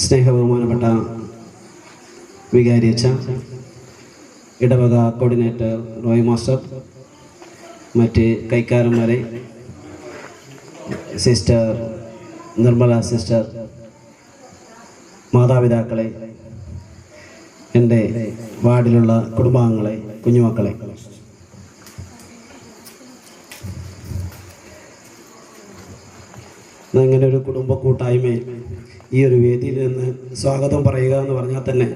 സ്നേഹബഹുമാനപ്പെട്ട വികാരി അച്ഛ, ഇടവക കോർഡിനേറ്റർ റോയ് മാസ്റ്റർ, മറ്റ് കൈക്കാരന്മാരെ, സിസ്റ്റർ നിർമ്മല സിസ്റ്റർ, മാതാപിതാക്കളെ, എൻ്റെ വാർഡിലുള്ള കുടുംബാംഗങ്ങളെ, കുഞ്ഞുമക്കളെ, അങ്ങനെ ഒരു കുടുംബ കൂട്ടായ്മയിൽ ഈ ഒരു വേദിയിൽ നിന്ന് സ്വാഗതം പറയുക എന്ന് പറഞ്ഞാൽ തന്നെ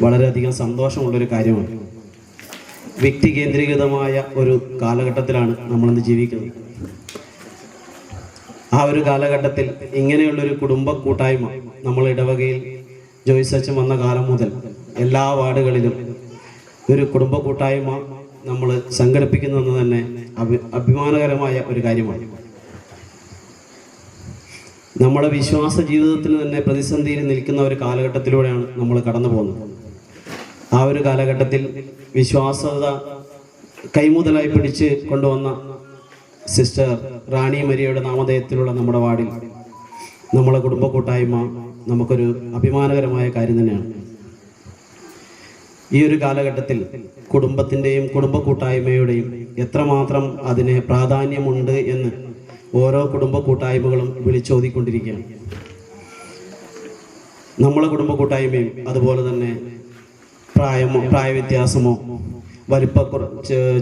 വളരെയധികം സന്തോഷമുള്ളൊരു കാര്യമാണ്. വ്യക്തി കേന്ദ്രീകൃതമായ ഒരു കാലഘട്ടത്തിലാണ് നമ്മളിന്ന് ജീവിക്കുന്നത്. ആ ഒരു കാലഘട്ടത്തിൽ ഇങ്ങനെയുള്ളൊരു കുടുംബ കൂട്ടായ്മ നമ്മൾ ഇടവകയിൽ ജോയ്സ് അച്ഛൻ വന്ന കാലം മുതൽ എല്ലാ വാർഡുകളിലും ഒരു കുടുംബ കൂട്ടായ്മ നമ്മൾ സംഘടിപ്പിക്കുന്നതെന്ന് തന്നെ അഭിമാനകരമായ ഒരു കാര്യമാണ്. നമ്മുടെ വിശ്വാസ ജീവിതത്തിൽ തന്നെ പ്രതിസന്ധിയിൽ നിൽക്കുന്ന ഒരു കാലഘട്ടത്തിലൂടെയാണ് നമ്മൾ കടന്നു പോകുന്നത്. ആ ഒരു കാലഘട്ടത്തിൽ വിശ്വാസത കൈമുതലായി പിടിച്ച് കൊണ്ടുവന്ന സിസ്റ്റർ റാണി മരിയയുടെ നാമധേയത്തിലുള്ള നമ്മുടെ വാർഡിൽ നമ്മളെ കുടുംബ കൂട്ടായ്മ നമുക്കൊരു അഭിമാനകരമായ കാര്യം തന്നെയാണ്. ഈ ഒരു കാലഘട്ടത്തിൽ കുടുംബത്തിൻ്റെയും കുടുംബ കൂട്ടായ്മയുടെയും എത്രമാത്രം അതിന് പ്രാധാന്യമുണ്ട് എന്ന് ഓരോ കുടുംബ കൂട്ടായ്മകളും വിളിച്ചോതിക്കൊണ്ടിരിക്കുകയാണ്. നമ്മളെ കുടുംബ കൂട്ടായ്മയും അതുപോലെ തന്നെ പ്രായവ്യത്യാസമോ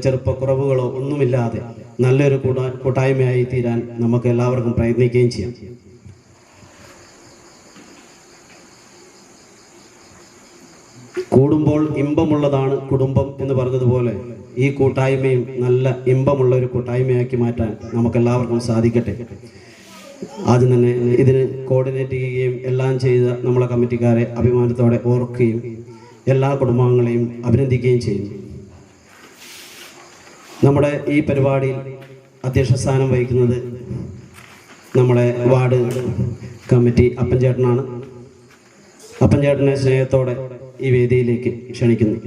ചെറുപ്പക്കുറവുകളോ ഒന്നുമില്ലാതെ നല്ലൊരു കൂട്ടായ്മയായി തീരാൻ നമുക്ക് എല്ലാവർക്കും പ്രയത്നിക്കുകയും ചെയ്യാം. കൂടുമ്പോൾ ഇമ്പമുള്ളതാണ് കുടുംബം എന്ന് പറഞ്ഞതുപോലെ ഈ കൂട്ടായ്മയും നല്ല ഇമ്പമുള്ള ഒരു കൂട്ടായ്മയാക്കി മാറ്റാൻ നമുക്കെല്ലാവർക്കും സാധിക്കട്ടെ. ആദ്യം തന്നെ ഇതിന് കോർഡിനേറ്റ് ചെയ്യുകയും എല്ലാം ചെയ്ത നമ്മളെ കമ്മിറ്റിക്കാരെ അഭിമാനത്തോടെ ഓർക്കുകയും എല്ലാ കുടുംബാംഗങ്ങളെയും അഭിനന്ദിക്കുകയും ചെയ്യുന്നു. നമ്മുടെ ഈ പരിപാടിയിൽ അധ്യക്ഷ സ്ഥാനം വഹിക്കുന്നത് നമ്മുടെ വാർഡ് കമ്മിറ്റി അപ്പൻചേട്ടനാണ്. അപ്പൻചേട്ടനെ സ്നേഹത്തോടെ ഈ വേദിയിലേക്ക് ക്ഷണിക്കുന്നു.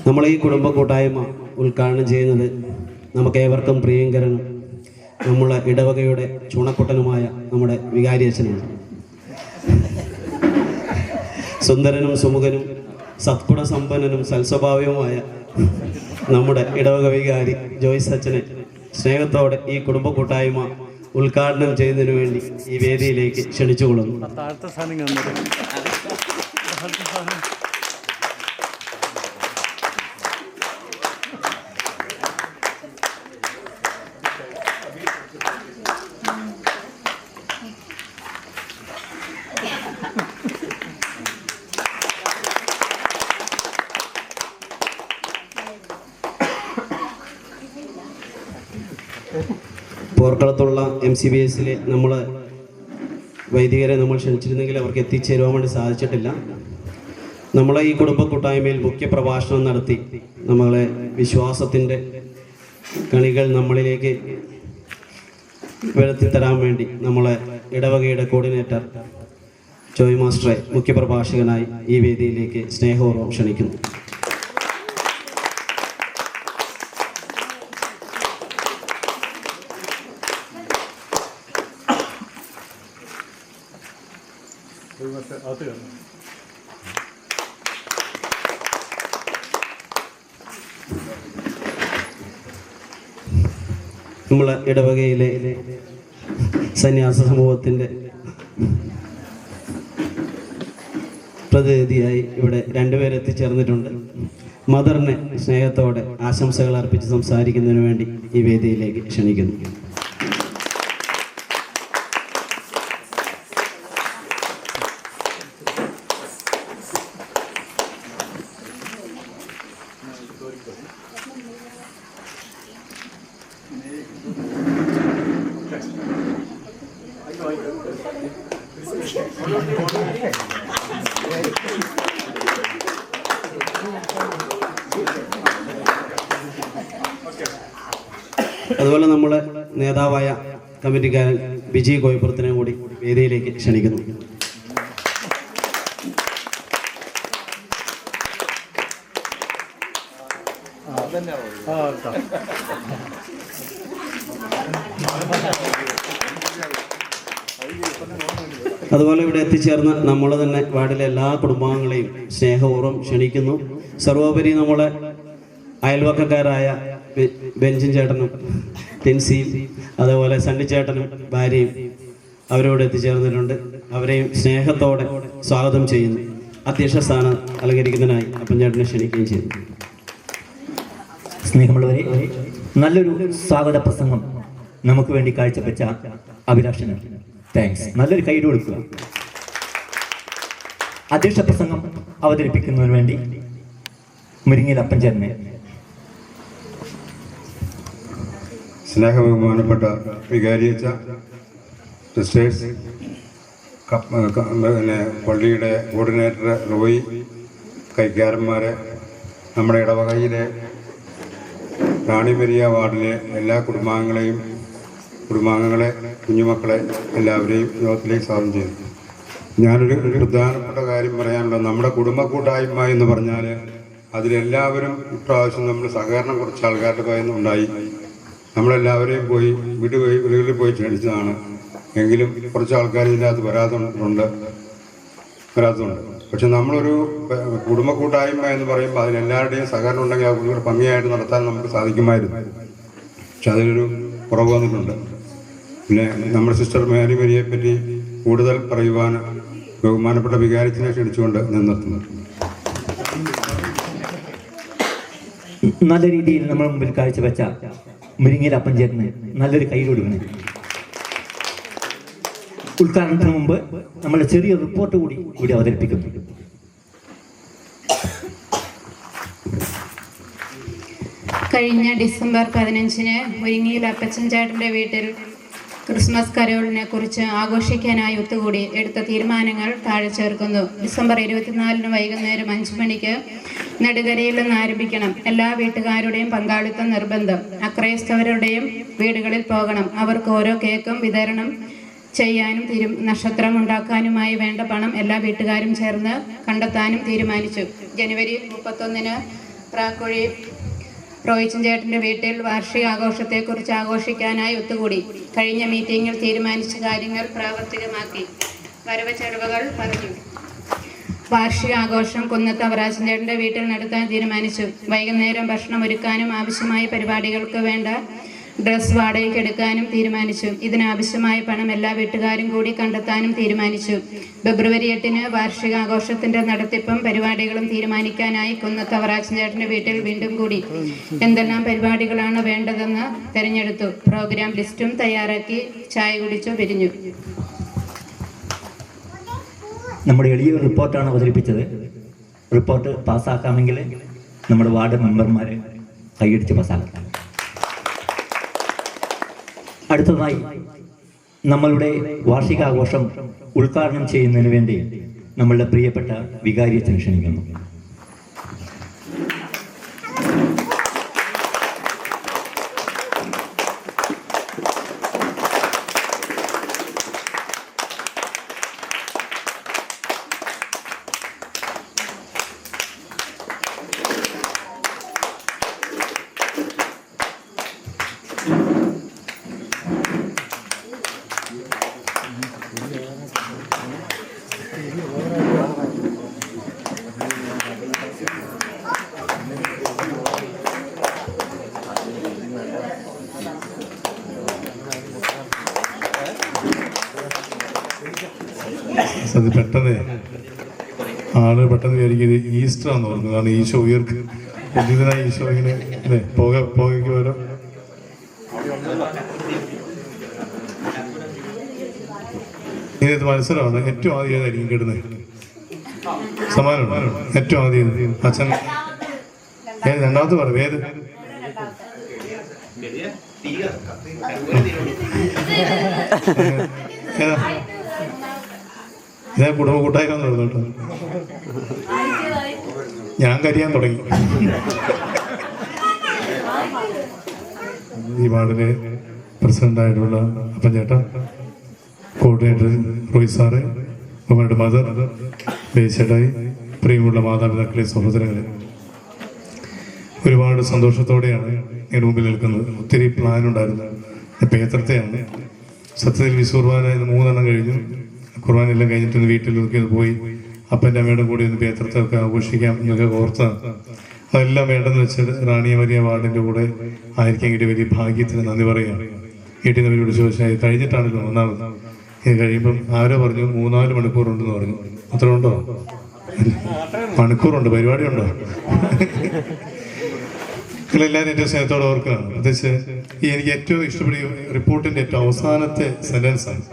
നമ്മൾ ഈ കുടുംബ കൂട്ടായ്മ ഉദ്ഘാടനം ചെയ്യുന്നത് നമുക്ക് ഏവർക്കും പ്രിയങ്കരനും നമ്മളെ ഇടവകയുടെ ചുണക്കുട്ടനുമായ നമ്മുടെ വികാരി അച്ഛനാണ്. സുന്ദരനും സുമുഖനും സത്ഗുണസമ്പന്നനും സൽസ്വഭാവവുമായ നമ്മുടെ ഇടവക വികാരി ജോയ്സ് അച്ഛനെ സ്നേഹത്തോടെ ഈ കുടുംബ കൂട്ടായ്മ ഉദ്ഘാടനം ചെയ്യുന്നതിന് വേണ്ടി ഈ വേദിയിലേക്ക് ക്ഷണിച്ചുകൊള്ളുന്നു. പോർക്കളത്തുള്ള MCBSലെ നമ്മൾ വൈദികരെ നമ്മൾ ക്ഷണിച്ചിരുന്നെങ്കിൽ അവർക്ക് എത്തിച്ചേരുവാൻ വേണ്ടി സാധിച്ചിട്ടില്ല. നമ്മളെ ഈ കുടുംബ കൂട്ടായ്മയിൽ മുഖ്യ പ്രഭാഷണം നടത്തി നമ്മളെ വിശ്വാസത്തിൻ്റെ കണികൾ നമ്മളിലേക്ക് വെളുത്തിത്തരാൻ വേണ്ടി നമ്മളെ ഇടവകയുടെ കോർഡിനേറ്റർ ജോയ് മാസ്റ്ററെ മുഖ്യപ്രഭാഷകനായി ഈ വേദിയിലേക്ക് സ്നേഹപൂർവ്വം ക്ഷണിക്കുന്നു. നമ്മളെ ഇടവകയിലെ സന്യാസ സമൂഹത്തിൻ്റെ പ്രതിനിധിയായി ഇവിടെ രണ്ടുപേർ എത്തിച്ചേർന്നിട്ടുണ്ട്. മദറിനെ സ്നേഹത്തോടെ ആശംസകൾ അർപ്പിച്ച് സംസാരിക്കുന്നതിന് വേണ്ടി ഈ വേദിയിലേക്ക് ക്ഷണിക്കുന്നു. അതുപോലെ നമ്മളെ നേതാവായ കമ്മിറ്റിക്കാരൻ വിജയ് കോയപ്പുറത്തിനെയും കൂടി വേദിയിലേക്ക് ക്ഷണിക്കുന്നു. അതുപോലെ ഇവിടെ എത്തിച്ചേർന്ന നമ്മൾ തന്നെ വാർഡിലെ എല്ലാ കുടുംബാംഗങ്ങളെയും സ്നേഹപൂർവ്വം ക്ഷണിക്കുന്നു. സർവോപരി നമ്മളെ അയൽവക്കക്കാരായ ബെഞ്ചിൻ ചേട്ടനും ടെൻസിയും അതുപോലെ സണ്ണി ചേട്ടനും ഭാര്യയും അവരോട് എത്തിച്ചേർന്നിട്ടുണ്ട്. അവരെയും സ്നേഹത്തോടെ സ്വാഗതം ചെയ്യുന്നു. അധ്യക്ഷ സ്ഥാനം അലങ്കരിക്കുന്നതിനായി അപ്പൻ ചേട്ടനെ ക്ഷണിക്കുകയും ചെയ്യുന്നു. സ്നേഹമുള്ളവരെ, നല്ലൊരു സ്വാഗത പ്രസംഗം നമുക്ക് വേണ്ടി കാഴ്ചവെച്ച അഭിലാഷന് താങ്ക്സ്. നല്ലൊരു കൈയ്യടി കൊടുക്കുക. അധ്യക്ഷ പ്രസംഗം അവതരിപ്പിക്കുന്നതിന് വേണ്ടി മുരിങ്ങയിൽ അപ്പൻ ചേട്ടനെ. സ്നേഹബഹുമാനപ്പെട്ട വികാരിയച്ച, സിസ്റ്റേഴ്സ്, പിന്നെ പള്ളിയുടെ കോർഡിനേറ്റർ റോയി, കൈക്കാരന്മാരെ, നമ്മുടെ ഇടവകയിലെ റാണിമരിയ വാർഡിലെ എല്ലാ കുടുംബാംഗങ്ങളെ, കുഞ്ഞുമക്കളെ എല്ലാവരെയും യോഗത്തിലേക്ക് സ്വാഗതം ചെയ്യുന്നു. ഞാനൊരു പ്രധാനപ്പെട്ട കാര്യം പറയാനുള്ളത്, നമ്മുടെ കുടുംബ കൂട്ടായ്മ എന്ന് പറഞ്ഞാൽ അതിലെല്ലാവരും ഇപ്രാവശ്യം നമ്മൾ സഹകരണം കുറച്ച് ആൾക്കാരുടെ കയ്യിൽ നിന്നുണ്ടായി. നമ്മളെല്ലാവരെയും പോയി വീടുകളിൽ പോയി ക്ഷണിച്ചതാണ്. എങ്കിലും കുറച്ച് ആൾക്കാർ ഇതിനകത്ത് വരാത്തതുണ്ട്. പക്ഷെ നമ്മളൊരു കുടുംബ കൂട്ടായ്മ എന്ന് പറയുമ്പോൾ അതിലെല്ലാവരുടെയും സഹകരണം ഉണ്ടെങ്കിൽ അത് കൂടുതൽ ഭംഗിയായിട്ട് നടത്താൻ നമുക്ക് സാധിക്കുമായിരുന്നു. പക്ഷെ അതിലൊരു കുറവ് വന്നിട്ടുണ്ട്. പിന്നെ നമ്മുടെ സിസ്റ്റർ മേരി മരിയെ പറ്റി കൂടുതൽ പറയുവാൻ ബഹുമാനപ്പെട്ട വികാരിച്ചിനെ ക്ഷണിച്ചുകൊണ്ട് ഞാൻ നിർത്തുന്നു. നല്ല രീതിയിൽ നമ്മൾ മുമ്പിൽ കാഴ്ചവെച്ച മുരിങ്ങയിൽ അപ്പൻ ചേട്ടന് നല്ലൊരു കൈ കൊടുക്കണം. ഉദ്ഘാടനത്തിന് മുമ്പ് നമ്മൾ ചെറിയ റിപ്പോർട്ട് കൂടി അവതരിപ്പിക്കുന്നു. കഴിഞ്ഞ ഡിസംബർ 15-ന് മുരിങ്ങയിൽ അപ്പച്ചൻ ചേട്ടൻ്റെ വീട്ടിൽ ക്രിസ്മസ് കരോളിനെ കുറിച്ച് ആഘോഷിക്കാനായി ഒത്തുകൂടി എടുത്ത തീരുമാനങ്ങൾ താഴെ ചേർക്കുന്നു. ഡിസംബർ 24-ന് വൈകുന്നേരം 5 മണിക്ക് നെടുകരയിൽ നിന്ന് ആരംഭിക്കണം. എല്ലാ വീട്ടുകാരുടെയും പങ്കാളിത്തം നിർബന്ധം. അക്രൈസ്തവരുടെയും വീടുകളിൽ പോകണം. അവർക്ക് ഓരോ കേക്കും വിതരണം ചെയ്യാനും നക്ഷത്രം ഉണ്ടാക്കാനുമായി വേണ്ട പണം എല്ലാ വീട്ടുകാരും ചേർന്ന് കണ്ടെത്താനും തീരുമാനിച്ചു. ജനുവരി 31-ന് പ്രാക്കുഴി റോയിച്ചൻ ചേട്ടൻ്റെ വീട്ടിൽ വാർഷികാഘോഷത്തെക്കുറിച്ച് ആഘോഷിക്കാനായി ഒത്തുകൂടി. കഴിഞ്ഞ മീറ്റിങ്ങിൽ തീരുമാനിച്ച കാര്യങ്ങൾ പ്രാവർത്തികമാക്കി. വരവ് ചെലവുകൾ പറഞ്ഞു. വാർഷികാഘോഷം കുന്നത്ത് അവറാച്ചൻ ചേട്ടൻ്റെ വീട്ടിൽ നടത്താൻ തീരുമാനിച്ചു. വൈകുന്നേരം ഭക്ഷണം ഒരുക്കാനും ആവശ്യമായ പരിപാടികൾക്ക് വേണ്ട ഡ്രസ് വാടകയ്ക്ക് എടുക്കാനും തീരുമാനിച്ചു. ഇതിനാവശ്യമായ പണം എല്ലാ വീട്ടുകാരും കൂടി കണ്ടെത്താനും തീരുമാനിച്ചു. ഫെബ്രുവരി 8-ന് വാർഷികാഘോഷത്തിന്റെ നടത്തിപ്പും പരിപാടികളും തീരുമാനിക്കാനായി കുന്നത്ത് അവറാച്ചൻ ചേട്ടന്റെ വീട്ടിൽ വീണ്ടും കൂടി. എന്തെല്ലാം പരിപാടികളാണ് വേണ്ടതെന്ന് തെരഞ്ഞെടുത്തു. പ്രോഗ്രാം ലിസ്റ്റും തയ്യാറാക്കി ചായ കുടിച്ചു പിരിഞ്ഞു. നമ്മുടെ എളിയ റിപ്പോർട്ടാണ് അവതരിപ്പിച്ചത്. റിപ്പോർട്ട് പാസ്സാക്കാമെങ്കിൽ നമ്മുടെ വാർഡ് മെമ്പർമാരെ കൈയടിച്ച് പാസ്സാക്കാം. അടുത്തതായി നമ്മളുടെ വാർഷികാഘോഷം ഉദ്ഘാടനം ചെയ്യുന്നതിന് വേണ്ടി നമ്മളുടെ പ്രിയപ്പെട്ട വികാരിയച്ഛനെ ക്ഷണിക്കുന്നു. അത് പെട്ടെന്ന് വിചാരിക്കുന്നത് ഈസ്റ്റർ ആണെന്ന് പറഞ്ഞു. കാരണം ഈശോ പുതിയതായ ഈശോ ഇങ്ങനെ അല്ലേ പുകയ്ക്ക് വരും. ഇത് മത്സരമാണ്. ഏറ്റവും ആദ്യം ഏതായിരിക്കും കിട്ടുന്നത്? സമ്മാനമാണ് ഏറ്റവും ആദ്യം അച്ഛൻ. രണ്ടാമത്തെ പറയും ഏത്? ഏതാ? ഞാൻ കുടുംബ കൂട്ടായ്മ നടന്നു കേട്ടോ. ഞാൻ കരിയാൻ തുടങ്ങി. ഈ വാർഡിലെ പ്രസിഡൻ്റായിട്ടുള്ള അപ്പൻ ചേട്ടൻ, കോർഡിനേറ്റർ റോയ് സാറ്, അവരുടെ മദർ ബേച്ചേട്ടായി, പ്രിയമുള്ള മാതാപിതാക്കളെ, സഹോദരങ്ങളെ, ഒരുപാട് സന്തോഷത്തോടെയാണ് എൻ്റെ മുമ്പിൽ നിൽക്കുന്നത്. ഒത്തിരി പ്ലാൻ ഉണ്ടായിരുന്നു. ഇപ്പം എത്രത്തെയാണ് സത്യത്തിൽ വിശുർബാന 3 കഴിഞ്ഞു. കുർബാനെല്ലാം കഴിഞ്ഞിട്ട് വീട്ടിലൊക്കെ പോയി അപ്പൻ്റെ അമ്മയുടെ കൂടെ ഒന്ന് പേത്രത്തൊക്കെ ആഘോഷിക്കാം എന്നൊക്കെ ഓർത്താണ്. അതെല്ലാം വേണ്ടെന്ന് വെച്ചാൽ റാണിയമരിയ വാർഡിൻ്റെ കൂടെ ആയിരിക്കെങ്കിൽ വലിയ ഭാഗ്യത്തിന് നന്ദി പറയാം. വീട്ടിൽ നിന്ന് അവരോട് ചോദിച്ചാൽ കഴിഞ്ഞിട്ടാണല്ലോ ഒന്നാമത്. ഇത് കഴിയുമ്പം ആരോ പറഞ്ഞു 3-4 മണിക്കൂറുണ്ടെന്ന് പറഞ്ഞു. അത്ര ഉണ്ടോ? മണിക്കൂറുണ്ട്, പരിപാടിയുണ്ടോ? നിങ്ങളെല്ലാവരും ഏറ്റവും സ്നേഹത്തോടെ ഓർക്കുകയാണ്. പ്രത്യേകിച്ച് എനിക്ക് ഏറ്റവും ഇഷ്ടപ്പെടുന്ന റിപ്പോർട്ടിൻ്റെ ഏറ്റവും അവസാനത്തെ സെൻറ്റൻസാണ്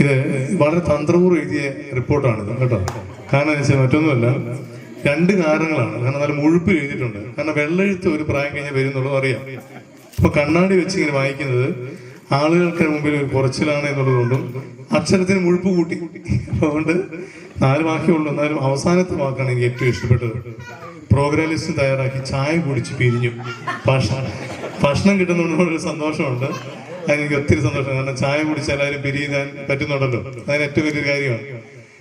ഇത്. വളരെ തന്ത്രപൂർവ്വം എഴുതിയ റിപ്പോർട്ടാണിത് കേട്ടോ. കാരണം എന്ന് വെച്ചാൽ മറ്റൊന്നുമല്ല, 2 കാരണങ്ങളാണ്. കാരണം നല്ല മുഴുപ്പിൽ എഴുതിയിട്ടുണ്ട്. കാരണം വെള്ളെഴുത്ത് ഒരു പ്രായം കഴിഞ്ഞ് വരും എന്നുള്ളത് അറിയാം. അപ്പോൾ കണ്ണാടി വെച്ച് ഇങ്ങനെ വായിക്കുന്നത് ആളുകൾക്ക് മുമ്പിൽ ഒരു കുറച്ചിലാണ് എന്നുള്ളതുകൊണ്ടും അക്ഷരത്തിന് മുഴുപ്പ് കൂട്ടി. അതുകൊണ്ട് 4 വാക്കേ ഉള്ളൂ. എന്നാലും അവസാനത്തെ വാക്കാണ് എനിക്ക് ഏറ്റവും ഇഷ്ടപ്പെട്ടത്. പ്രോഗ്രാം ലിസ്റ്റ് തയ്യാറാക്കി ചായ കുടിച്ച് പിരിഞ്ഞു. ഭക്ഷണം കിട്ടുന്നതുകൊണ്ടൊരു സന്തോഷമുണ്ട്. അതെനിക്ക് ഒത്തിരി സന്തോഷം. കാരണം ചായ കുടിച്ച് എല്ലാവരും പിരിയാൻ പറ്റുന്നുണ്ടല്ലോ, അതിന് ഏറ്റവും വലിയൊരു കാര്യമാണ്.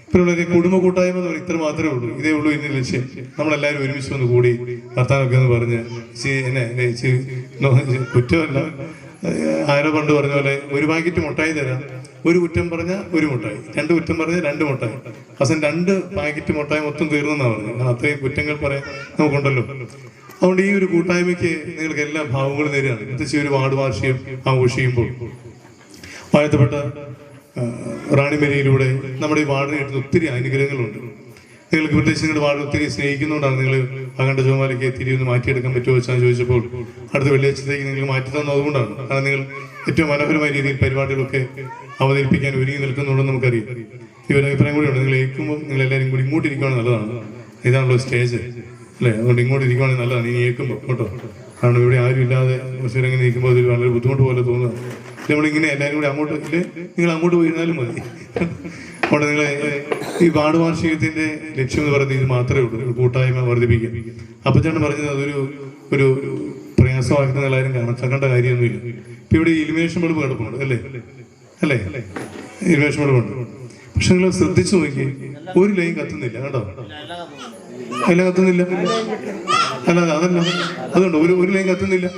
ഇപ്പോഴുള്ളൊരു കുടുംബ കൂട്ടായ്മ എന്ന് പറഞ്ഞാൽ ഇത്ര മാത്രമേ ഉള്ളൂ. ഇതേ ഉള്ളൂ ഇതിന് ലക്ഷ്യം. നമ്മളെല്ലാവരും ഒരുമിച്ച് വന്ന് കൂടി വർത്താനമൊക്കെ എന്ന് പറഞ്ഞ് കുറ്റമല്ല, ആരോ പണ്ട് പറഞ്ഞ പോലെ 1 പാക്കറ്റ് മുട്ടായി തരാം, 1 കുറ്റം പറഞ്ഞാൽ 1 മുട്ടായി, 2 കുറ്റം പറഞ്ഞാൽ 2 മുട്ടായി. അവസാനം 2 പാക്കറ്റ് മുട്ടായി മൊത്തം തീർന്നെന്നാണ് പറഞ്ഞത്. കാരണം അത്രയും കുറ്റങ്ങൾ പറയാൻ നമുക്കുണ്ടല്ലോ. അതുകൊണ്ട് ഈ ഒരു കൂട്ടായ്മയ്ക്ക് നിങ്ങൾക്ക് എല്ലാ ഭാവങ്ങളും നേരെയാണ്. പ്രത്യേകിച്ച് ഒരു വാർഡ് വാർഷികം ആഘോഷിക്കുമ്പോൾ വാഴ്ത്തപ്പെട്ട റാണിമരിയിലൂടെ നമ്മുടെ ഈ വാർഡിന് കിട്ടുന്ന ഒത്തിരി അനുഗ്രഹങ്ങളുണ്ട്. നിങ്ങൾക്ക് പ്രത്യേകിച്ച് നിങ്ങളുടെ വാർഡ് ഒത്തിരി സ്നേഹിക്കുന്നതുകൊണ്ടാണ് നിങ്ങൾ അകണ്ട ചുമതലയ്ക്ക് തിരി ഒന്ന് മാറ്റിയെടുക്കാൻ പറ്റുമോ വെച്ചാൽ ചോദിച്ചപ്പോൾ അടുത്ത വെള്ളിയാഴ്ചത്തേക്ക് നിങ്ങൾ മാറ്റി തന്നത് അതുകൊണ്ടാണ്. കാരണം നിങ്ങൾ ഏറ്റവും മനോഹരമായ രീതിയിൽ പരിപാടികളൊക്കെ അവതരിപ്പിക്കാൻ ഒരുങ്ങി നിൽക്കുന്നുണ്ടെന്ന് നമുക്കറിയാം. ഈ ഒരു അഭിപ്രായം കൂടിയുണ്ട്. നിങ്ങൾ ഏൽക്കുമ്പോൾ നിങ്ങൾ എല്ലാവരും കൂടി ഇങ്ങോട്ട് ഇരിക്കുകയാണെങ്കിൽ നല്ലതാണ്. ഇതാണല്ലോ സ്റ്റേജ് അല്ലേ? അതുകൊണ്ട് ഇങ്ങോട്ട് ഇരിക്കുകയാണെങ്കിൽ നല്ലതാണ്. ഇനി ഏൽക്കുമ്പോൾ കേട്ടോ. കാരണം ഇവിടെ ആരും ഇല്ലാതെ കുറച്ച് ഇങ്ങനെ നിൽക്കുമ്പോൾ അതൊരു വളരെ ബുദ്ധിമുട്ട് പോലെ തോന്നുക. നമ്മളിങ്ങനെ എല്ലാവരും കൂടി അങ്ങോട്ട് ഇല്ലേ, നിങ്ങൾ അങ്ങോട്ട് പോയിരുന്നാലും മതി. അവിടെ നിങ്ങൾ ഈ വാർഡ് വാർഷികത്തിന്റെ ലക്ഷ്യം എന്ന് പറയുന്നത് ഇത് മാത്രമേ ഉള്ളൂ, ഒരു കൂട്ടായ്മ വർദ്ധിപ്പിക്കുക. അപ്പച്ചേട്ടൻ പറഞ്ഞത് അതൊരു ഒരു പ്രയാസമാക്കുന്ന എല്ലാവരും കണക്കാക്കേണ്ട കാര്യമൊന്നുമില്ല. ഇപ്പം ഇവിടെ ഇലുമിനേഷൻ ബൾബ് കിടപ്പുണ്ട് അല്ലേ? അല്ലേ? ഇലുമിനേഷൻ ബൾബുണ്ട്. പക്ഷെ നിങ്ങൾ ശ്രദ്ധിച്ചു നോക്കി, ഒരു ലൈൻ കത്തുന്നില്ല കേട്ടോ. എല്ലാം കത്തുന്നില്ല. അല്ല അതല്ല, അതുകൊണ്ട് ഒരു ലൈൻ കത്തുന്നില്ല.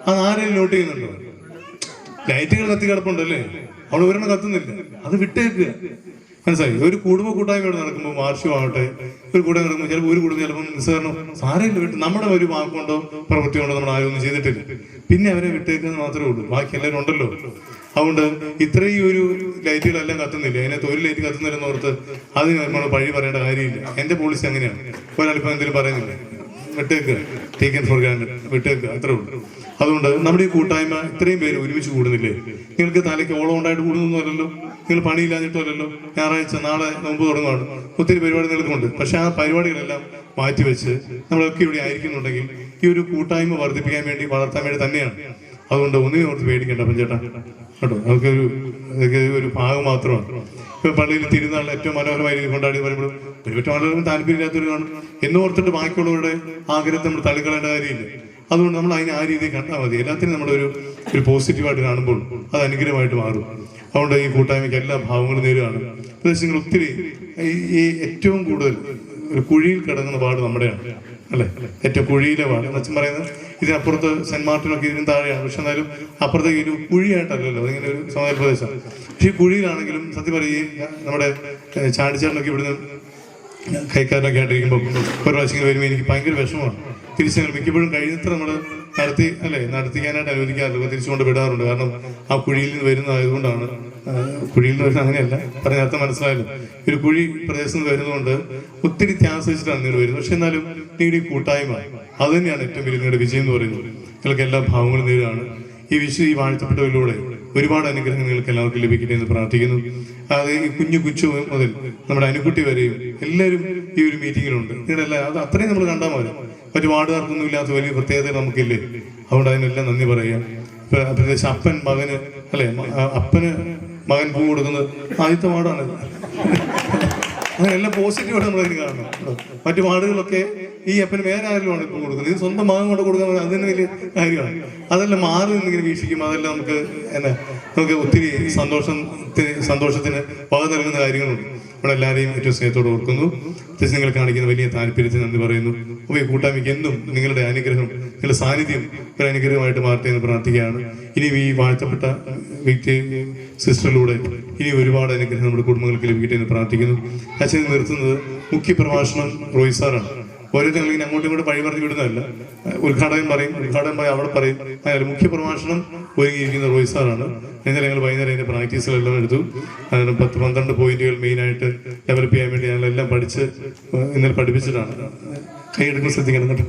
അത് ആരെയും നോട്ട് ചെയ്യുന്നുണ്ടോ? ലൈറ്റുകൾ കത്തി കിടപ്പുണ്ടല്ലേ, അവിടെ ഒരെണ്ണം കത്തുന്നില്ല. അത് വിട്ടേക്കുക. മനസ്സിലായി? ഒരു കുടുംബ കൂട്ടായ്മ ഇവിടെ നടക്കുമ്പോൾ, വാർഷികമാവട്ടെ, ഒരു കൂട്ടായ്മ നടക്കുമ്പോൾ ചിലപ്പോൾ ഒരു കുടുംബം ചിലപ്പോൾ നിസ്സാരണം സാരമില്ല വിട്ട്, നമ്മുടെ ഒരു വാക്കുകൊണ്ടോ പ്രവൃത്തി കൊണ്ടോ നമ്മൾ ആരും ഒന്നും ചെയ്തിട്ടില്ല. പിന്നെ അവരെ വിട്ടേക്കുന്നത് മാത്രമേ ഉള്ളൂ. ബാക്കി എല്ലാവരും ഉണ്ടല്ലോ. അതുകൊണ്ട് ഇത്രയും ഒരു ലൈറ്റുകളെല്ലാം കത്തുന്നില്ല, അതിനകത്ത് ഒരു ലൈറ്റ് കത്തുന്നില്ലെന്ന് ഓർത്ത് അതിന് നമ്മൾ പഴി പറയേണ്ട കാര്യമില്ല. എൻ്റെ പോളിസി അങ്ങനെയാണ്. ഒരാളിപ്പോൾ എന്തെങ്കിലും പറയുന്നില്ല, വിട്ടേക്കുക, ടേക്കൻ ഫോർ ഗ്രാൻഡഡ്, വിട്ടേക്കുക, അത്രേ ഉള്ളൂ. അതുകൊണ്ട് നമ്മുടെ ഈ കൂട്ടായ്മ ഇത്രയും പേര് ഒരുമിച്ച് കൂടുന്നില്ലേ? നിങ്ങൾക്ക് തലയ്ക്ക് ഓളം ഉണ്ടായിട്ട് കൂടുന്നൊന്നുമല്ലല്ലോ, നിങ്ങൾ പണിയില്ലാഞ്ഞിട്ടല്ലോ. ഞായറാഴ്ച നാളെ നോമ്പ് തുടങ്ങുകയാണ്, ഒത്തിരി പരിപാടി നിങ്ങൾക്കുണ്ട്. പക്ഷെ ആ പരിപാടികളെല്ലാം മാറ്റിവെച്ച് നമ്മളൊക്കെ ഇവിടെ ആയിരിക്കുന്നുണ്ടെങ്കിൽ ഈ ഒരു കൂട്ടായ്മ വർദ്ധിപ്പിക്കാൻ വേണ്ടി, വളർത്താൻ വേണ്ടി തന്നെയാണ്. അതുകൊണ്ട് ഒന്നിനും ഓർത്ത് പേടിക്കേണ്ട പഞ്ചേട്ടാ കേട്ടോ. അതൊക്കെ ഒരു ഭാഗം മാത്രമാണ്. ഇപ്പൊ പള്ളിയിൽ തിരുനാൾ ഏറ്റവും മനോഹരമായി രീതി കൊണ്ടാടി പറയുമ്പോൾ ഒരുപറ്റ വളരെ താല്പര്യമില്ലാത്തൊരു കാണും എന്ന് ഓർത്തിട്ട് ബാക്കിയുള്ളവരുടെ ആഗ്രഹത്തെ നമ്മൾ തള്ളിക്കളയേണ്ട കാര്യമില്ല. അതുകൊണ്ട് നമ്മൾ അതിനെ ആ രീതിയിൽ കണ്ടാൽ മതി. എല്ലാത്തിനും നമ്മളൊരു പോസിറ്റീവായിട്ട് കാണുമ്പോൾ അത് അനുഗ്രഹമായിട്ട് മാറും. അതുകൊണ്ട് ഈ കൂട്ടായ്മയ്ക്ക് എല്ലാ ഭാവങ്ങളും നേരുകയാണ്. പ്രദേശങ്ങൾ ഒത്തിരി ഈ ഏറ്റവും കൂടുതൽ ഒരു കുഴിയിൽ കിടങ്ങുന്ന വാർഡ് നമ്മുടെയാണ് അല്ലേ? ഏറ്റവും കുഴിയിലെ വാർഡ് എന്ന് വെച്ചാൽ പറയുന്നത് ഇതിനപ്പുറത്ത് സെന്റ് മാർട്ടിനൊക്കെ ഇതിനും താഴെയാണ്. പക്ഷെ എന്നാലും അപ്പുറത്തേക്ക് ഒരു കുഴിയായിട്ടല്ലല്ലോ, അതിങ്ങനെ ഒരു സമതല പ്രദേശമാണ്. പക്ഷെ ഈ കുഴിയിലാണെങ്കിലും സത്യം പറയുകയും നമ്മുടെ ചാടിച്ചാടിനൊക്കെ ഇവിടുന്ന് കൈക്കാരനൊക്കെ ആയിട്ടിരിക്കുമ്പോൾ ഒരു പ്രാവശ്യം വരുമ്പോൾ എനിക്ക് ഭയങ്കര വിഷമമാണ്. തിരിച്ച് മിക്കപ്പോഴും കഴിയുന്നത്ര നമ്മൾ നടത്തിക്കാനായിട്ട് അനുവദിക്കാറില്ല, തിരിച്ചുകൊണ്ട് വിടാറുണ്ട്. കാരണം ആ കുഴിയിൽ നിന്ന് വരുന്നതായതുകൊണ്ടാണ്. കുഴിയിൽ നിന്ന് വരുന്ന അങ്ങനെയല്ല, പറഞ്ഞ അർത്ഥം മനസ്സിലായല്ലോ. ഒരു കുഴി പ്രദേശത്ത് നിന്ന് വരുന്നതുകൊണ്ട് ഒത്തിരി ത്യാഗിച്ചിട്ടാണ് നിങ്ങൾ വരുന്നത്. പക്ഷെ എന്നാലും നിങ്ങളുടെ ഈ കൂട്ടായ്മ അത് തന്നെയാണ് ഏറ്റവും വലിയ നിങ്ങളുടെ വിജയം എന്ന് പറയുന്നത്. നിങ്ങൾക്ക് എല്ലാ ഭാവങ്ങളും നേരാണ്. ഈ വാഴ്ത്തപ്പെട്ടവരിലൂടെ ഒരുപാട് അനുഗ്രഹങ്ങൾ നിങ്ങൾക്ക് എല്ലാവർക്കും ലഭിക്കട്ടെ എന്ന് പ്രാർത്ഥിക്കുന്നു. അത് ഈ കുഞ്ഞു കുച്ചു മുതൽ നമ്മുടെ അനുക്കുട്ടി വരെയും എല്ലാവരും ഈ ഒരു മീറ്റിങ്ങിലുണ്ട്. നിങ്ങളെല്ലാം അത് അത്രയും നമ്മൾ കണ്ടാൽ മതി. മറ്റു വാർഡുകാർക്കൊന്നും ഇല്ലാത്ത വലിയ പ്രത്യേകത നമുക്കില്ലേ. അതുകൊണ്ട് അതിനെല്ലാം നന്ദി പറയാം. പ്രത്യേകിച്ച് അപ്പൻ മകന് അല്ലെ, അപ്പന് മകൻ പൂ കൊടുക്കുന്നത് ആദ്യത്തെ വാർഡാണ്. അങ്ങനെ എല്ലാം പോസിറ്റീവായിട്ട് നമ്മളതിന് കാണണം. മറ്റു വാർഡുകളൊക്കെ ഈ അപ്പന് വേറെ ആരെങ്കിലുമാണ് ഇപ്പോൾ കൊടുക്കുന്നത്. ഇത് സ്വന്തം മകൻ കൊണ്ട് കൊടുക്കാൻ അതിന് വലിയ കാര്യമാണ്. അതെല്ലാം മാറി നിന്നിങ്ങനെ വീക്ഷിക്കും. അതെല്ലാം നമുക്ക് ഒത്തിരി സന്തോഷത്തിന് വക നൽകുന്ന കാര്യങ്ങളുണ്ട്. ഇവിടെ എല്ലാവരെയും ഏറ്റവും സ്നേഹത്തോട് ഓർക്കുന്നു. പ്രത്യേകിച്ച് നിങ്ങൾ കാണിക്കുന്ന വലിയ താല്പര്യത്തിന് നന്ദി പറയുന്നു. അപ്പോൾ ഈ കൂട്ടായ്മയ്ക്ക് എന്നും നിങ്ങളുടെ അനുഗ്രഹം, നിങ്ങളുടെ സാന്നിധ്യം ഒരു അനുഗ്രഹമായിട്ട് മാറട്ടെ എന്ന് പ്രാർത്ഥിക്കുകയാണ്. ഇനിയും ഈ വാഴ്ത്തപ്പെട്ട വ്യക്തി സിസ്റ്ററിലൂടെ ഇനി ഒരുപാട് അനുഗ്രഹം നമ്മുടെ കുടുംബങ്ങൾക്ക് ലഭിക്കട്ടെ എന്ന് പ്രാർത്ഥിക്കുന്നു. അച്ഛനെ നിർത്തുന്നത് മുഖ്യ പ്രഭാഷണം റോയ് സാറാണ്. ഓരോരുത്തരും ഇങ്ങനെ അങ്ങോട്ടും ഇങ്ങോട്ടും വഴി പറഞ്ഞു വിടുന്നതല്ല. ഉദ്ഘാടകൻ പറയും അവിടെ പറയും. അതായത് മുഖ്യ പ്രഭാഷണം ഒരുങ്ങിയിരിക്കുന്ന റോയ് സാറാണ്. എന്നാലും ഞങ്ങൾ വൈകുന്നേരം അതിൻ്റെ പ്രാക്ടീസുകളെല്ലാം എടുത്തു. അതിന് 10-12 പോയിന്റുകൾ മെയിനായിട്ട് ഡെവലപ്പ് ചെയ്യാൻ വേണ്ടി ഞങ്ങളെല്ലാം പഠിച്ച് ഇന്നലെ പഠിപ്പിച്ചിട്ടാണ്. കൈയെടുക്കുമ്പോൾ ശ്രദ്ധിക്കണം കേട്ടോ.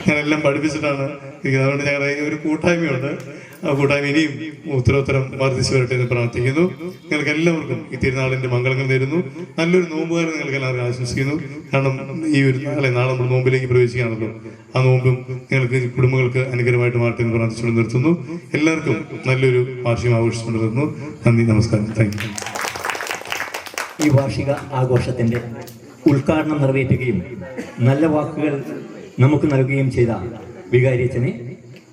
ഞാനെല്ലാം പഠിപ്പിച്ചിട്ടാണ്. അതുകൊണ്ട് ഞങ്ങളുടെ ഒരു കൂട്ടായ്മയുണ്ട്. ആ കൂട്ടായ്മ ഇനിയും ഉത്തരോത്തരം വർദ്ധിച്ചു വരട്ടെ എന്ന് പ്രാർത്ഥിക്കുന്നു. നിങ്ങൾക്ക് എല്ലാവർക്കും ഈ തിരുനാളിന്റെ മംഗളങ്ങൾ നേരുന്നു. നല്ലൊരു നോമ്പുകാരൻ നിങ്ങൾക്ക് എല്ലാവർക്കും ആശംസിക്കുന്നു. കാരണം ഈ ഒരു നാളെ നമ്മൾ നോമ്പിലേക്ക് പ്രവേശിക്കുകയാണല്ലോ. ആ നോമ്പും നിങ്ങൾക്ക് കുടുംബങ്ങൾക്ക് അനുഗ്രഹമായിട്ട് മാറട്ടെ എന്ന് പ്രാർത്ഥിച്ചുകൊണ്ട് നിർത്തുന്നു. എല്ലാവർക്കും നല്ലൊരു വാർഷികം ആഘോഷിച്ചുകൊണ്ട് നിർത്തുന്നു. നന്ദി, നമസ്കാരം, താങ്ക് യു. ഈ വാർഷിക ആഘോഷത്തിന്റെ ഉദ്ഘാടനം നിർവഹിക്കുകയും നല്ല വാക്കുകൾ നമുക്ക് നൽകുകയും ചെയ്ത വികാരിയച്ഛനെ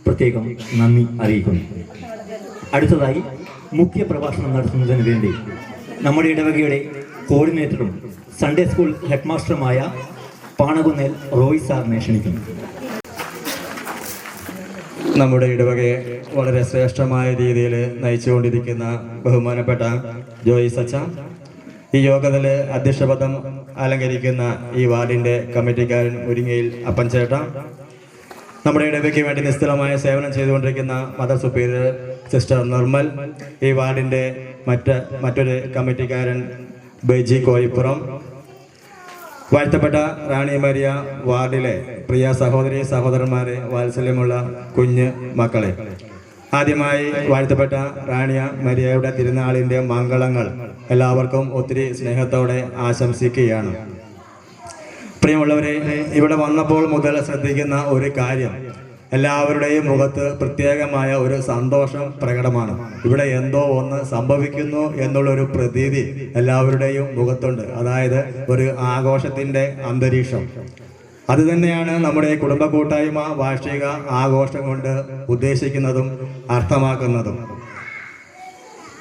പ്രത്യേകം നന്ദി അറിയിക്കുന്നു. അടുത്തതായി മുഖ്യ പ്രഭാഷണം നടത്തുന്നതിന് വേണ്ടി നമ്മുടെ ഇടവകയുടെ കോർഡിനേറ്ററും സൺഡേ സ്കൂൾ ഹെഡ് മാസ്റ്ററുമായ പാണകുന്നേൽ റോയ് സാറിനെ ക്ഷണിക്കുന്നു. നമ്മുടെ ഇടവകയെ വളരെ ശ്രേഷ്ഠമായ രീതിയിൽ നയിച്ചുകൊണ്ടിരിക്കുന്ന ബഹുമാനപ്പെട്ട ജോയി സച്ച, ഈ യോഗത്തിൽ അധ്യക്ഷപദം അലങ്കരിക്കുന്ന ഈ വാർഡിൻ്റെ കമ്മിറ്റിക്കാരൻ മുരിങ്ങയിൽ അപ്പൻചേട്ട, നമ്മുടെ ഇടവകയ്ക്ക് വേണ്ടി നിസ്തുലമായ സേവനം ചെയ്തുകൊണ്ടിരിക്കുന്ന മദർ സുപ്പീരിയർ സിസ്റ്റർ നിർമ്മൽ, ഈ വാർഡിൻ്റെ മറ്റൊരു കമ്മിറ്റിക്കാരൻ ബൈജി കോയിപ്പുറം, വാഴ്ത്തപ്പെട്ട റാണി മരിയ വാർഡിലെ പ്രിയ സഹോദരി സഹോദരന്മാരെ, വാത്സല്യമുള്ള കുഞ്ഞ് മക്കളെ, ആദ്യമായി വാഴ്ത്തപ്പെട്ട റാണിയ മരിയയുടെ തിരുനാളിൻ്റെ മംഗളങ്ങൾ എല്ലാവർക്കും ഒത്തിരി സ്നേഹത്തോടെ ആശംസിക്കുകയാണ്. പ്രിയമുള്ളവരെ, ഇവിടെ വന്നപ്പോൾ മുതൽ ശ്രദ്ധിക്കുന്ന ഒരു കാര്യം, എല്ലാവരുടെയും മുഖത്ത് പ്രത്യേകമായ ഒരു സന്തോഷം പ്രകടമാണ്. ഇവിടെ എന്തോ ഒന്ന് സംഭവിക്കുന്നു എന്നുള്ളൊരു പ്രതീതി എല്ലാവരുടെയും മുഖത്തുണ്ട്. അതായത് ഒരു ആഘോഷത്തിൻ്റെ അന്തരീക്ഷം. അത് തന്നെയാണ് നമ്മുടെ കുടുംബ കൂട്ടായ്മ വാർഷിക ആഘോഷം കൊണ്ട് ഉദ്ദേശിക്കുന്നതും അർത്ഥമാക്കുന്നതും.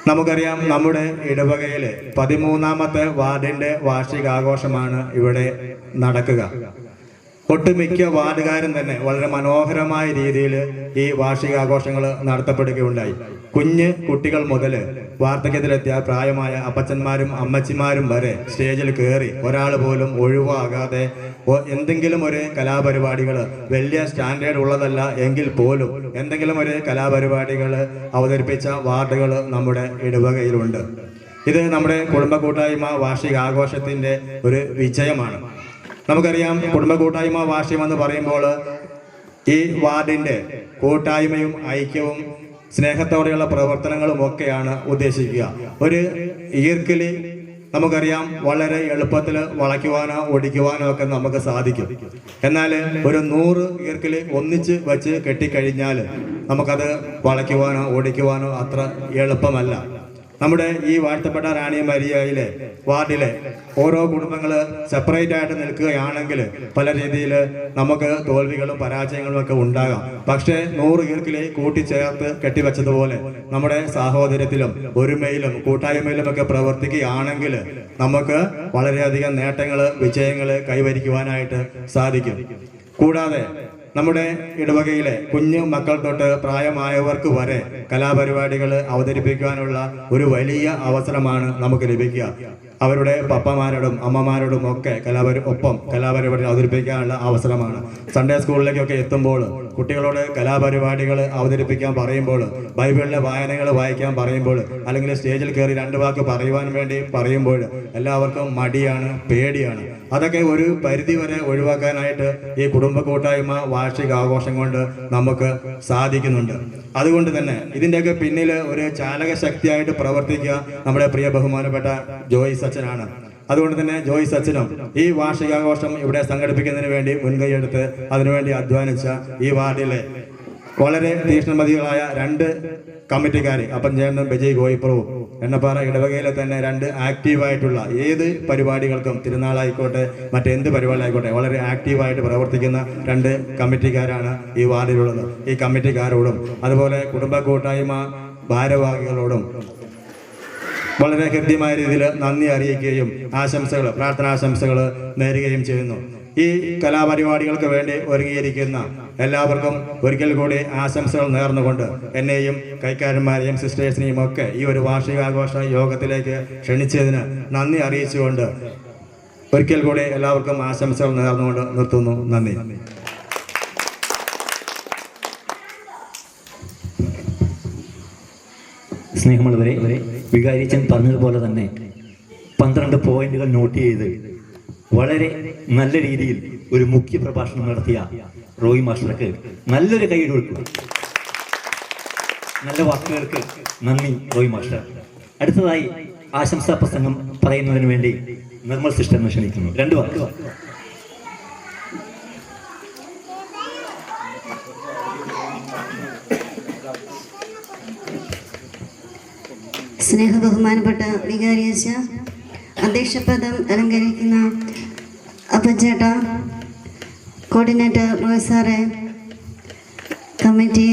നമുക്കറിയാം, നമ്മുടെ ഇടവകയിൽ 13ാമത്തെ വാർഡിൻ്റെ വാർഷികാഘോഷമാണ് ഇവിടെ നടക്കുക. ഒട്ടുമിക്ക വാർഡുകാരും തന്നെ വളരെ മനോഹരമായ രീതിയിൽ ഈ വാർഷികാഘോഷങ്ങൾ നടത്തപ്പെടുകയുണ്ടായി. കുഞ്ഞ് കുട്ടികൾ മുതൽ വാർദ്ധക്യത്തിലെത്തിയ പ്രായമായ അപ്പച്ചന്മാരും അമ്മച്ചിമാരും വരെ സ്റ്റേജിൽ കയറി ഒരാൾ പോലും ഒഴിവാകാതെ എന്തെങ്കിലും ഒരു കലാപരിപാടികൾ, വലിയ സ്റ്റാൻഡേർഡ് ഉള്ളതല്ല എങ്കിൽ പോലും എന്തെങ്കിലും ഒരു കലാപരിപാടികൾ അവതരിപ്പിച്ച വാർഡുകൾ നമ്മുടെ ഇടവകയിലുണ്ട്. ഇത് നമ്മുടെ കുടുംബ കൂട്ടായ്മ വാർഷികാഘോഷത്തിൻ്റെ ഒരു വിജയമാണ്. നമുക്കറിയാം, കുടുംബ കൂട്ടായ്മ വാർഷികം എന്ന് പറയുമ്പോൾ ഈ വാർഡിൻ്റെ കൂട്ടായ്മയും ഐക്യവും സ്നേഹത്തോടെയുള്ള പ്രവർത്തനങ്ങളും ഒക്കെയാണ് ഉദ്ദേശിക്കുക. ഒരു ഈർക്കിലി നമുക്കറിയാം വളരെ എളുപ്പത്തിൽ വളയ്ക്കുവാനോ ഒടിക്കുവാനോ ഒക്കെ നമുക്ക് സാധിക്കും. എന്നാൽ ഒരു 100 ഈർക്കിലി ഒന്നിച്ച് വെച്ച് കെട്ടിക്കഴിഞ്ഞാൽ നമുക്കത് വളയ്ക്കുവാനോ ഒടിക്കുവാനോ അത്ര എളുപ്പമല്ല. നമ്മുടെ ഈ വാഴ്ത്തപ്പെട്ട റാണി മരിയയിലെ വാർഡിലെ ഓരോ കുടുംബങ്ങൾ സെപ്പറേറ്റ് ആയിട്ട് നിൽക്കുകയാണെങ്കിൽ പല രീതിയിൽ നമുക്ക് തോൽവികളും പരാജയങ്ങളും ഒക്കെ ഉണ്ടാകാം. പക്ഷേ 100 ഈർക്കിലി കൂട്ടിച്ചേർത്ത് കെട്ടിവെച്ചതുപോലെ നമ്മുടെ സാഹോദര്യത്തിലും ഒരുമയിലും കൂട്ടായ്മയിലും ഒക്കെ പ്രവർത്തിക്കുകയാണെങ്കിൽ നമുക്ക് വളരെയധികം നേട്ടങ്ങൾ, വിജയങ്ങൾ കൈവരിക്കുവാനായിട്ട് സാധിക്കും. കൂടാതെ നമ്മുടെ ഇടവകയിലെ കുഞ്ഞു മക്കൾ തൊട്ട് പ്രായമായവർക്ക് വരെ കലാപരിപാടികൾ അവതരിപ്പിക്കാനുള്ള ഒരു വലിയ അവസരമാണ് നമുക്ക് ലഭിക്കുക. അവരുടെ പപ്പമാരോടും അമ്മമാരോടും ഒക്കെ കലാപരിപാടി അവതരിപ്പിക്കാനുള്ള അവസരമാണ്. സൺഡേ സ്കൂളിലേക്കൊക്കെ എത്തുമ്പോൾ കുട്ടികളോട് കലാപരിപാടികൾ അവതരിപ്പിക്കാൻ പറയുമ്പോൾ, ബൈബിളിലെ വായനകൾ വായിക്കാൻ പറയുമ്പോൾ, അല്ലെങ്കിൽ സ്റ്റേജിൽ കയറി 2 വാക്ക് പറയുവാൻ വേണ്ടി പറയുമ്പോൾ എല്ലാവർക്കും മടിയാണ്, പേടിയാണ്. അതൊക്കെ ഒരു പരിധി വരെ ഒഴിവാക്കാനായിട്ട് ഈ കുടുംബ കൂട്ടായ്മ വാർഷികാഘോഷം കൊണ്ട് നമുക്ക് സാധിക്കുന്നുണ്ട്. അതുകൊണ്ട് തന്നെ ഇതിൻ്റെയൊക്കെ പിന്നിൽ ഒരു ചാലക ശക്തിയായിട്ട് പ്രവർത്തിക്കുക നമ്മുടെ പ്രിയ ബഹുമാനപ്പെട്ട ജോയി സച്ചനാണ്. അതുകൊണ്ട് തന്നെ ജോയി സച്ചനും ഈ വാർഷികാഘോഷം ഇവിടെ സംഘടിപ്പിക്കുന്നതിന് വേണ്ടി മുൻകൈയെടുത്ത് അതിനുവേണ്ടി അധ്വാനിച്ച ഈ വാർഡിലെ വളരെ തീക്ഷ്ണമതികളായ 2 കമ്മിറ്റിക്കാർ, അപ്പൻചേട്ടനും ബജയ് ഗോയിപ്പുറവും, എണ്ണപ്പാറ ഇടവകയിലെ തന്നെ 2 ആക്റ്റീവായിട്ടുള്ള ഏത് പരിപാടികൾക്കും, തിരുനാളായിക്കോട്ടെ മറ്റെന്ത് പരിപാടിയായിക്കോട്ടെ, വളരെ ആക്റ്റീവായിട്ട് പ്രവർത്തിക്കുന്ന 2 കമ്മിറ്റിക്കാരാണ് ഈ വാർഡിലുള്ളത്. ഈ കമ്മിറ്റിക്കാരോടും അതുപോലെ കുടുംബ കൂട്ടായ്മ ഭാരവാഹികളോടും വളരെ ഹൃദ്യമായ രീതിയിൽ നന്ദി അറിയിക്കുകയും പ്രാർത്ഥനാശംസകൾ നേരുകയും ചെയ്യുന്നു. ഈ കലാപരിപാടികൾക്ക് വേണ്ടി ഒരുങ്ങിയിരിക്കുന്ന എല്ലാവർക്കും ഒരിക്കൽ കൂടി ആശംസകൾ നേർന്നുകൊണ്ട് എന്നെയും കൈക്കാരന്മാരെയും സിസ്റ്റേഴ്സിനെയും ഒക്കെ ഈ ഒരു വാർഷികാഘോഷ യോഗത്തിലേക്ക് ക്ഷണിച്ചതിന് നന്ദി അറിയിച്ചുകൊണ്ട് ഒരിക്കൽ കൂടി എല്ലാവർക്കും ആശംസകൾ നേർന്നുകൊണ്ട് നിർത്തുന്നു. നന്ദി. സ്നേഹമുള്ളവരെ, വികാരിച്ചൻ പറഞ്ഞതുപോലെ തന്നെ 12 പോയിന്റുകൾ നോട്ട് ചെയ്ത് വളരെ നല്ല രീതിയിൽ ഒരു മുഖ്യ പ്രഭാഷണം നടത്തിയ റോയി മാസ്റ്റർക്ക് നല്ലൊരു കൈ കൊടുക്കുക. നല്ല വാക്കുകൾക്ക് നന്ദി റോയി മാസ്റ്റർ. അടുത്തതായി ആശംസാ പ്രസംഗം പറയുന്നതിന് വേണ്ടി നിർമ്മൽ സിസ്റ്ററിനെ ക്ഷണിക്കുന്നു. 2 വാക്ക്. സ്നേഹബഹുമാനപ്പെട്ട വികാരിയച്ച, അധ്യക്ഷപദം അലങ്കരിക്കുന്ന അപ്പച്ചേട്ട, കോർഡിനേറ്റർ റോയ് സാറെ, കമ്മിറ്റി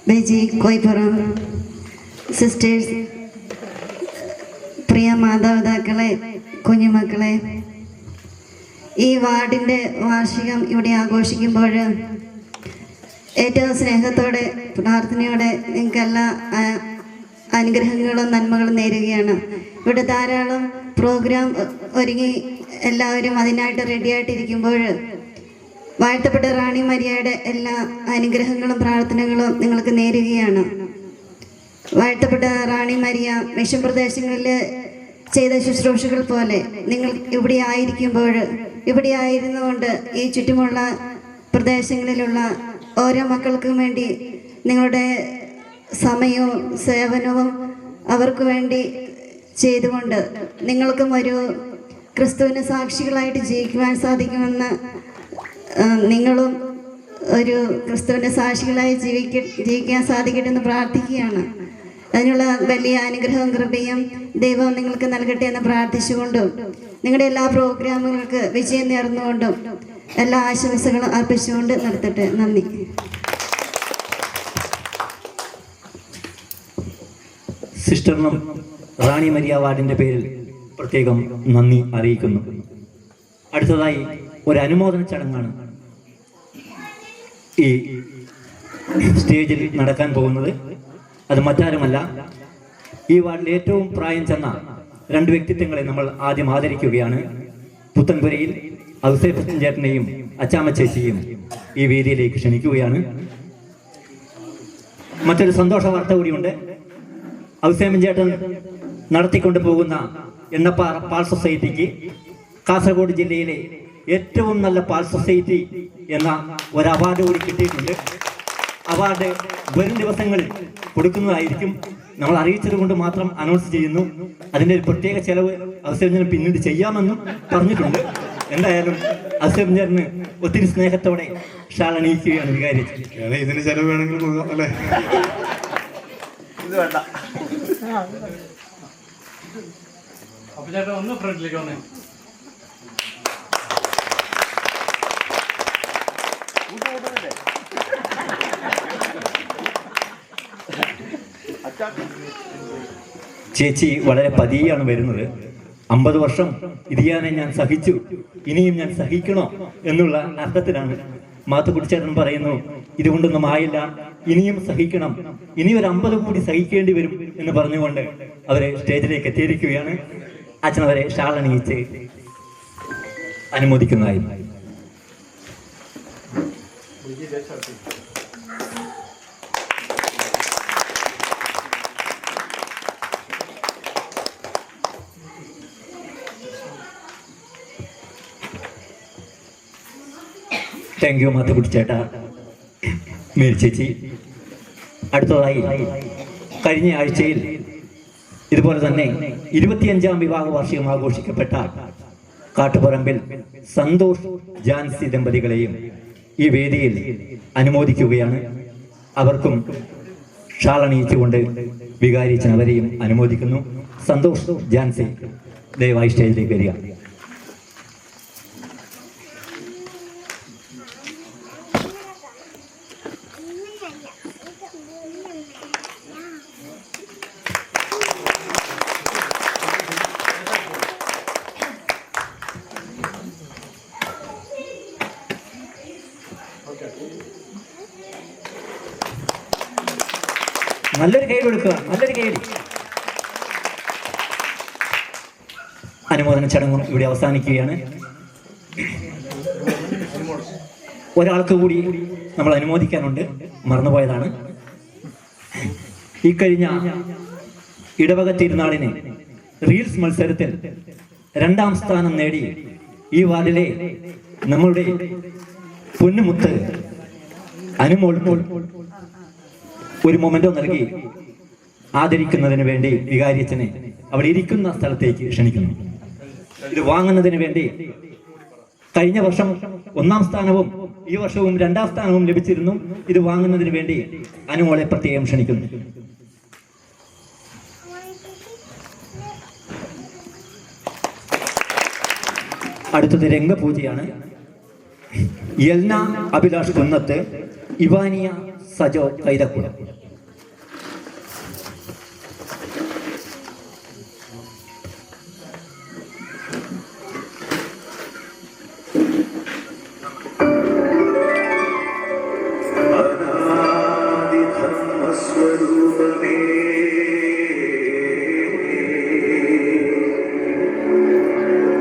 ബേജി കോയിപ്പുറം, സിസ്റ്റേഴ്സ്, പ്രിയ മാതാപിതാക്കളെ, കുഞ്ഞുമക്കളെ, ഈ വാർഡിൻ്റെ വാർഷികം ഇവിടെ ആഘോഷിക്കുമ്പോൾ ഏറ്റവും സ്നേഹത്തോടെ പ്രാർത്ഥനയോടെ നിങ്ങൾക്കെല്ലാം അനുഗ്രഹങ്ങളും നന്മകളും നേരുകയാണ്. ഇവിടെ ധാരാളം പ്രോഗ്രാം ഒരുങ്ങി എല്ലാവരും അതിനായിട്ട് റെഡിയായിട്ടിരിക്കുമ്പോൾ വാഴ്ത്തപ്പെട്ട റാണി മരിയയുടെ എല്ലാ അനുഗ്രഹങ്ങളും പ്രാർത്ഥനകളും നിങ്ങൾക്ക് നേരുകയാണ്. വാഴ്ത്തപ്പെട്ട റാണി മരിയ മിഷൻ പ്രദേശങ്ങളിൽ ചെയ്ത ശുശ്രൂഷകൾ പോലെ നിങ്ങൾ ഇവിടെ ആയിരുന്നുകൊണ്ട് ഈ ചുറ്റുമുള്ള പ്രദേശങ്ങളിലുള്ള ഓരോ മക്കൾക്കും വേണ്ടി നിങ്ങളുടെ സമയവും സേവനവും അവർക്ക് വേണ്ടി ചെയ്തുകൊണ്ട് നിങ്ങൾക്കും ഒരു ക്രിസ്തുവിന് സാക്ഷികളായിട്ട് ജീവിക്കുവാൻ സാധിക്കുമെന്ന്, നിങ്ങളും ഒരു ക്രിസ്തുവിൻ്റെ സാക്ഷികളായി ജീവിക്കാൻ സാധിക്കട്ടെ എന്ന് പ്രാർത്ഥിക്കുകയാണ്. അതിനുള്ള വലിയ അനുഗ്രഹവും കൃപയും ദൈവം നിങ്ങൾക്ക് നൽകട്ടെ എന്ന് പ്രാർത്ഥിച്ചുകൊണ്ടും നിങ്ങളുടെ എല്ലാ പ്രോഗ്രാമുകൾക്ക് വിജയം നേർന്നുകൊണ്ടും എല്ലാ ആശംസകളും അർപ്പിച്ചുകൊണ്ട് നിർത്തട്ടെ. നന്ദി. സിസ്റ്ററിനും റാണി മരിയ വാർഡിൻ്റെ പേരിൽ പ്രത്യേകം നന്ദി അറിയിക്കുന്നു. അടുത്തതായി ഒരു അനുമോദന ചടങ്ങാണ് ഈ സ്റ്റേജിൽ നടക്കാൻ പോകുന്നത്. അത് മറ്റാരുമല്ല, ഈ വാർഡിൽ ഏറ്റവും പ്രായം ചെന്ന 2 വ്യക്തിത്വങ്ങളെ നമ്മൾ ആദ്യം ആദരിക്കുകയാണ്. പുത്തൻപുരയിൽ ഔസേപ്പച്ചൻ ചേട്ടനെയും അച്ചാമ്മ ചേച്ചിയും ഈ വേദിയിലേക്ക് ക്ഷണിക്കുകയാണ്. മറ്റൊരു സന്തോഷ വാർത്ത കൂടിയുണ്ട്. ഔസേപ്പൻ ചേട്ടൻ നടത്തിക്കൊണ്ടു പോകുന്ന എണ്ണപ്പാറ പാൽ സൊസൈറ്റിക്ക് കാസർഗോഡ് ജില്ലയിലെ ഏറ്റവും നല്ല പാൽ സൊസൈറ്റി എന്ന ഒരു അവാർഡ് കൂടി കിട്ടിയിട്ടുണ്ട്. അവാർഡ് വരും ദിവസങ്ങളിൽ കൊടുക്കുന്നതായിരിക്കും. നമ്മൾ അറിയിച്ചത് കൊണ്ട് മാത്രം അനൗൺസ് ചെയ്യുന്നു. അതിൻ്റെ ഒരു പ്രത്യേക ചെലവ് ഔസേപ്പൻ പിന്നീട് ചെയ്യാമെന്നും പറഞ്ഞിട്ടുണ്ട്. എന്തായാലും ഔസേപ്പൻ ചേട്ടന് ഒത്തിരി സ്നേഹത്തോടെ ഷാൾ അണിയിക്കുകയാണ് വികാരിച്ചത്. ഇതിന് ചെലവ് വേണമെങ്കിൽ അല്ലേ? ഇത് വേണ്ട. അപ്പൊ ചേട്ടാ ഒന്ന് ഫ്രണ്ടിലേക്ക് വന്നേ. ചേച്ചി വളരെ പതിയാണ് വരുന്നത്. 50 വർഷം ഇതിയാനെ ഞാൻ സഹിച്ചു, ഇനിയും ഞാൻ സഹിക്കണോ എന്നുള്ള അർത്ഥത്തിലാണ്. മാത്തുക്കുട്ടിച്ചേട്ടൻ പറയുന്നു, ഇതുകൊണ്ടൊന്നും ആയില്ല, ഇനിയും സഹിക്കണം, ഇനി ഒരു 50 കൂടി സഹിക്കേണ്ടി വരും എന്ന് പറഞ്ഞുകൊണ്ട് അവരെ സ്റ്റേജിലേക്ക് എത്തിയിരിക്കുകയാണ്. അച്ഛനവരെ ഷാൾ അണിയിച്ച് അനുമോദിക്കുന്നതായി. താങ്ക് യു മാത്തുക്കുട്ടിച്ചേട്ടാ, മേരി ചേച്ചി. അടുത്തതായി കഴിഞ്ഞ ആഴ്ചയിൽ ഇതുപോലെ തന്നെ 25ാം വിവാഹ വാർഷികം ആഘോഷിക്കപ്പെട്ട കാട്ടുപറമ്പിൽ സന്തോഷ് ജാൻസി ദമ്പതികളെയും ഈ വേദിയിൽ അനുമോദിക്കുകയാണ്. അവർക്കും ഷാളണിയിച്ചുകൊണ്ട് വികാരിച്ചൻ അവരെയും അനുമോദിക്കുന്നു. സന്തോഷ് ജാൻസി ദയവായി സ്റ്റേജിലേക്ക് വരിക. നല്ലൊരു കൈ കൊടുക്കുക, നല്ലൊരു കൈ. അനുമോദന ചടങ്ങും ഇവിടെ അവസാനിക്കുകയാണ്. ഒരാൾക്ക് കൂടി നമ്മൾ അനുമോദിക്കാനുണ്ട്, മറന്നുപോയതാണ്. ഈ കഴിഞ്ഞ ഇടവക തിരുനാളിന് റീൽസ് മത്സരത്തിൽ 2ാം സ്ഥാനം നേടി ഈ വാർഡിലെ നമ്മളുടെ പൊന്നുമുത്ത് അനുമോൾക്ക് ഒരു മൊമെന്റോ നൽകി ആദരിക്കുന്നതിന് വേണ്ടി വികാരിയച്ഛനെ അവിടെ ഇരിക്കുന്ന സ്ഥലത്തേക്ക് ക്ഷണിക്കുന്നു. ഇത് വാങ്ങുന്നതിന് വേണ്ടി കഴിഞ്ഞ വർഷം 1ാം സ്ഥാനവും ഈ വർഷവും 2ാം സ്ഥാനവും ലഭിച്ചിരുന്നു. ഇത് വാങ്ങുന്നതിന് വേണ്ടി അനുമോളെ പ്രത്യേകം ക്ഷണിക്കുന്നു. അടുത്തത് രംഗപൂജയാണ്. യൽന അഭിലാഷ് കുന്നത്ത്, ഇവാനിയ സജോ കൈതക്കുളം.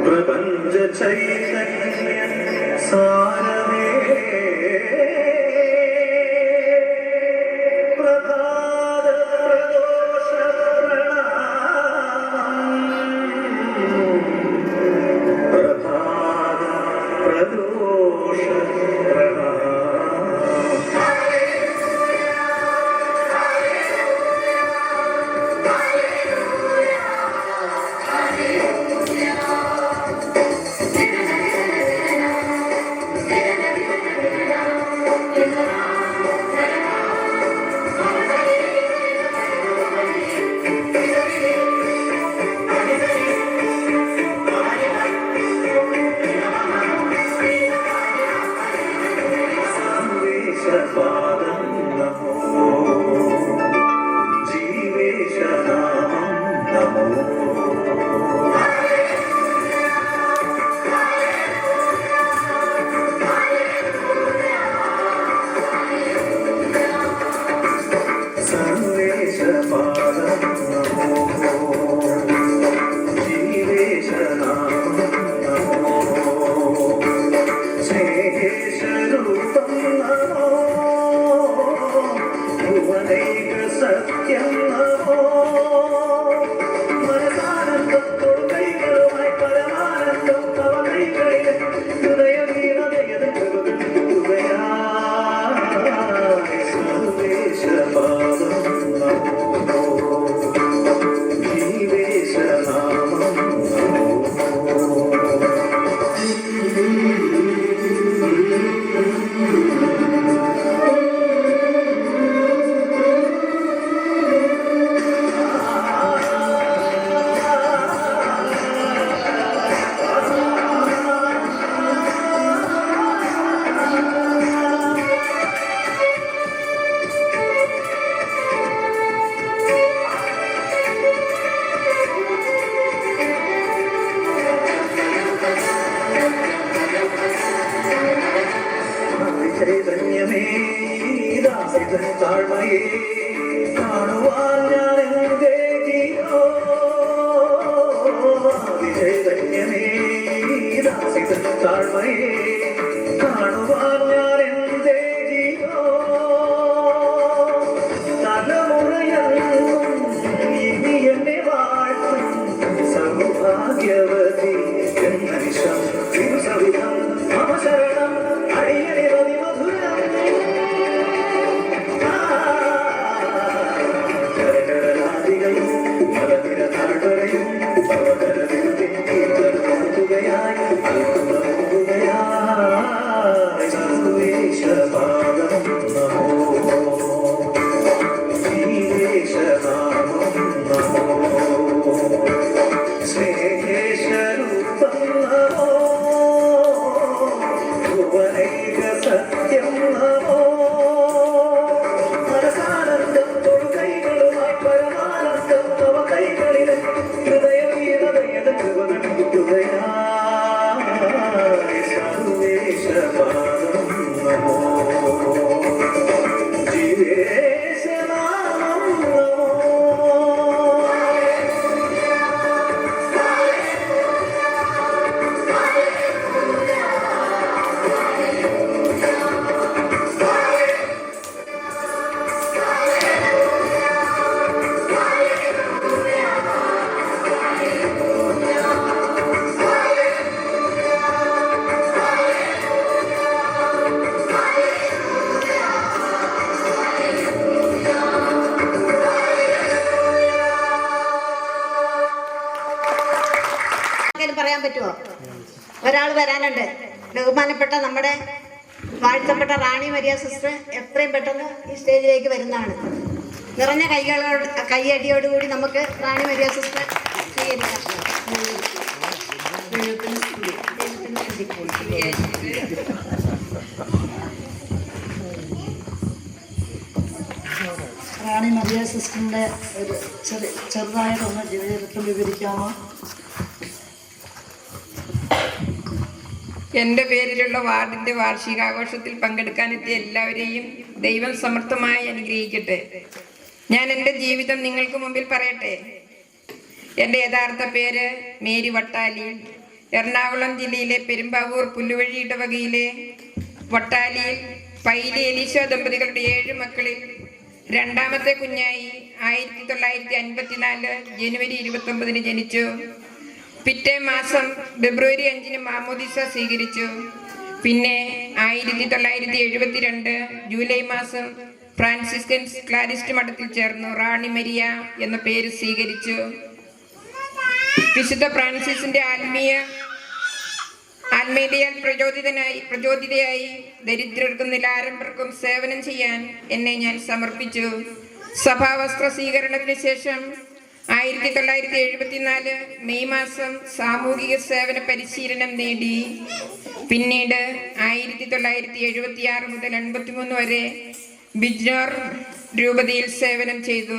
പ്രപഞ്ച ചൈതന്യ സാരമേ ഒരാൾ വരാനുണ്ട്. ബഹുമാനപ്പെട്ട നമ്മുടെ വാഴ്ത്തപ്പെട്ട റാണി മരിയ സിസ്റ്റർ എത്രയും പെട്ടെന്ന് ഈ സ്റ്റേജിലേക്ക് വരുന്നതാണ്. നിറഞ്ഞ കൈയടിയോടുകൂടി നമുക്ക് റാണി മരിയ സിസ്റ്റർ സ്വീകരിക്കാം. റാണി മരിയ സിസ്റ്ററിൻ്റെ ഒരു ചെറുതായിട്ടൊന്ന് ജീവിതത്തിൽ വിവരിക്കാമോ? എൻ്റെ പേരിലുള്ള വാർഡിൻ്റെ വാർഷികാഘോഷത്തിൽ പങ്കെടുക്കാനെത്തിയ എല്ലാവരെയും ദൈവം സമർത്ഥമായി അനുഗ്രഹിക്കട്ടെ. ഞാൻ എൻ്റെ ജീവിതം നിങ്ങൾക്ക് മുമ്പിൽ പറയട്ടെ. എൻ്റെ യഥാർത്ഥ പേര് മേരി വട്ടാലി. എറണാകുളം ജില്ലയിലെ പെരുമ്പാവൂർ പുല്ലുവഴി ഇടവകയിലെ വട്ടാലിയിൽ പൈലി എലീശ ദമ്പതികളുടെ 7 മക്കളിൽ രണ്ടാമത്തെ കുഞ്ഞായി 1954 ജനുവരി 29 ജനിച്ചു. പിറ്റേ മാസം ഫെബ്രുവരി 5 മാമോദിസ സ്വീകരിച്ചു. പിന്നെ 1972 ജൂലൈ മാസം ഫ്രാൻസിസ്കൻസ് ക്ലാരിസ്റ്റ് മഠത്തിൽ ചേർന്നു റാണി മരിയ എന്ന പേര് സ്വീകരിച്ചു. വിശുദ്ധ ഫ്രാൻസിസിന്റെ ആത്മീയതയാൽ പ്രചോദിതയായി ദരിദ്രർക്കും നിലാരംഭർക്കും സേവനം ചെയ്യാൻ എന്നെ ഞാൻ സമർപ്പിച്ചു. സഭാവസ്ത്ര സ്വീകരണത്തിന് ശേഷം 1974 മെയ് മാസം സാമൂഹിക സേവന പരിശീലനം നേടി. പിന്നീട് 1976 മുതൽ 83 വരെ ബിജ്നോർ രൂപതയിൽ സേവനം ചെയ്തു.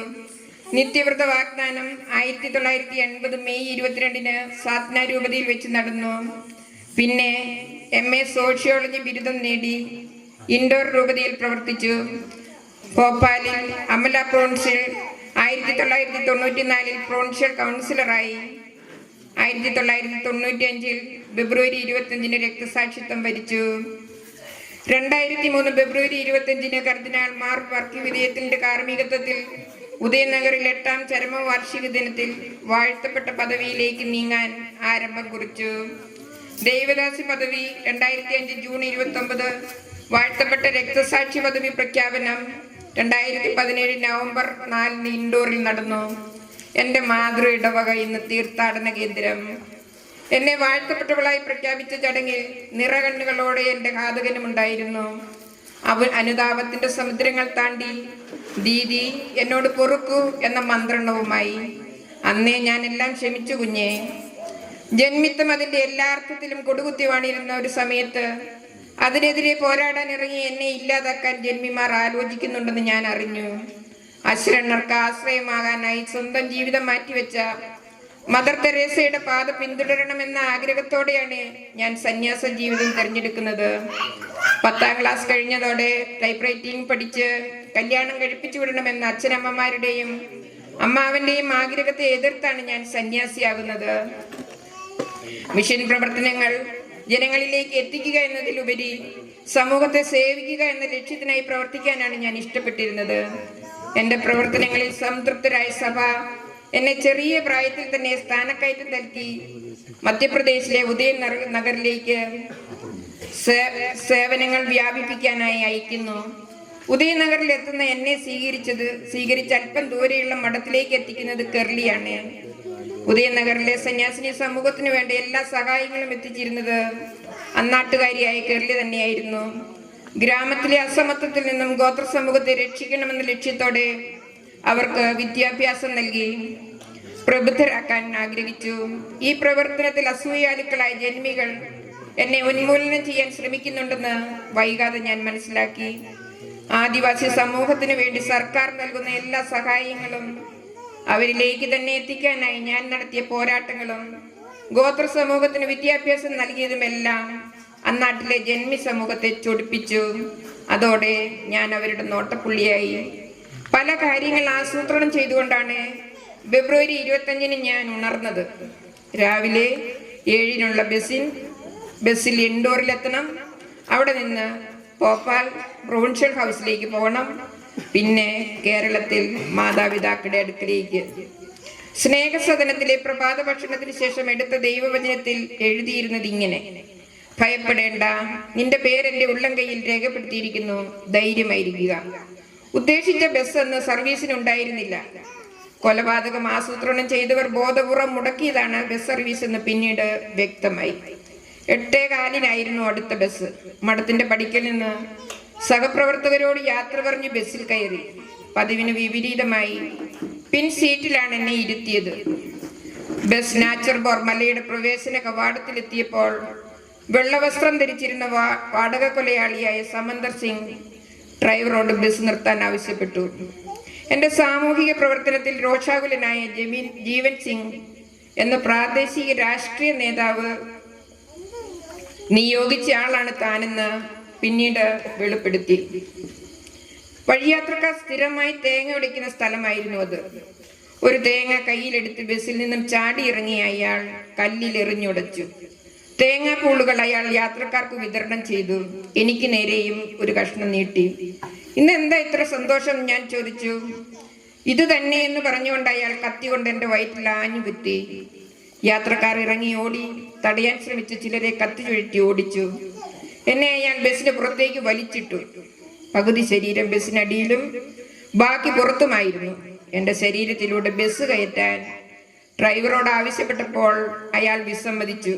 നിത്യവ്രത വാഗ്ദാനം 1980 മെയ് 22 സാത്ന രൂപതയിൽ വെച്ച് നടന്നു. പിന്നെ MA സോഷ്യോളജി ബിരുദം നേടി ഇൻഡോർ രൂപതയിൽ പ്രവർത്തിച്ചു. ഭോപ്പാലിൽ അമല പ്രോൺസിൽ 1994 പ്രോൺഷ്യൽ കൗൺസിലറായി. 1995 ഫെബ്രുവരി 25 രക്തസാക്ഷിത്വം വരിച്ചു. 2003 ഫെബ്രുവരി 25 കർദിനാൾ മാർ വർക്കി വിധേയത്തിന്റെ കാർമ്മികത്വത്തിൽ ഉദയനഗറിൽ 8ാം ചരമവാർഷിക ദിനത്തിൽ വാഴ്ത്തപ്പെട്ട പദവിയിലേക്ക് നീങ്ങാൻ ആരംഭം കുറിച്ചു. ദൈവദാസി പദവി 2005 ജൂൺ 29, വാഴ്ത്തപ്പെട്ട രക്തസാക്ഷി പദവി പ്രഖ്യാപനം 2017 നവംബർ 4 ഇൻഡോറിൽ നടന്നു. എൻ്റെ മാതൃ ഇടവക ഇന്ന് തീർത്ഥാടന കേന്ദ്രം. എന്നെ വാഴ്ത്തപ്പെട്ടവളായി പ്രഖ്യാപിച്ച ചടങ്ങിൽ നിറകണ്ണുകളോടെ എൻ്റെ ഘാതകനുമുണ്ടായിരുന്നു. അനുതാപത്തിന്റെ സമുദ്രങ്ങൾ താണ്ടി ദീദി എന്നോട് പൊറുക്കൂ എന്ന മന്ത്രണവുമായി. അന്നേ ഞാൻ എല്ലാം ക്ഷമിച്ചു കുഞ്ഞേ. ജന്മിത്തം അതിന്റെ എല്ലാ അർത്ഥത്തിലും കൊടുകുത്തി വാണിരുന്ന ഒരു സമയത്ത് അതിനെതിരെ പോരാടാൻ ഇറങ്ങി എന്നെ ഇല്ലാതാക്കാൻ ജന്മിമാർ ആലോചിക്കുന്നുണ്ടെന്ന് ഞാൻ അറിഞ്ഞു. അശരണർക്ക് ആശ്രയമാകാനായി സ്വന്തം ജീവിതം മാറ്റിവെച്ച മദർ തെരേസയുടെ പാത പിന്തുടരണമെന്ന ആഗ്രഹത്തോടെയാണ് ഞാൻ സന്യാസ ജീവിതം തിരഞ്ഞെടുക്കുന്നത്. 10ാം ക്ലാസ് കഴിഞ്ഞതോടെ ടൈപ്പ് റൈറ്റിംഗ് പഠിച്ച് കല്യാണം കഴിപ്പിച്ചു വിടണമെന്ന അച്ഛനമ്മമാരുടെയും അമ്മാവന്റെയും ആഗ്രഹത്തെ എതിർത്താണ് ഞാൻ സന്യാസിയാകുന്നത്. മിഷൻ പ്രവർത്തനങ്ങൾ ജനങ്ങളിലേക്ക് എത്തിക്കുക എന്നതിലുപരി സമൂഹത്തെ സേവിക്കുക എന്ന ലക്ഷ്യത്തിനായി പ്രവർത്തിക്കാനാണ് ഞാൻ ഇഷ്ടപ്പെട്ടിരുന്നത്. എൻ്റെ പ്രവർത്തനങ്ങളിൽ സംതൃപ്തരായ സഭ എന്നെ ചെറിയ പ്രായത്തിൽ തന്നെ സ്ഥാനക്കയറ്റം നൽകി മധ്യപ്രദേശിലെ ഉദയനഗറിലേക്ക് സേവനങ്ങൾ വ്യാപിപ്പിക്കാനായി അയക്കുന്നു. ഉദയനഗറിൽ എത്തുന്ന എന്നെ സ്വീകരിച്ച് അല്പം ദൂരെയുള്ള മഠത്തിലേക്ക് എത്തിക്കുന്നത് കെർലിയാണ്. ഉദയനഗറിലെ സന്യാസിനി സമൂഹത്തിന് വേണ്ട എല്ലാ സഹായങ്ങളും എത്തിച്ചിരുന്നത് അന്നാട്ടുകാരിയായ കെർലി തന്നെയായിരുന്നു. ഗ്രാമത്തിലെ അസമത്വത്തിൽ നിന്നും ഗോത്ര സമൂഹത്തെ രക്ഷിക്കണമെന്ന ലക്ഷ്യത്തോടെ അവർക്ക് വിദ്യാഭ്യാസം നൽകി പ്രബുദ്ധരാക്കാൻ ആഗ്രഹിച്ചു. ഈ പ്രവർത്തനത്തിൽ അസൂയാലുക്കളായ ജന്മികൾ എന്നെ ഉന്മൂലനം ചെയ്യാൻ ശ്രമിക്കുന്നുണ്ടെന്ന് വൈകാതെ ഞാൻ മനസ്സിലാക്കി. ആദിവാസി സമൂഹത്തിന് വേണ്ടി സർക്കാർ നൽകുന്ന എല്ലാ സഹായങ്ങളും അവരിലേക്ക് തന്നെ എത്തിക്കാനായി ഞാൻ നടത്തിയ പോരാട്ടങ്ങളും ഗോത്ര സമൂഹത്തിന് വിദ്യാഭ്യാസം നൽകിയതുമെല്ലാം അന്നാട്ടിലെ ജന്മി സമൂഹത്തെ ചൊടിപ്പിച്ചു. അതോടെ ഞാൻ അവരുടെ നോട്ടപ്പുള്ളിയായി. പല കാര്യങ്ങൾ ആസൂത്രണം ചെയ്തുകൊണ്ടാണ് ഫെബ്രുവരി 25 ഞാൻ ഉണർന്നത്. രാവിലെ 7 ബസ്സിൽ ഇൻഡോറിലെത്തണം. അവിടെ നിന്ന് ഭോപ്പാൽ പ്രൊവിൻഷ്യൽ ഹൗസിലേക്ക് പോകണം. പിന്നെ കേരളത്തിൽ മാതാപിതാക്കളുടെ അടുക്കിലേക്ക്. സ്നേഹസദനത്തിലെ പ്രഭാത ഭക്ഷണത്തിന് ശേഷം എടുത്ത ദൈവവചനത്തിൽ എഴുതിയിരുന്നത് ഇങ്ങനെ: ഭയപ്പെടേണ്ട, നിന്റെ പേരെന്റെ ഉള്ളം കയ്യിൽ രേഖപ്പെടുത്തിയിരിക്കുന്നു, ധൈര്യമായിരിക്കുക. ഉദ്ദേശിച്ച ബസ് അന്ന് സർവീസിനുണ്ടായിരുന്നില്ല. കൊലപാതകം ആസൂത്രണം ചെയ്തവർ ബോധപൂർവം മുടക്കിയതാണ് ബസ് സർവീസ് എന്ന് പിന്നീട് വ്യക്തമായി. 8:15 അടുത്ത ബസ്. മഠത്തിന്റെ പടിക്കൽ നിന്ന് സഹപ്രവർത്തകരോട് യാത്ര പറഞ്ഞ് ബസ്സിൽ കയറി. പതിവിന് വിപരീതമായി പിൻ സീറ്റിലാണ് എന്നെ ഇരുത്തിയത്. ബസ് നാച്ചർബോർ മലയുടെ പ്രവേശന കവാടത്തിലെത്തിയപ്പോൾ വെള്ളവസ്ത്രം ധരിച്ചിരുന്ന വാടക കൊലയാളിയായ സമന്തർ സിംഗ് ഡ്രൈവറോട് ബസ് നിർത്താൻ ആവശ്യപ്പെട്ടു. എൻ്റെ സാമൂഹിക പ്രവർത്തനത്തിൽ രോഷാകുലനായ ജീവൻ സിംഗ് എന്ന പ്രാദേശിക രാഷ്ട്രീയ നേതാവ് നിയോഗിച്ച ആളാണ് താനെന്ന് പിന്നീട് വെളിപ്പെടുത്തി. വഴിയാത്രക്കാർ സ്ഥിരമായി തേങ്ങ ഉടയ്ക്കുന്ന സ്ഥലമായിരുന്നു അത്. ഒരു തേങ്ങ കയ്യിലെടുത്ത് ബസ്സിൽ നിന്നും ചാടി ഇറങ്ങിയ അയാൾ കല്ലിലെറിഞ്ഞുടച്ചു. തേങ്ങാപ്പൂളുകൾ അയാൾ യാത്രക്കാർക്ക് വിതരണം ചെയ്തു. എനിക്ക് നേരെയും ഒരു കഷ്ണം നീട്ടി. ഇന്ന് എന്താ ഇത്ര സന്തോഷം ഞാൻ ചോദിച്ചു. ഇത് തന്നെ എന്ന് പറഞ്ഞുകൊണ്ട് അയാൾ കത്തി കൊണ്ട് എൻ്റെ വയറ്റിൽ ആഞ്ഞു കുത്തി. യാത്രക്കാർ ഇറങ്ങി ഓടി. തടയാൻ ശ്രമിച്ച ചിലരെ കത്തി ചുഴറ്റി ഓടിച്ചു. എന്നെ അയാൾ ബസ്സിന് പുറത്തേക്ക് വലിച്ചിട്ടു. പകുതി ശരീരം ബസ്സിനടിയിലും ബാക്കി പുറത്തുമായിരുന്നു. എൻ്റെ ശരീരത്തിലൂടെ ബസ് കയറ്റാൻ ഡ്രൈവറോട് ആവശ്യപ്പെട്ടപ്പോൾ അയാൾ വിസമ്മതിച്ചു.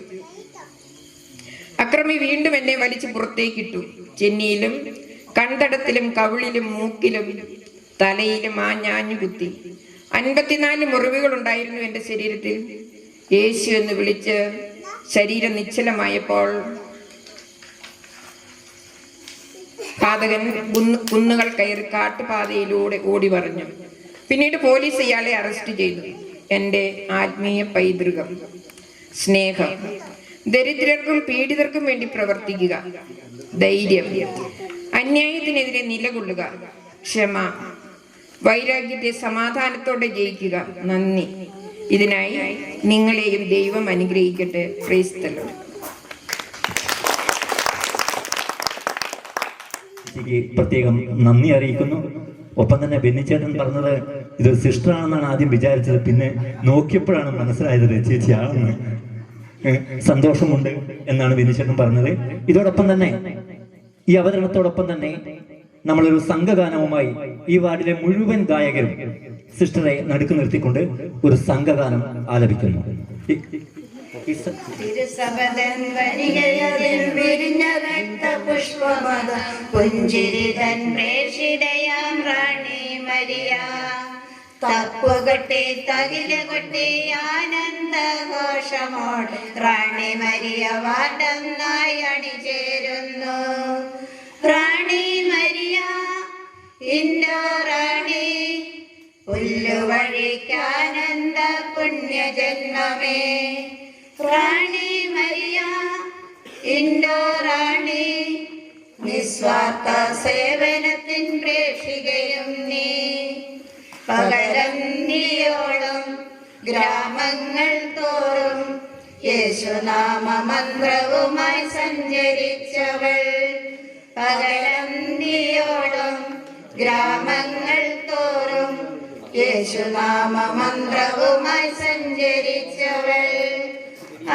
അക്രമി വീണ്ടും എന്നെ വലിച്ചു പുറത്തേക്കിട്ടു. ചെന്നിയിലും കണ്ടടത്തിലും കവിളിലും മൂക്കിലും തലയിലും ആഞ്ഞാഞ്ഞു കുത്തി. 54 മുറിവുകൾ ഉണ്ടായിരുന്നു എൻ്റെ ശരീരത്തിൽ. യേശു എന്ന് വിളിച്ച് ശരീരം നിശ്ചലമായപ്പോൾ പാതകൻ കുന്നുകൾ കയറി കാട്ടുപാതയിലൂടെ ഓടി പറഞ്ഞു. പിന്നീട് പോലീസ് ഇയാളെ അറസ്റ്റ് ചെയ്തു. എൻ്റെ ആത്മീയ പൈതൃകം: സ്നേഹം, ദരിദ്രർക്കും പീഡിതർക്കും വേണ്ടി പ്രവർത്തിക്കുക, ധൈര്യം, അന്യായത്തിനെതിരെ നിലകൊള്ളുക, ക്ഷമ, വൈരാഗ്യത്തെ സമാധാനത്തോടെ ജയിക്കുക, നന്ദി. ഇതിനായി നിങ്ങളെയും ദൈവം അനുഗ്രഹിക്കട്ടെ. Praise the Lord. പ്രത്യേകം നന്ദി അറിയിക്കുന്നു. ഒപ്പം തന്നെ ബെന്നിച്ചേട്ടൻ പറഞ്ഞത് ഇത് സിസ്റ്ററാണെന്നാണ് ആദ്യം വിചാരിച്ചത്. പിന്നെ നോക്കിയപ്പോഴാണ് മനസ്സിലായത് ചേച്ചിയാണെന്ന്. സന്തോഷമുണ്ട് എന്നാണ് ബെന്നിച്ചേട്ടൻ പറഞ്ഞത്. ഇതോടൊപ്പം തന്നെ ഈ അവതരണത്തോടൊപ്പം തന്നെ നമ്മളൊരു സംഘഗാനവുമായി ഈ വാർഡിലെ മുഴുവൻ ഗായകരും സിസ്റ്ററെ നടുക്ക് നിർത്തിക്കൊണ്ട് ഒരു സംഘഗാനം ആലപിക്കുന്നു. തിരുസഭതൻ വരികയതിൽ വിരിഞ്ഞ രക്തപുഷ്പമത പുഞ്ചിരിതൻ പ്രേഷിതയാം റാണി മരിയ തപ്പുകെട്ടി തകിലുകൊട്ടി ആനന്ദഘോഷമോട് റാണി മരിയ വാർഡൊന്നായി അണിചേരുന്നു. റാണി മരിയ ഇൻഡോ റാണി പുല്ലുവഴിക്കാനന്ദ പുണ്യജന്മമേ. റാണി മരിയ ഇൻഡോ റാണി നിസ്വാർത്ഥ സേവനത്തിൻ പ്രേക്ഷികയും നീ. പകലന്തിയോളം ഗ്രാമങ്ങൾ തോറും യേശുനാമ മന്ത്രവുമായി സഞ്ചരിച്ചവൾ. പകലന്തിയോളം ഗ്രാമങ്ങൾ തോറും യേശുനാമ മന്ത്രവുമായി സഞ്ചരിച്ചവൾ.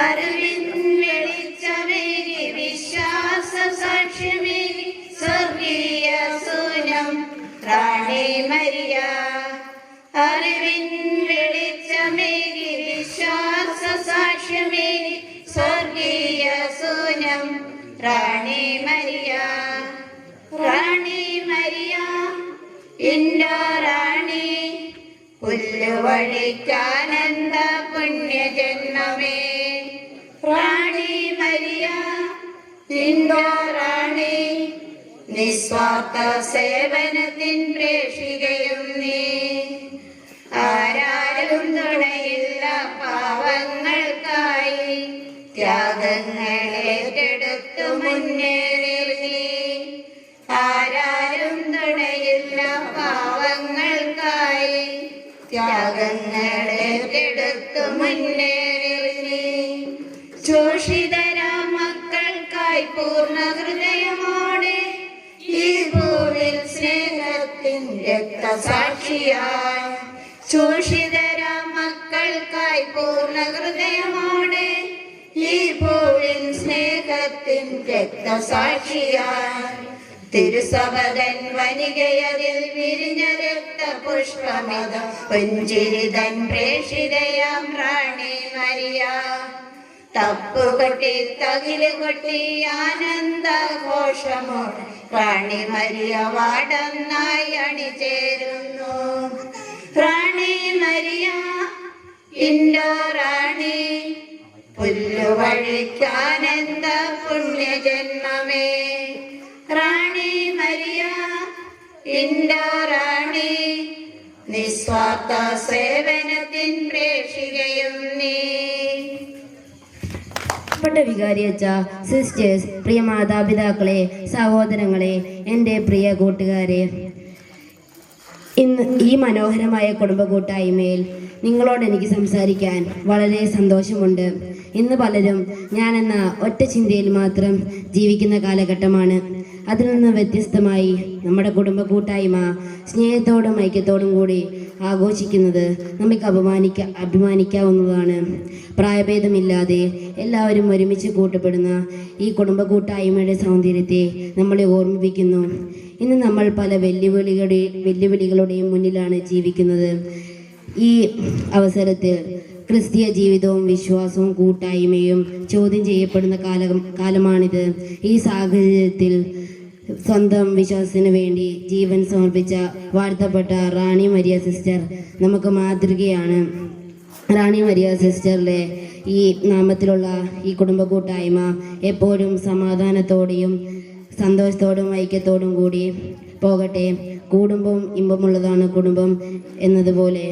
അറിവിൻ വെളിച്ചമേകി വിശ്വാസ സാക്ഷ്യമേകി സ്വർഗീയ സൂനം റാണി മരിയ. അറിവിൻ വെളിച്ചമേകി വിശ്വാസ സാക്ഷ്യമേകി സ്വർഗീയ സൂനം റാണി മരിയ. റാണി മരിയ ഇൻഡോ റാണി പുല്ലുവഴിക്കാനന്ദ പുണ്യജന്മമേ. റാണി മരിയ ഇൻഡോ റാണി നിസ്വാർത്ഥ സേവനത്തിൻ പ്രേക്ഷികയും നീ. ആരാരും തുണയില്ല പാവങ്ങൾക്കായി ത്യാഗങ്ങളേറ്റെടുത്തു മുന്നേറി നീ. ആരാരും തുണയില്ല പാവങ്ങൾക്കായി ത്യാഗങ്ങളേറ്റെടുത്തു മുന്നേറി നീ. ശോഷിതരാ മക്കൾക്കായി പൂർണ്ണ ഹൃദയമോടെ ഈ ഭൂവിൽ സ്നേഹത്തിൻ രക്തസാക്ഷിയായി. ശോഷിതരാ മക്കൾക്കായി പൂർണ്ണ ഹൃദയമോടെ ഈ ഭൂവിൽ സ്നേഹത്തിൻ രക്തസാക്ഷിയായി. തിരുസഭതൻ വനികയതിൽ വിരിഞ്ഞ രക്തപുഷ്പമിത പുഞ്ചിരിതൻ പ്രേഷിതയാം റാണി മരിയ. തപ്പുകൊട്ടി തകില് കൊട്ടി ആനന്ദഘോഷമോടെ റാണി മരിയ വാടന്നായി അണിചേരുന്നു. റാണി മരിയ ഇൻഡോ റാണി പുല്ലുവഴിക്കാനന്ദ പുണ്യജന്മമേ. റാണി മരിയ ഇൻഡോ റാണി നിസ്വാർത്ഥ സേവനത്തിൻ പ്രേക്ഷികയും നീ. വികാരിയച്ച, സിസ്റ്റേഴ്സ്, പ്രിയ മാതാപിതാക്കളെ, സഹോദരങ്ങളെ, എൻ്റെ പ്രിയ കൂട്ടുകാരെ, ഇന്ന് ഈ മനോഹരമായ കുടുംബ കൂട്ടായ്മയിൽ നിങ്ങളോട് എനിക്ക് സംസാരിക്കാൻ വളരെ സന്തോഷമുണ്ട്. ഇന്ന് പലരും ഞാനെന്ന ഒറ്റ ചിന്തയിൽ മാത്രം ജീവിക്കുന്ന കാലഘട്ടമാണ്. അതിൽ നിന്ന് വ്യത്യസ്തമായി നമ്മുടെ കുടുംബ കൂട്ടായ്മ സ്നേഹത്തോടും ഐക്യത്തോടും കൂടി ആഘോഷിക്കുന്നത് നമുക്ക് അഭിമാനിക്കാവുന്നതാണ്. പ്രായഭേദമില്ലാതെ എല്ലാവരും ഒരുമിച്ച് കൂട്ടപ്പെടുന്ന ഈ കുടുംബ കൂട്ടായ്മയുടെ സൗന്ദര്യത്തെ നമ്മളെ ഓർമ്മിപ്പിക്കുന്നു. ഇന്ന് നമ്മൾ പല വെല്ലുവിളികളുടെയും മുന്നിലാണ് ജീവിക്കുന്നത്. ഈ അവസരത്തിൽ ക്രിസ്തീയ ജീവിതവും വിശ്വാസവും കൂട്ടായ്മയും ചോദ്യം ചെയ്യപ്പെടുന്ന കാലമാണിത്. ഈ സാഹചര്യത്തിൽ സ്വന്തം വിശ്വാസത്തിന് വേണ്ടി ജീവൻ സമർപ്പിച്ച വാഴ്ത്തപ്പെട്ട റാണി മരിയ സിസ്റ്റർ നമുക്ക് മാതൃകയാണ്. റാണി മരിയ സിസ്റ്ററിലെ ഈ നാമത്തിലുള്ള ഈ കുടുംബ കൂട്ടായ്മ എപ്പോഴും സമാധാനത്തോടെയും സന്തോഷത്തോടും ഐക്യത്തോടും കൂടി പോകട്ടെ. കൂടുമ്പം ഇമ്പമുള്ളതാണ് കുടുംബം എന്നതുപോലെ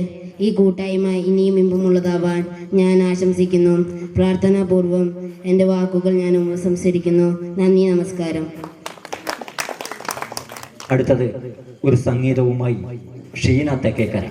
ഈ കൂട്ടായ്മ ഇനിയും ഇമ്പമുള്ളതാവാൻ ഞാൻ ആശംസിക്കുന്നു. പ്രാർത്ഥനാപൂർവം എൻ്റെ വാക്കുകൾ ഞാൻ സംസാരിക്കുന്നു. നന്ദി, നമസ്കാരം. അടുത്തത് ഒരു സംഗീതവുമായി ഷീന തെക്കേക്കര.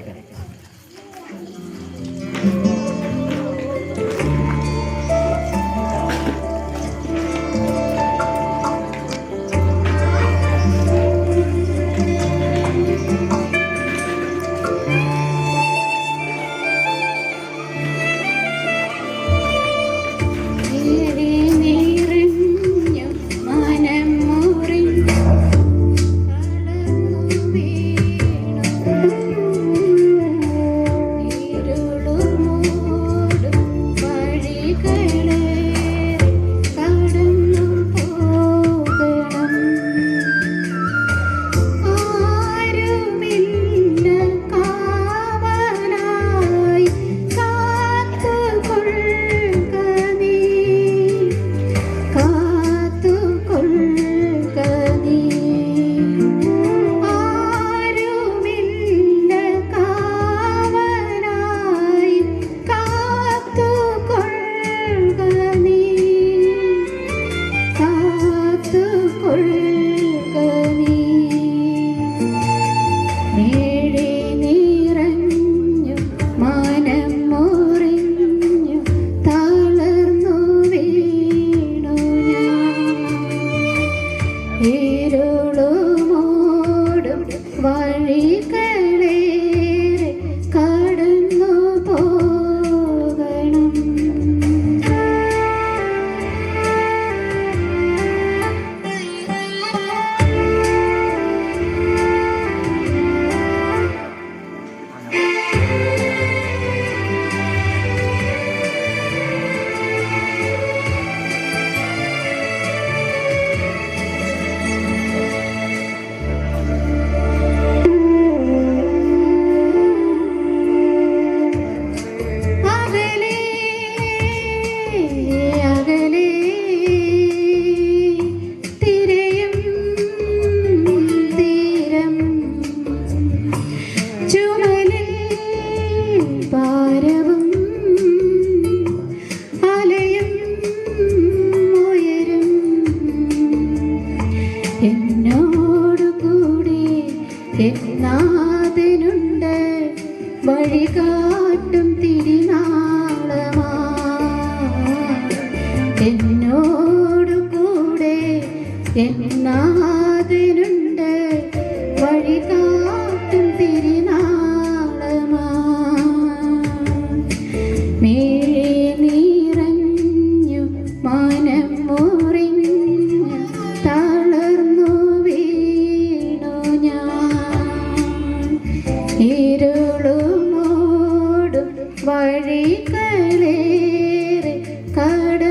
ഇരുളുമോടും വഴികളേറെ കട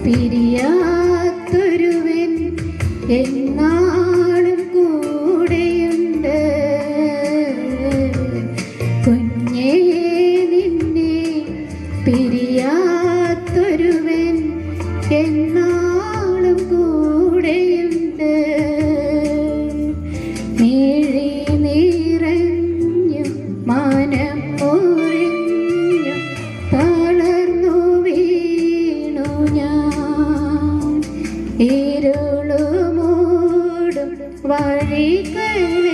പിരിയാത്തൊരുവൻ എന്നാളും കൂടെയുണ്ട്. കുഞ്ഞേ നിന്നെ പിരിയാത്തൊരുവൻ എന്നാളും കൂടെയുണ്ട്. മിഴി നിറഞ്ഞു മനം മുറിഞ്ഞു തളർന്നു വീണു ഞാൻ. ഇരുളുമൂടും വഴികളേറെ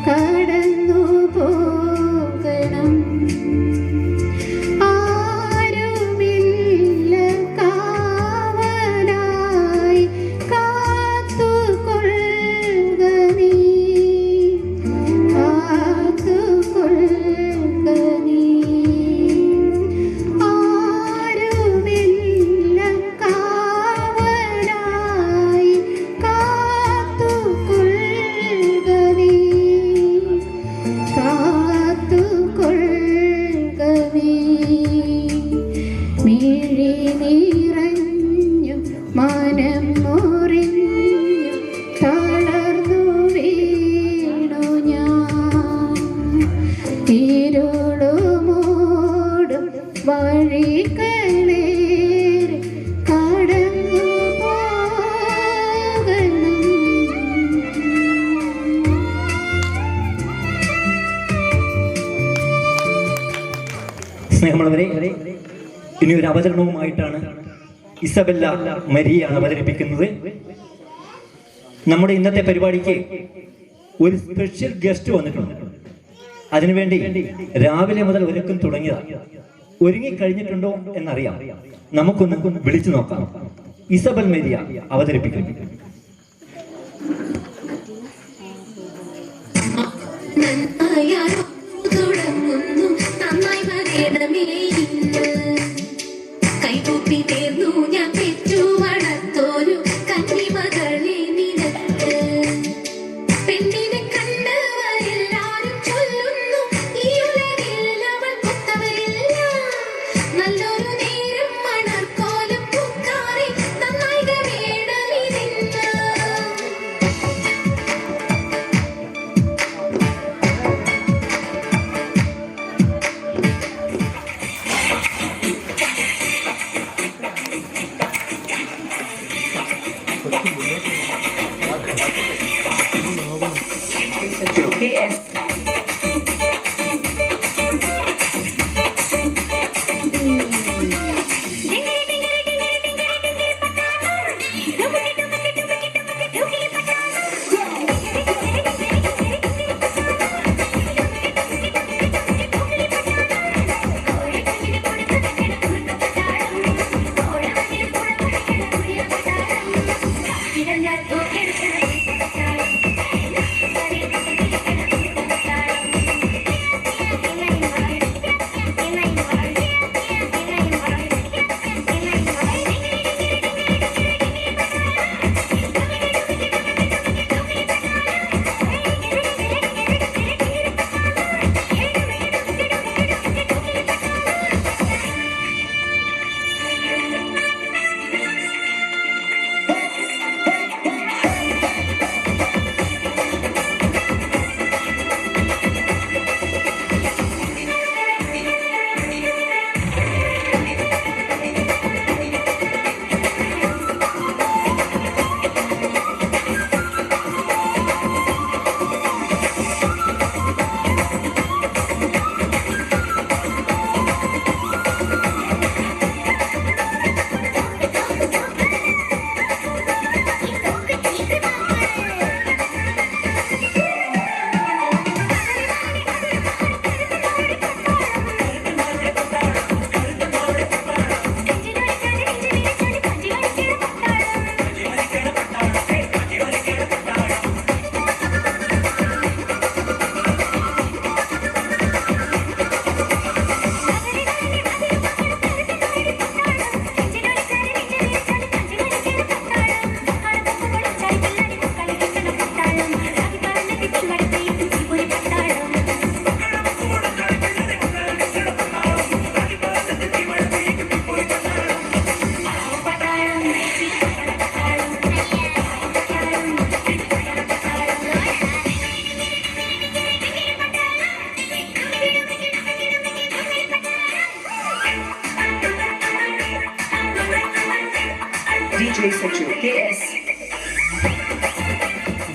കടന്നു പോകണം. ആരുമില്ല കാവലായി കാത്തുകൊള്ളുക നീ, കാത്തുകൊള്ളുക നീ. ആരുമില്ല കാവലായി കാത്തുകൊള്ളുക നീ, കാത്തുകൊള്ളുക നീ. മിഴി നിറഞ്ഞു മനം മുറിഞ്ഞു തളർന്നു വീണു ഞാൻ. ഇരുളുമൂടും വഴികളേറെ കടന്നു പോകണം. സ്നേഹമുള്ളവരെ, ഇനി ഒരു അവതരണവുമായിട്ടാണ് ഇസബെല്ല മരിയാണ് അവതരിപ്പിക്കുന്നത്. നമ്മുടെ ഇന്നത്തെ പരിപാടിക്ക് ഒരു സ്പെഷ്യൽ ഗസ്റ്റ് വന്നിട്ടുണ്ട്. അതിനുവേണ്ടി രാവിലെ മുതൽ ഒരുക്കം തുടങ്ങിയതാണ്. ഒരുങ്ങിക്കഴിഞ്ഞിട്ടുണ്ടോ എന്നറിയാം. നമുക്കൊന്ന് വിളിച്ചു നോക്കാം. ഇസബൽ മരിയ അവതരിപ്പിക്കുന്നു. കൈകൂപ്പി തീർന്നു ഞാൻ പെറ്റു വളർത്തോരു കന്നിമകളെ നിനക്ക്. പെണ്ണിനെ കണ്ടവരെല്ലാരും ചൊല്ലുന്നു ഈ ഉലകിൽ അവൾ കൊത്തവരില്ല. നല്ലൊരു നേരം മണർക്കോലം പൂക്കാരെ നന്നായിക വേണമിതിന്ന്.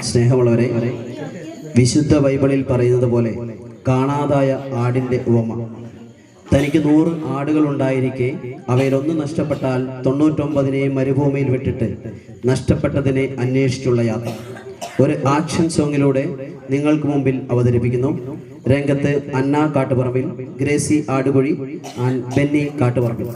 സ്നേഹമുള്ളവരെ, വിശുദ്ധ ബൈബിളിൽ പറയുന്നത് പോലെ കാണാതായ ആടിൻ്റെ ഉപമ. തനിക്ക് 100 ആടുകൾ ഉണ്ടായിരിക്കെ അവയിലൊന്ന് നഷ്ടപ്പെട്ടാൽ 99 മരുഭൂമിയിൽ വിട്ടിട്ട് നഷ്ടപ്പെട്ടതിനെ അന്വേഷിച്ചുള്ള യാത്ര. ഒരു ആക്ഷൻ സോങ്ങിലൂടെ നിങ്ങൾക്ക് മുമ്പിൽ അവതരിപ്പിക്കുന്നു. രംഗത്ത് അന്ന കാട്ടുപറമ്പിൽ, ഗ്രേസി ആടുകുഴി ആൻഡ് ബെന്നി കാട്ടുപറമ്പിൽ.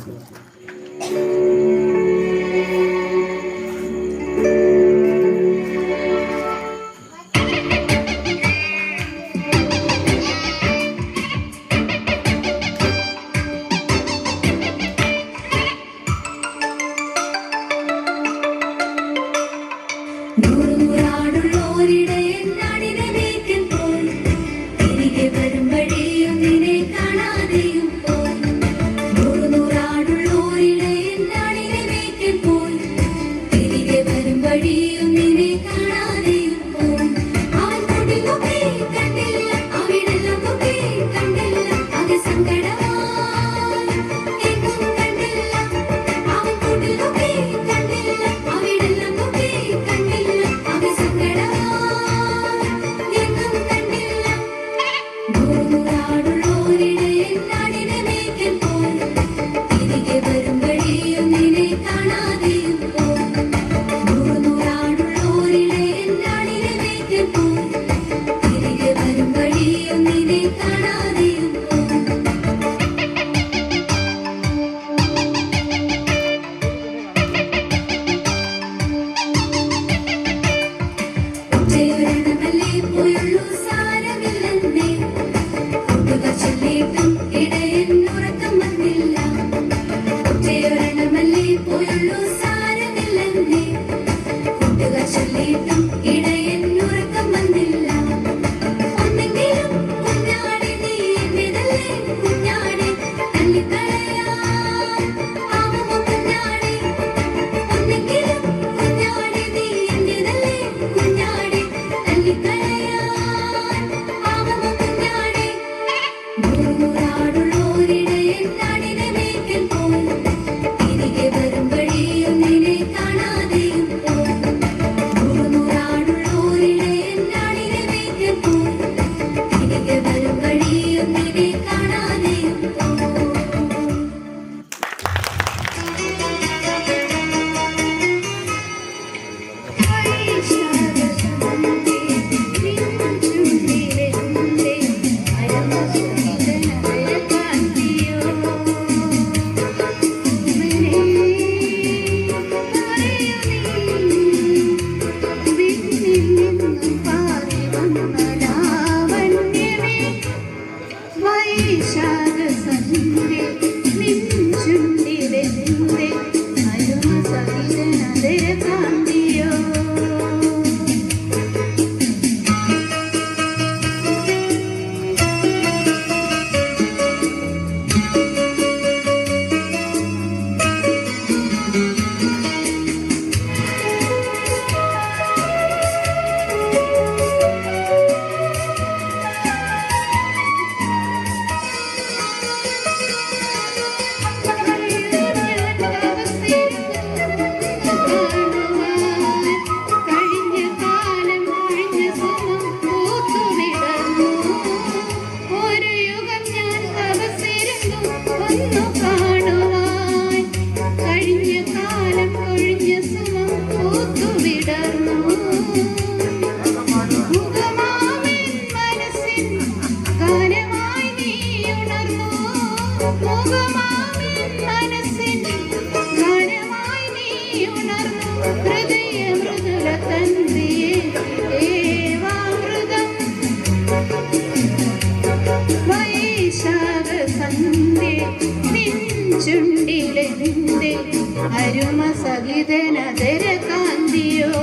അരുമ സഹിതനതര കാന്തിയോ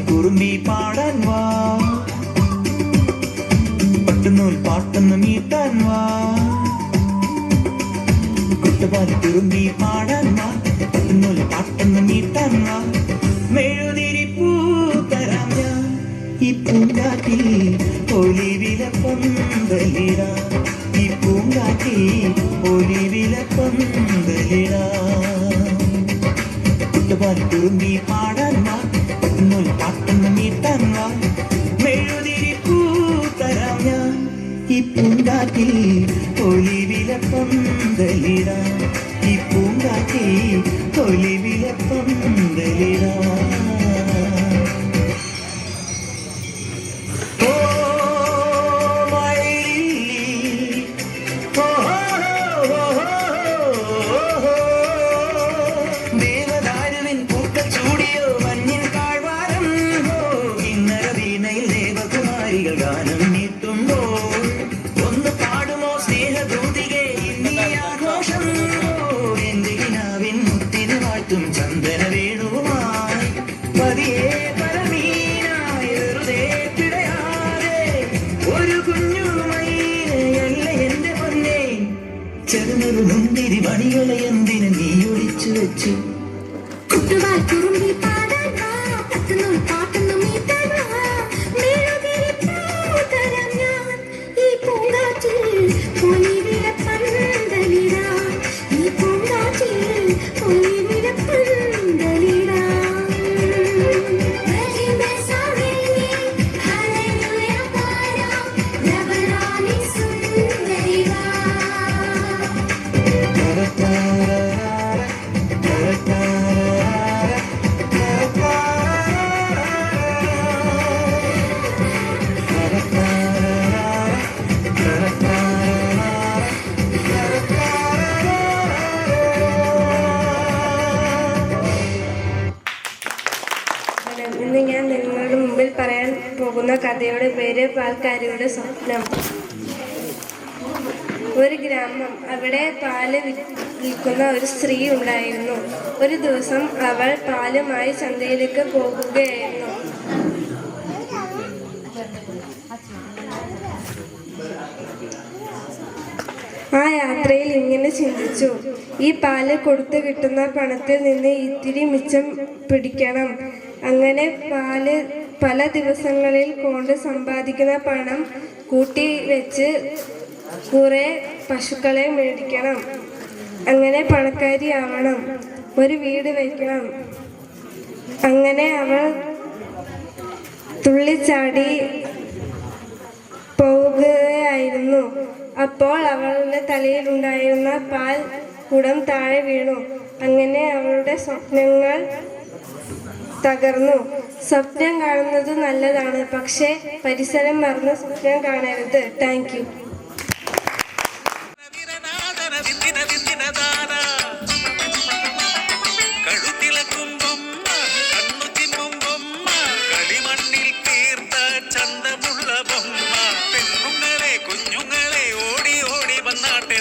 കുറുമ്പി പാടാൻ വാ, പട്ടുനൂൽ പാട്ടൊന്ന് മീട്ടാൻ വാ. കുട്ടുപാൽ കുറുമ്പി പാടാൻ വാ, പട്ടുനൂൽ പാട്ടൊന്ന് മീട്ടാൻ വാ. മെഴുതിരി പൂ തരാം ഞാൻ ഈ പൂങ്കാറ്റിൽ, ഒലിവില പന്തലിടാ ഈ പൂങ്കാറ്റിൽ, ഒലിവില പന്തലിടാ. കുട്ടുപാൽ കുറുമ്പി പാടാൻ വാ, പട്ടുനൂൽ പാട്ടൊന്ന് മീട്ടാൻ വാ. മെഴുതിരി പൂ തരാം ഞാൻ ഈ പൂങ്കാറ്റിൽ, ഒലിവില പന്തലിടാ ഈ പൂങ്കാറ്റിൽ, ഒലിവില പന്തലിടാ. ചെറുനൊരു മുന്തിരി മണികളെ എന്തിന് നീ ഒളിച്ചു വെച്ചു? കുട്ടുവാൽ കുറുമ്പി പാടാൻ വാ, പട്ടുനൂൽ പാട്ടൊന്ന് മീട്ടാൻ വാ. മെഴുതിരി പൂ തരാം ഞാൻ ഈ പൂങ്കാറ്റിൽ, ഒലിവില പന്തലിടാം ഈ പൂങ്കാറ്റിൽ, ഒലിവില പന്തലിടാം. ഇന്ന് ഞാൻ നിങ്ങളുടെ മുമ്പിൽ പറയാൻ പോകുന്ന കഥയുടെ പേര് പാൽക്കാരിയുടെ സ്വപ്നം. ഒരു ഗ്രാമം, അവിടെ പാല് വിൽക്കുന്ന ഒരു സ്ത്രീ ഉണ്ടായിരുന്നു. ഒരു ദിവസം അവൾ പാലുമായി ചന്തയിലേക്ക് പോകുകയായിരുന്നു. ആ യാത്രയിൽ ഇങ്ങനെ ചിന്തിച്ചു, ഈ പാല് കൊടുത്തു കിട്ടുന്ന പണത്തിൽ നിന്ന് ഇത്തിരി മിച്ചം പിടിക്കണം. അങ്ങനെ പല ദിവസങ്ങളിൽ കൊണ്ട് സമ്പാദിക്കുന്ന പണം കൂട്ടി വെച്ച് കുറെ പശുക്കളെ മേടിക്കണം. അങ്ങനെ പണക്കാരിയാവണം, ഒരു വീട് വയ്ക്കണം. അങ്ങനെ അവൾ തുള്ളിച്ചാടി പോവുകയായിരുന്നു. അപ്പോൾ അവളുടെ തലയിൽ ഉണ്ടായിരുന്ന പാൽ കുടം താഴെ വീണു. അങ്ങനെ അവളുടെ സ്വപ്നങ്ങൾ തകർന്നു. സ്വപ്നം കാണുന്നത് നല്ലതാണ്, പക്ഷേ പരിസരം മറന്ന് സ്വപ്നം കാണരുത്. Thank you.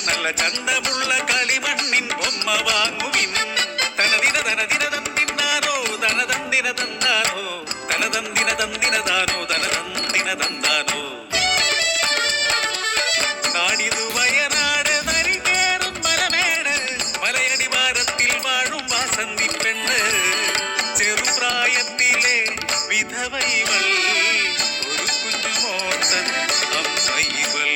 നല്ല ചന്തമുള്ള കളിമണ്ണിൻ ബൊമ്മ വാങ്ങുവിൻ. തനദിന തനദിന തന്നിന്നാനോ തനതന്തിന തന്നാനോ തനതന്തിന തന്തിന താനോ തനതന്തിന തന്നാനോ. നാടിതു വയനാട് നരികേറും മലമേട്, മലയടിവാരത്തിൽ വാഴും വാസന്തി പെണ്ണ്. ചെറുപ്രായത്തിലെ വിധവൈവൾ, ഒരു കുഞ്ഞുമോർത്തൻ അമ്മൈവൾ.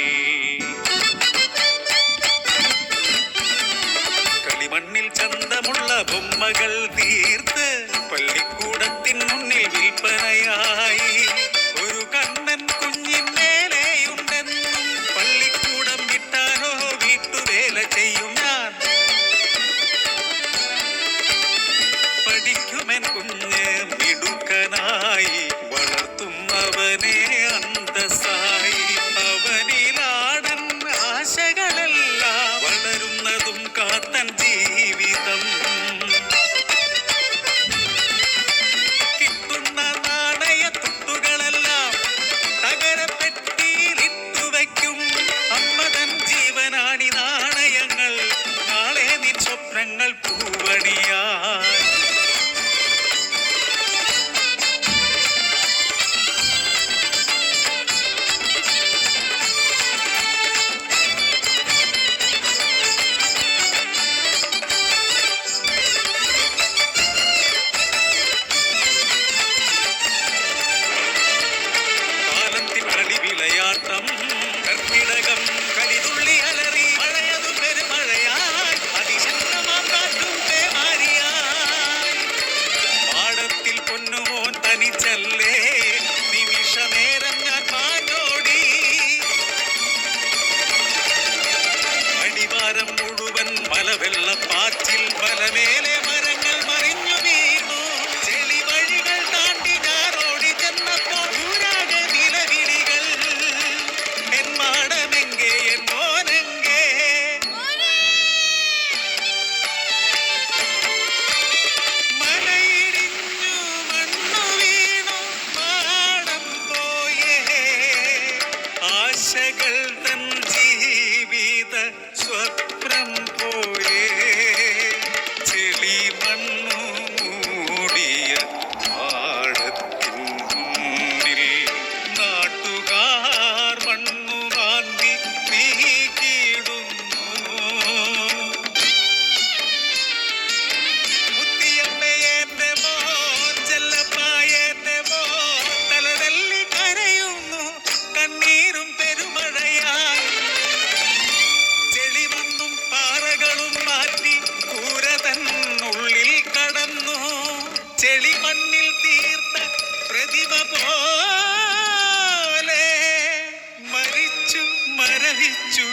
മരവിച്ചു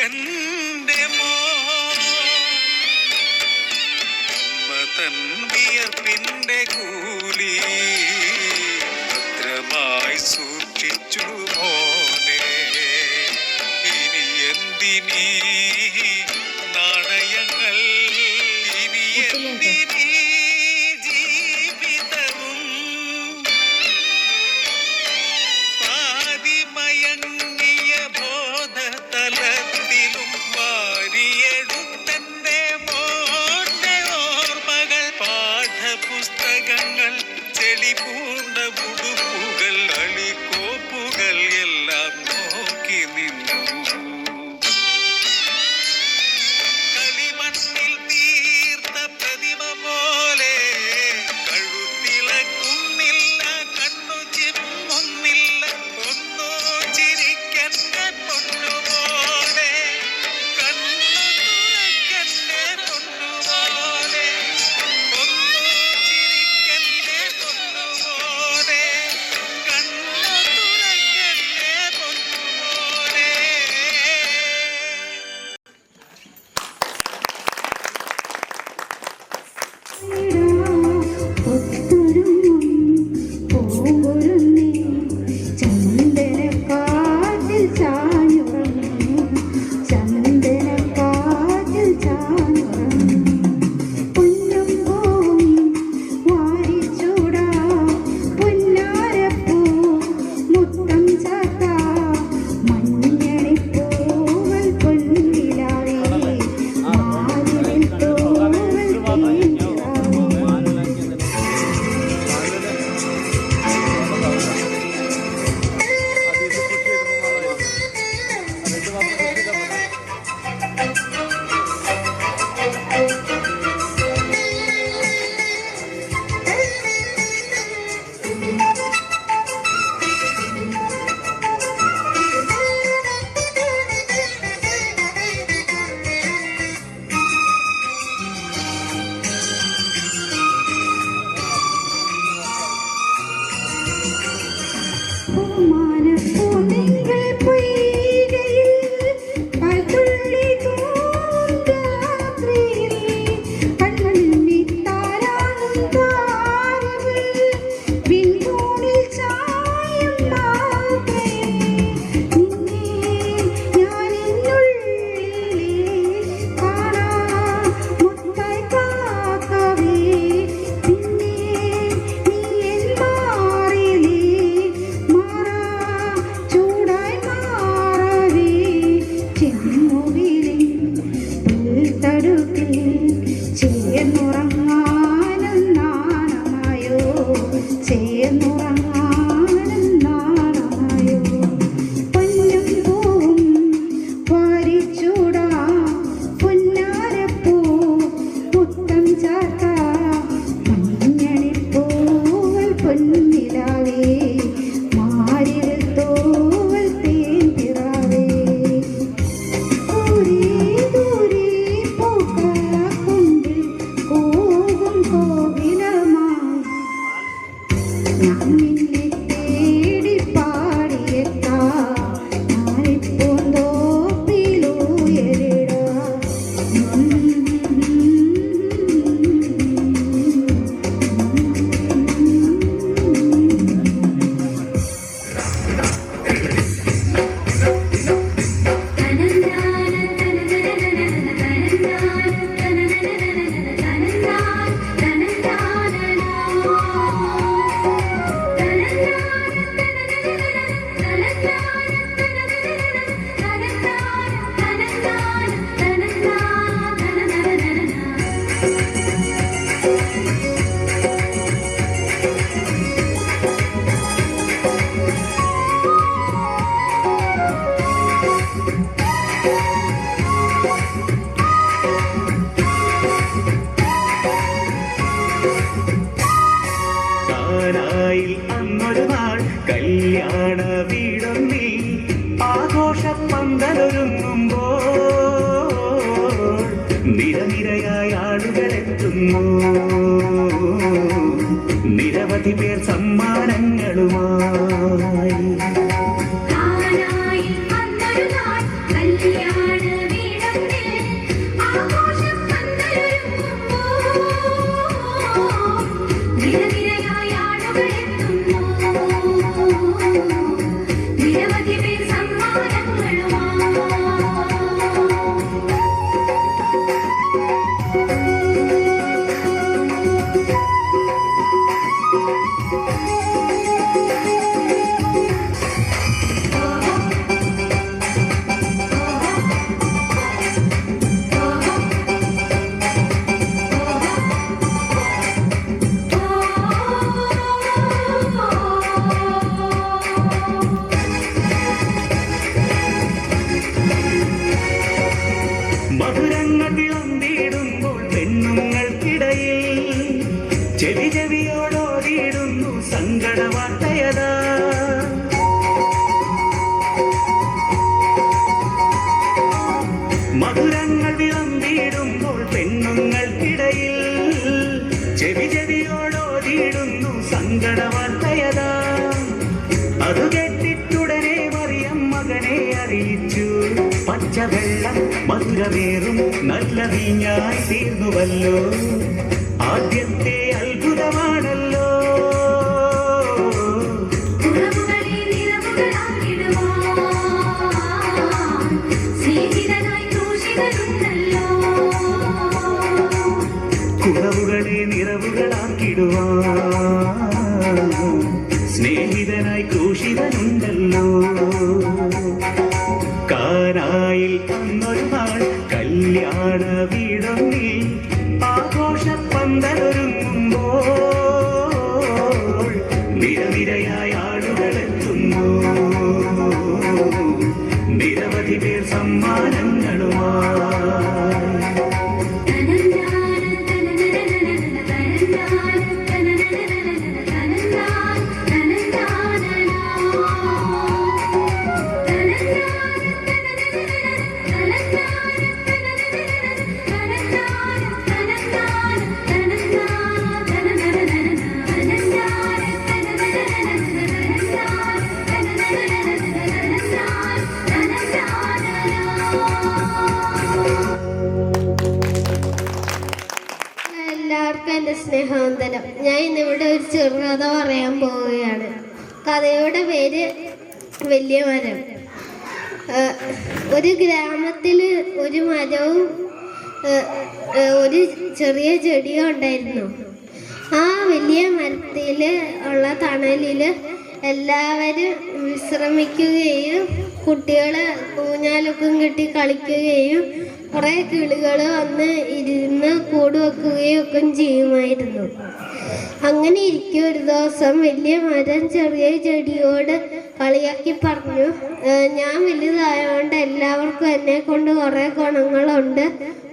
എന്റെ മോൻ. അമ്മ തൻ വിയർപ്പിന്റെ കൂലി ഭദ്രമായി സൂക്ഷിച്ചു മോനെ. ഇനി എന്തിനീ നാണയങ്ങൾ, ഇനി എന്തിനീ ജീവിതവും. പാതിമയങ്ങിയ ബോധതലത്തിലും വാരിയെടുത്തന്റെ മോന്റെ ഓർമ്മകൾ. പാഠപുസ്തകങ്ങൾ, ചെളിപൂണ്ട ഉടുപ്പുകൾ, അളിക്കോപ്പുകൾ എല്ലാം നോക്കി നിന്നു. കളിമണ്ണിൽ തീർത്ത പ്രതിമ പോലെ കഴുത്തിളക്കുന്നില്ല, കണ്ണു ചിമ്മുന്നില്ല. ഒന്നോ ചിരിക്കന്റെ പൊന്നുപോലെ, കണ്ണു തുറക്കന്റെ പൊന്നുപോലെ. ഒന്നോ ചിരിക്കന്റെ പൊന്നുപോലെ, കണ്ണു തുറക്കന്റെ പൊന്നുപോലെ. ചന്ദനക്കാറ്റിൽ ചാഞ്ഞുറങ്ങും, ചന്ദനക്കാറ്റിൽ ചാഞ്ഞുറങ്ങും. പൊന്നും പൂവും വാരിച്ചൂടാ, പുന്നാരപ്പൂ മുത്തം ചാത്താ. മഞ്ഞണിപ്പൂവൽ പൊന്നിലാവേ, മാലിൽ തൂവൽ തേനിലാവേ. പൂമാനപ്പൂന്തിങ്കൾ പൊയ്കയിൽ പൽത്തുള്ളി തൂവും രാത്രിയിൽ. കണ്ണുണ്ണിത്താരാകും താരകൾ വിൺകൂണിൽ ചായും മാത്രേ. നിന്നെ ഞാനെന്നുള്ളിലെ കാണാ മുത്തായി കാക്കവേ. പിന്നെ നീ എൻ മാറിലേ മാറാ ചൂടായി മാറവേ. ചെമ്മുകിലിൻ പുൽത്തടുക്കിൽ ചേർന്നുറങ്ങാനും നാണമായോ, ചേർന്നുറങ്ങാനും നാണമായോ. പൊന്നും പൂവും വാരിച്ചൂടാ, പുന്നാരപ്പൂ മുത്തം ചാത്താ. മഞ്ഞണിപ്പൂവൽ പൊന്നിലാവേ, മാരിൽ തൂവൽ തേൻപിറാവേ. ദൂരെ ദൂരെ പൂക്കളക്കുണ്ടിൽ കൂകും കോകിലമായി. ഞാൻ നിന്നെ തേടി പാടിയെത്താം, ഞാനിപ്പൂന്തോപ്പിലുയരിടാം. കാനായിൽ അന്നൊരു നാൾ കല്യാണ വീടൊന്നി ആഘോഷപ്പന്തലൊരുങ്ങുമ്പോൾ നിരനിരയായ ആളുകളെത്തുന്നു. നിരവധി പേർ സമ്മാനങ്ങളുമായി. കാനായിൽ അന്നൊരു നാൾ മധുരങ്ങൾ വിളമ്പിടുമ്പോൾ പെണ്ണുങ്ങൾക്കിടയിൽ ചെവി ചെവിയോടോടിയിടുന്നു സങ്കട വാർത്തയതാ. മധുരങ്ങൾ വിളമ്പിടുമ്പോൾ പെണ്ണുങ്ങൾക്കിടയിൽ ചെവി ചെവിയോടോടിയിടുന്നു സങ്കട വാർത്തയതാ. അതു കേട്ടിട്ടുടനെ മറിയം മകനെ അറിയിച്ചു, പച്ചവെള്ളം മധുരമേറും നല്ല വീഞ്ഞായി തീർന്നുവല്ലോ. ആദ്യത്തെ അത്ഭുതമാണല്ലോ. കുറവുകളെ നിറവുകളാക്കിടുവാൻ സ്നേഹിതനായി ക്രൂശിതനുണ്ടല്ലോ. കാനായിൽ അന്നൊരു നാൾ കല്യാണ വീടൊന്നി ആഘോഷപ്പന്തലൊരുങ്ങുമ്പോൾ നിരനിരയായ ആളുകളെത്തുന്നു. നിരവധി പേർ സമ്മാനങ്ങളുമായി. എല്ലാവർക്കും എൻ്റെ സ്നേഹവന്ദനം. ഞാൻ ഇന്നിവിടെ ഒരു ചെറുകഥ പറയാൻ പോവുകയാണ്. കഥയുടെ പേര് വലിയ മരം. ഒരു ഗ്രാമത്തിൽ ഒരു മരവും ഒരു ചെറിയ ചെടിയും ഉണ്ടായിരുന്നു. ആ വലിയ മരത്തിൽ ഉള്ള തണലിൽ എല്ലാവരും വിശ്രമിക്കുകയും കുട്ടികൾ ഊഞ്ഞാലൊക്കെ കെട്ടി കളിക്കുകയും കുറേ കിളികൾ വന്ന് ഇരുന്ന് കൂട് വെക്കുകയും ഒക്കെ ചെയ്യുമായിരുന്നു. അങ്ങനെ ഇരിക്കും ഒരു ദിവസം വലിയ മരം ചെറിയ ചെടിയോട് കളിയാക്കി പറഞ്ഞു, ഞാൻ വലുതായതുകൊണ്ട് എല്ലാവർക്കും എന്നെ കൊണ്ട് കുറേ ഗുണങ്ങളുണ്ട്,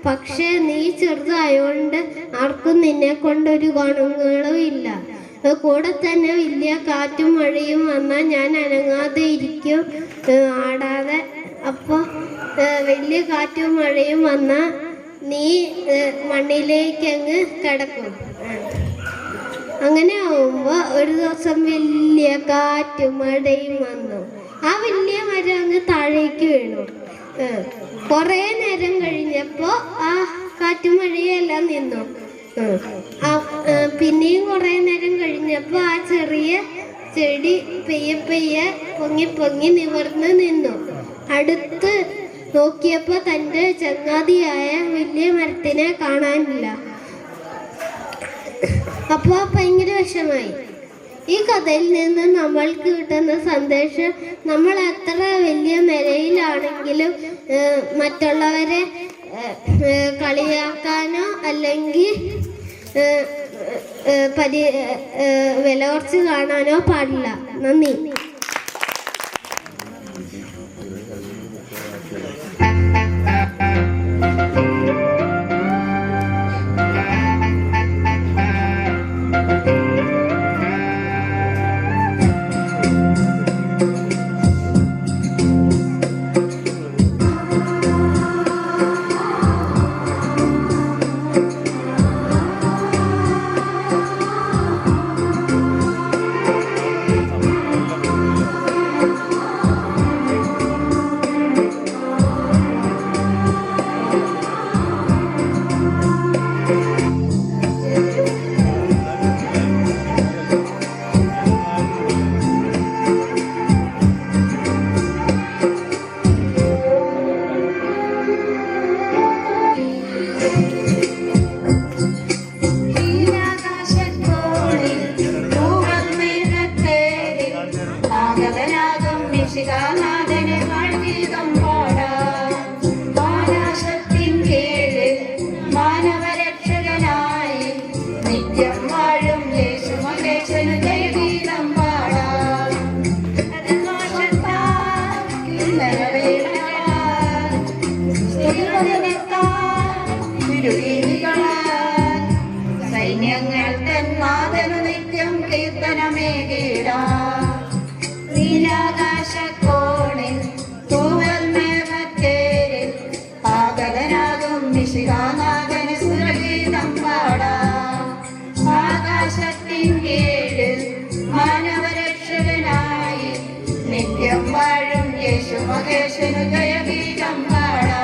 പക്ഷേ നീ ചെറുതായതുകൊണ്ട് ആർക്കും നിന്നെ കൊണ്ടൊരു ഗുണങ്ങളും ഇല്ല. കൂടെ തന്നെ വലിയ കാറ്റും മഴയും വന്നാൽ ഞാൻ അനങ്ങാതെ ഇരിക്കും, ആടാതെ. അപ്പോൾ വലിയ കാറ്റും മഴയും വന്നാൽ നീ മണ്ണിലേക്ക് അങ്ങ് കിടക്കും. അങ്ങനെ ആവുമ്പോൾ ഒരു ദിവസം വലിയ കാറ്റും മഴയും വന്നു. ആ വലിയ മരം അങ്ങ് താഴേക്ക് വീണു. കുറേ നേരം കഴിഞ്ഞപ്പോൾ ആ കാറ്റും മഴയും എല്ലാം നിന്നു. പിന്നെയും കുറേ നേരം കഴിഞ്ഞപ്പോൾ ആ ചെറിയ ചെടി പെയ്യെ പെയ്യെ പൊങ്ങി പൊങ്ങി നിവർന്ന് നിന്നു. അടുത്ത് നോക്കിയപ്പോൾ തൻ്റെ ചങ്ങാതിയായ വലിയ മരത്തിനെ കാണാനില്ല. അപ്പോൾ ഭയങ്കര വിഷമായി. ഈ കഥയിൽ നിന്ന് നമ്മൾക്ക് കിട്ടുന്ന സന്ദേശം, നമ്മൾ എത്ര വലിയ നിലയിലാണെങ്കിലും മറ്റുള്ളവരെ കളിയാക്കാനോ അല്ലെങ്കിൽ വില കുറച്ച് കാണാനോ പാടില്ല. നന്ദി. ും മഹേശനു ജയഗീതം പാടാം.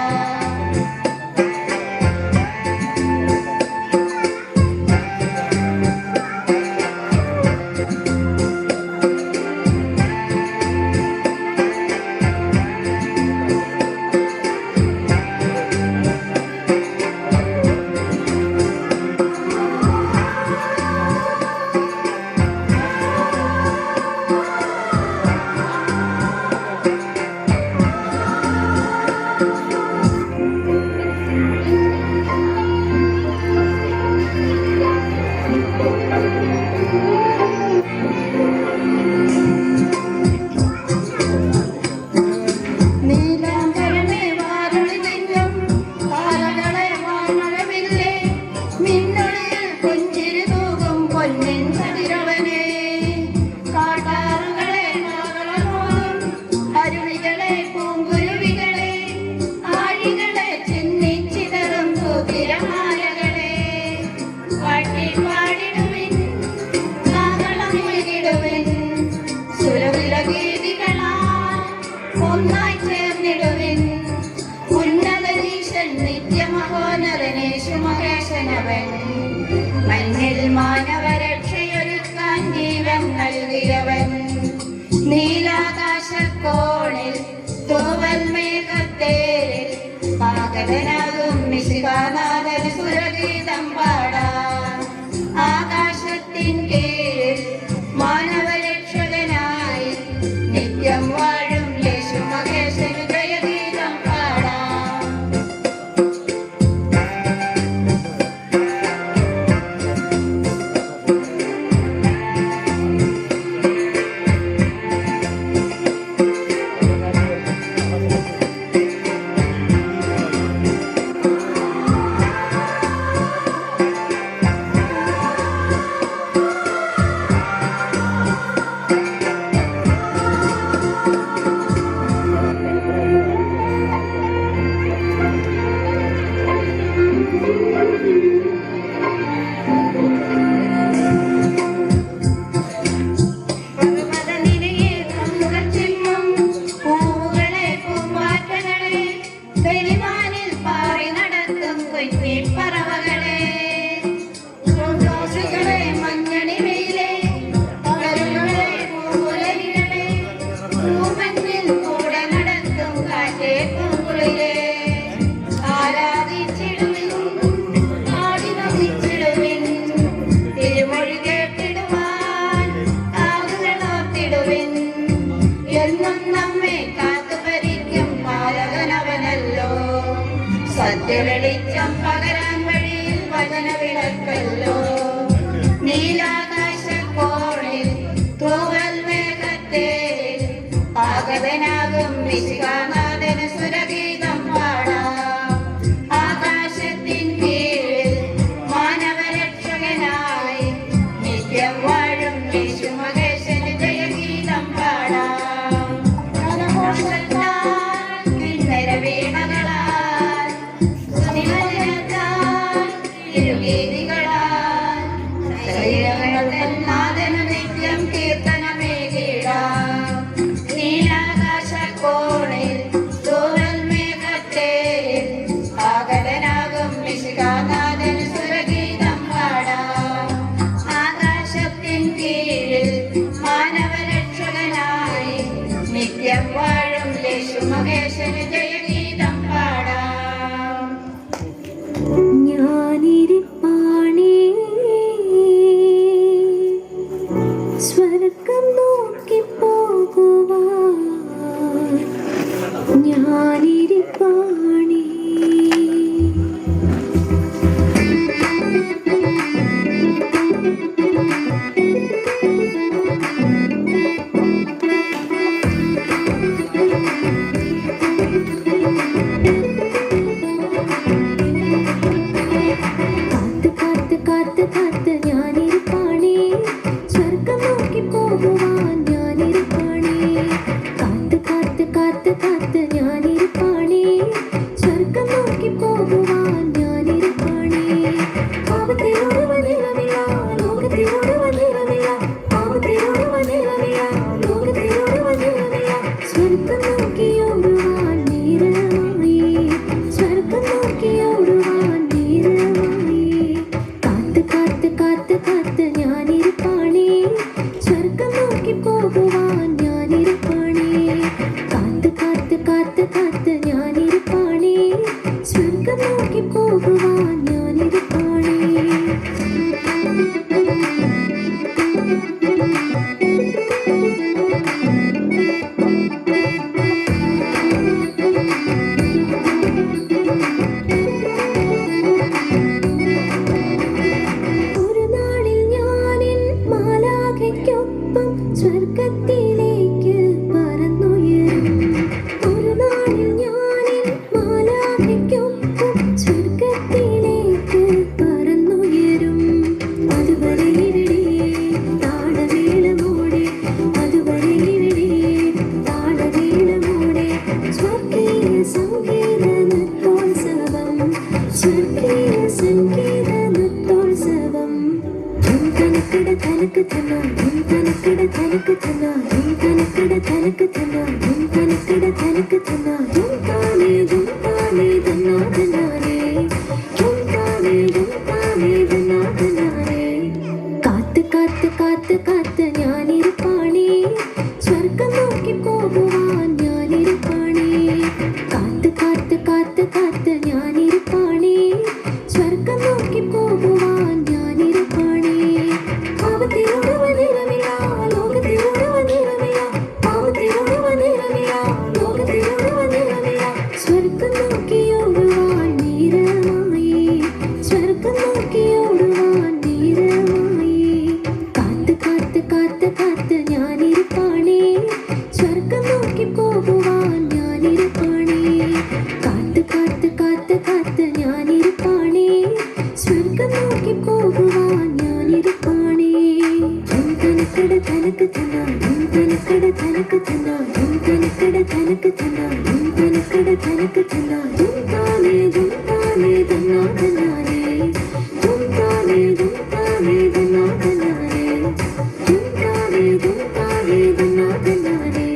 മഞ്ഞിൽ മാനവരക്ഷയൊരുക്കാൻ ജീവൻ നൽകിയവൻ നീലാകാശക്കോണിൽ തൂവൽ മേഘത്തേരിൽ പാകതനാകും മിശിഹാനാഥന് സുരഗീതം പാടാം. ആകാശത്തിൻ കീഴിൽ മാനവരക്ഷകനായി നിത്യം വാഴും യേശു മഹേശനു ജയഗീതം പാടാം. സത്യവെളിച്ചം പകരാൻ വഴിയിൽ വചനവിളക്കല്ലോ. നീലാകാശക്കോണിൽ തൂവൽ മേഘത്തേരിൽ പാകതനാകും മിശിഹാനാഥന് സുരഗീതം പാടാം. ആകാശത്തിൻ കീഴിൽ മാനവരക്ഷകനായി നിത്യം വാഴും യേശു മഹേശന് ജയഗീതം പാടാം. കിന്നര വീണകളാൽ സുനിമജനത്താൽ തിരുകി നോക്കി പോകുവാൻ ഞാനിരിപ്പാണേ. ഒരു നാളിൽ ഞാനിൻ മാലാഖയ്ക്കൊപ്പം സ്വർഗത്തിലേക്ക് പറന്നുയരും. ഒരു നാളിൽ ഞാനിൻ മാലാഖയ്ക്കൊപ്പം സ്വർഗത്തിലേക്ക് പറന്നുയരും. അതുവരെ ഇവിടെ താളമേളമോടെ, അതുവരെ ഇവിടെ താളമേളമോടെ സ്വർഗീയ സംഗീത നൃത്തോത്സവം, സ്വർഗീയ സംഗീത നൃത്തോത്സവം. ധുംകനക്കട തനക്ക് തന്ന, ധുംകനക്കട തനക്ക് തന്ന, ധുംകനക്കട തനക്ക് തന്ന, ധുംകനക്കട തനക്ക് തന്ന. ധുംതാനേ ധുംതാനേ തന്നാ തന്നാനേ, ധുംതാനേ ധുംതാനേ തന്നാ തന്നാനേ. കാത്ത് കാത്ത് കാത്ത് കാത്ത് ഞാനിരിപ്പാണേ, സ്വർഗം നോക്കി പോകുവാൻ ഞാനിരിപ്പാണേ. കാത്ത് കാത്ത് കാത്ത് കാത്ത് ഞാനിരിപ്പാണേ, സ്വർഗം നോക്കി പോകുവാൻ ഞാനിരിപ്പാണേ. പാവത്തിലൊടുവ നിറമില്ല, ലോകത്തിലൊടുവ നിറമില്ല, പാവത്തിലൊടുവ നിറമില്ല, ലോകത്തിലൊടുവ നിറമില്ല. സ്വർഗം നോക്കിയോടുവാൻ നീരമായി, സ്വർഗം നോക്കിയോടുവാൻ നീരമായി. കാത്ത് കാത്ത് കാത്ത് കാത്ത് ഞാനിരിപ്പാണേ, സ്വർഗം നോക്കി പോകുവാൻ ഞാനിരിപ്പാണേ. കാത്ത് കാത്ത് കാത്ത് കാത്ത് ഞാനിരിപ്പാണേ, സ്വർഗം നോക്കി പോകുവാൻ ഞാനിരിപ്പാണേ. ധുംകനക്കട തനക്ക് തന്ന, ധുംകനക്കട തനക്ക് തന്ന, ധുംകനക്കട തനക്ക് തന്ന, ധുംകനക്കട തനക്ക് തന്ന. ധുംതാനേ ധുംതാനേ തന്നാ തന്നാനേ, ധുംതാനേ ധുംതാനേ തന്നാ തന്നാനേ, ധുംതാനേ ധുംതാനേ തന്നാ തന്നാനേ.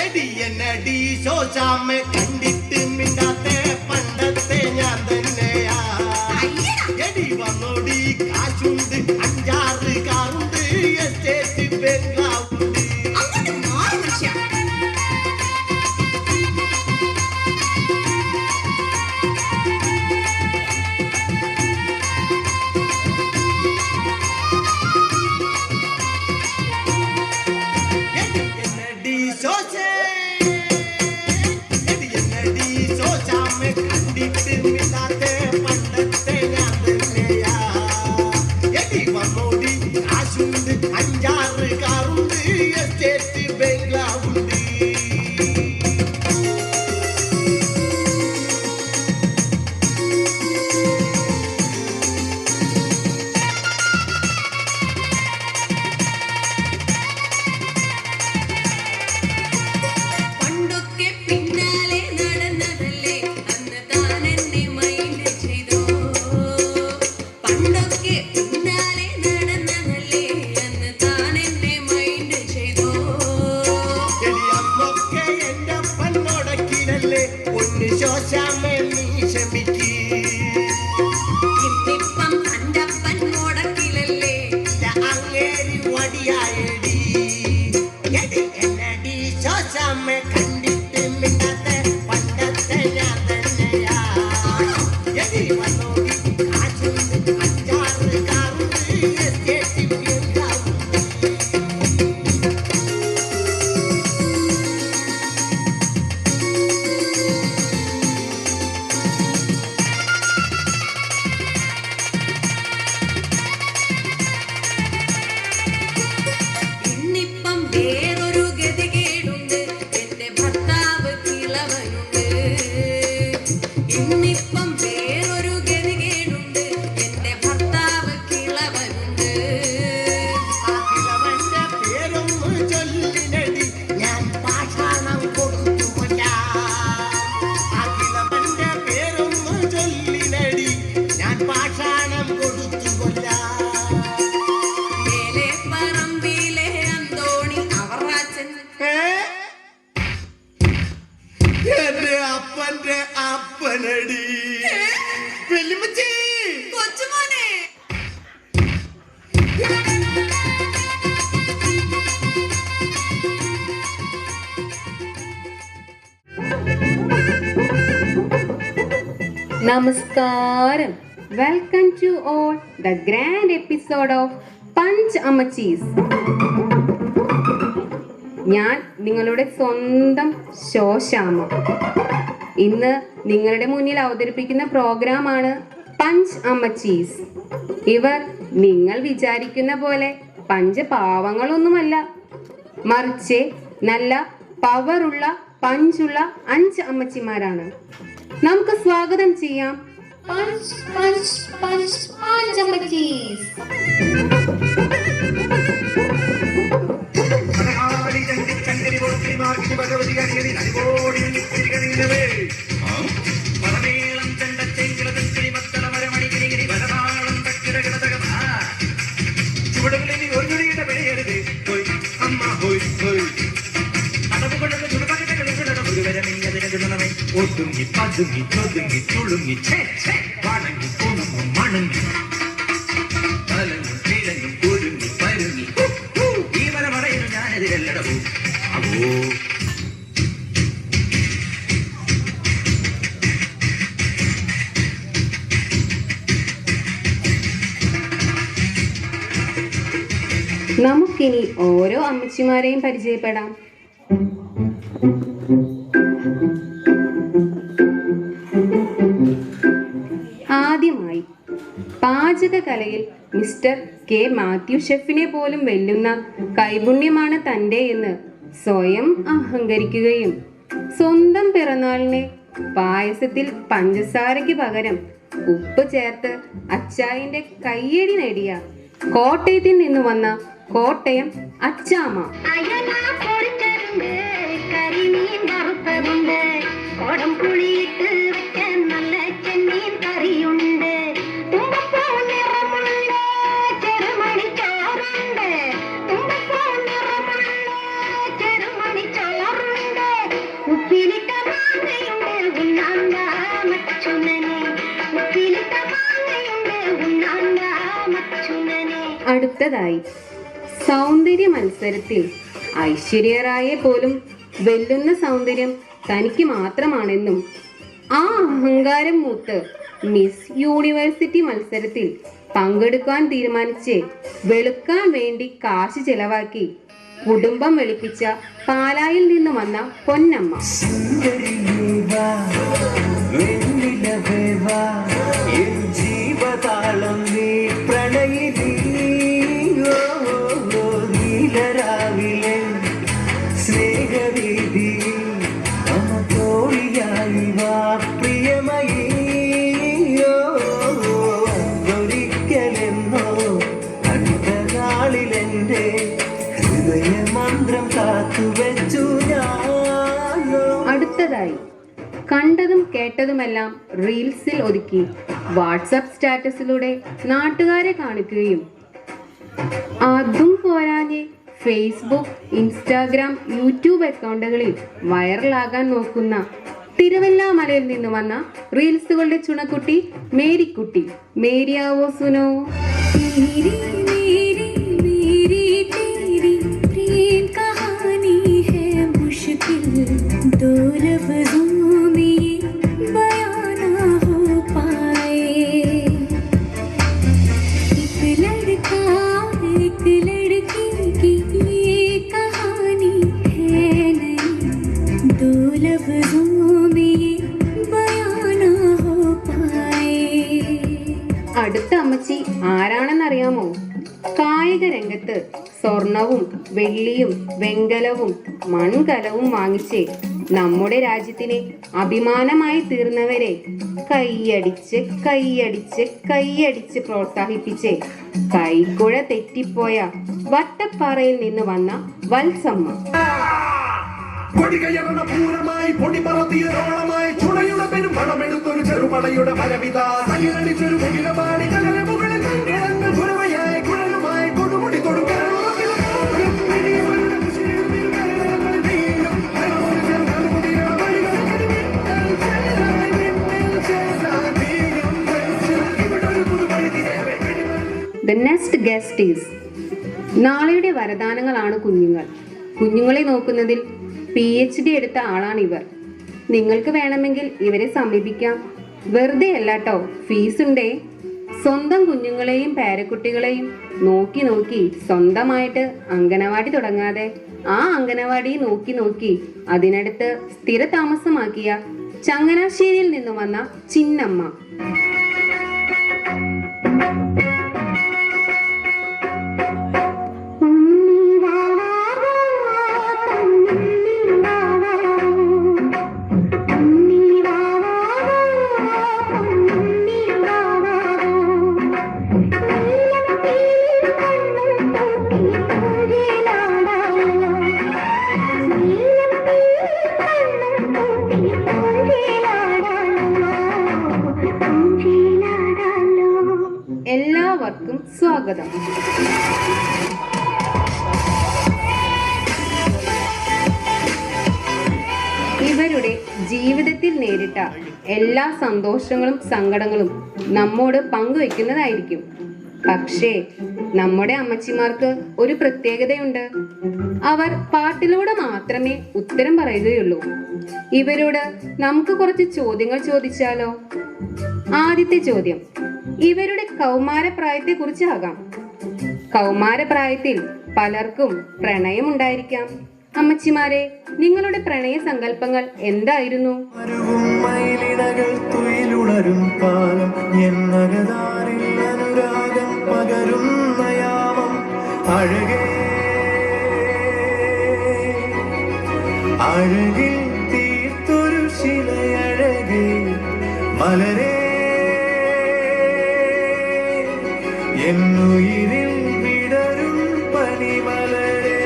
എടി എന്നടി ശോശാമ്മ കണ്ടിട്ട് മിണ്ടാത്തെ പണ്ടത്തെ ഞാൻ തന്നെയാ. എടി വന്നോടി കാശുണ്ട്, 5-6 കാറുണ്ട്, എസ്റ്റേറ്റ് ബംഗ്ലാവുണ്ട്. എടി എന്നടി ശോശേ, എടി എന്നടി ശോശാമ്മ കണ്ടിട്ട് മിണ്ടാത്തെ പണ്ടത്തെ ഞാൻ തന്നെയാ. എടി വന്നോടി കാശുണ്ട്, 5-6 കാറുണ്ട്, എസ്റ്റേറ്റ് ബംഗ്ലാവുണ്ട്. പണ്ടൊക്കെ പിന്നാലെ നടന്നതല്ലേ, അന്ന് താൻ എന്നെ മൈൻഡ് ചെയ്തോ. പണ്ടൊക്കെ പിന്നാലെ നടന്നതല്ലേ, അന്ന് താൻ എന്നെ മൈൻഡ് ചെയ്തോ. എടി അന്നൊക്കെ എന്റെ പന്നോടക്കിലല്ലേ, ഒന്ന് ശോശാമ്മ നീ ക്ഷമിക്ക്. ഇന്നിപ്പം അൻ്റപ്പൻ മുടക്കിലല്ലേ, അങ്ങേരി വടിയായടി. എടി എന്നടി ശോശാമ്മ കണ്ടിട്ട് മിണ്ടാത്തെ പണ്ടത്തെ ഞാൻ തന്നെയാ. എടി വന്നോടി കാശുണ്ട്, 5-6 കാർ നമസ്കാരം. Welcome to all the grand episode of punch അമ്മച്ചീസ്. ഞാൻ നിങ്ങളുടെ സ്വന്തം ശോശാമ. ഇന്ന് നിങ്ങളുടെ മുന്നിൽ അവതരിപ്പിക്കുന്ന പ്രോഗ്രാമാണ് പഞ്ച് അമ്മച്ചീസ്. ഇവർ നിങ്ങൾ വിചാരിക്കുന്ന പോലെ പഞ്ചപാവങ്ങളൊന്നുമല്ല, മറിച്ച് നല്ല പവറുള്ള പഞ്ചുള്ള 5 അമ്മച്ചിമാരാണ്. നമുക്ക് സ്വാഗതം ചെയ്യാം പഞ്ച് പഞ്ച് പഞ്ച് പഞ്ച് അമ്മച്ചീസ്. ഒതുങ്ങി പതുങ്ങി ചൊതുങ്ങി ചുളുങ്ങി വണങ്ങി കുണുങ്ങും മണങ്ങി തലങ്ങും കിഴങ്ങും കുരുങ്ങി പരുങ്ങി ഈ വര പറയുന്നു ഞാനെതിരല്ലടവോ അവോ. നമുക്കിനി ഓരോ അമ്മച്ചിമാരെയും പരിചയപ്പെടാം. ആദ്യമായി പാചകകലയിൽ മിസ്റ്റർ കെ മാത്യു ഷെഫിനെ പോലും വെല്ലുന്ന കൈപുണ്യമാണ് തൻ്റെ എന്ന് സ്വയം അഹങ്കരിക്കുകയും സ്വന്തം പിറന്നാളിനെ പായസത്തിൽ പഞ്ചസാരയ്ക്ക് പകരം ഉപ്പ് ചേർത്ത് അച്ചായന്റെ കയ്യടി നേടിയ കോട്ടയത്തിൽ നിന്ന് വന്ന കോട്ടയം അച്ചാമ്മ. അടുത്തതായി സൗന്ദര്യ മത്സരത്തിൽ ഐശ്വര്യറായെ പോലും വെല്ലുന്ന സൗന്ദര്യം തനിക്ക് മാത്രമാണെന്നും ആ അഹങ്കാരം മൂത്ത് മിസ് യൂണിവേഴ്സിറ്റി മത്സരത്തിൽ പങ്കെടുക്കാൻ തീരുമാനിച്ച് വെളുക്കാൻ വേണ്ടി കാശ് ചെലവാക്കി കുടുംബം വെളുപ്പിച്ച പാലായിൽ നിന്ന് വന്ന പൊന്നമ്മ. ജീവതാളം നീ പ്രണയിനി നീലരാവിലെ സ്നേഹരീതി തോഴിയായി വാ പ്രിയമയീ ഒരിക്കലെന്നോ അടുത്ത നാളിലെന്റെ ഹൃദയമന്ത്രം കാത്തുവെച്ചു ഞാൻ. അടുത്തതായി കണ്ടതും കേട്ടതുമെല്ലാം റീൽസിൽ ഒതുക്കി വാട്സപ്പ് സ്റ്റാറ്റസിലൂടെ നാട്ടുകാരെ കാണിക്കുകയും അതും പോരാഞ്ഞ് ഫേസ്ബുക്ക്, ഇൻസ്റ്റാഗ്രാം, യൂട്യൂബ് അക്കൗണ്ടുകളിൽ വൈറലാകാൻ നോക്കുന്ന തിരുവല്ലാമലയിൽ നിന്ന് വന്ന റീൽസുകളുടെ ചുണക്കുട്ടി മേരിക്കുട്ടി. മേരിയാവോ സുനോ. അടുത്ത അമ്മച്ചി ആരാണെന്നറിയാമോ? കായിക രംഗത്ത് സ്വർണവും വെള്ളിയും വെങ്കലവും മൺകലവും വാങ്ങിച്ച് നമ്മുടെ രാജ്യത്തിന് അഭിമാനമായി തീർന്നവരെ കൈയടിച്ച് കൈയടിച്ച് കൈയടിച്ച് പ്രോത്സാഹിപ്പിച്ച് കൈക്കുഴ തെറ്റിപ്പോയ വട്ടപ്പാറയിൽ നിന്ന് വന്ന Valsamma. ചെറുപടയുടെ മരവിത The next guest is നാളെയുടെ വരദാനങ്ങളാണ് കുഞ്ഞുങ്ങൾ. കുഞ്ഞുങ്ങളെ നോക്കുന്നതിൽ PhD എടുത്ത ആളാണിവർ. നിങ്ങൾക്ക് വേണമെങ്കിൽ ഇവരെ സമീപിക്കാം. വെറുതെ അല്ലാട്ടോ, ഫീസുണ്ടേ. സ്വന്തം കുഞ്ഞുങ്ങളെയും പേരക്കുട്ടികളെയും നോക്കി നോക്കി സ്വന്തമായിട്ട് അംഗനവാടി തുടങ്ങാതെ ആ അംഗനവാടി നോക്കി നോക്കി അതിനടുത്ത് സ്ഥിര താമസമാക്കിയ ചങ്ങനാശ്ശേരിയിൽ നിന്നും വന്ന ചിന്നമ്മ. എല്ലാവർക്കും സ്വാഗതം. ഇവരുടെ ജീവിതത്തിൽ നേരിട്ട എല്ലാ സന്തോഷങ്ങളും സങ്കടങ്ങളും നമ്മോട് പങ്കുവെക്കുന്നതായിരിക്കും. പക്ഷേ നമ്മുടെ അമ്മച്ചിമാർക്ക് ഒരു പ്രത്യേകതയുണ്ട്. അവർ പാട്ടിലൂടെ മാത്രമേ ഉത്തരം പറയുകയുള്ളൂ. ഇവരോട് നമുക്ക് കുറച്ച് ചോദ്യങ്ങൾ ചോദിച്ചാലോ? ആദ്യത്തെ ചോദ്യം ഇവരുടെ കൗമാരപ്രായത്തെ കുറിച്ചാകാം. കൗമാരപ്രായത്തിൽ പലർക്കും പ്രണയമുണ്ടായിരിക്കാം. അമ്മച്ചിമാരെ, നിങ്ങളുടെ പ്രണയ സങ്കല്പങ്ങൾ എന്തായിരുന്നു? മയിലിണകൾ തുയിലുണരും കാലം എന്നകതാരിൽ അനുരാഗം പകരുന്ന യാമം അഴകേ അഴകിൽ തീർത്തൊരു ശിലയഴകേ മലരേ എന്നുയിരിൽ വിടരും പനിമലരേ.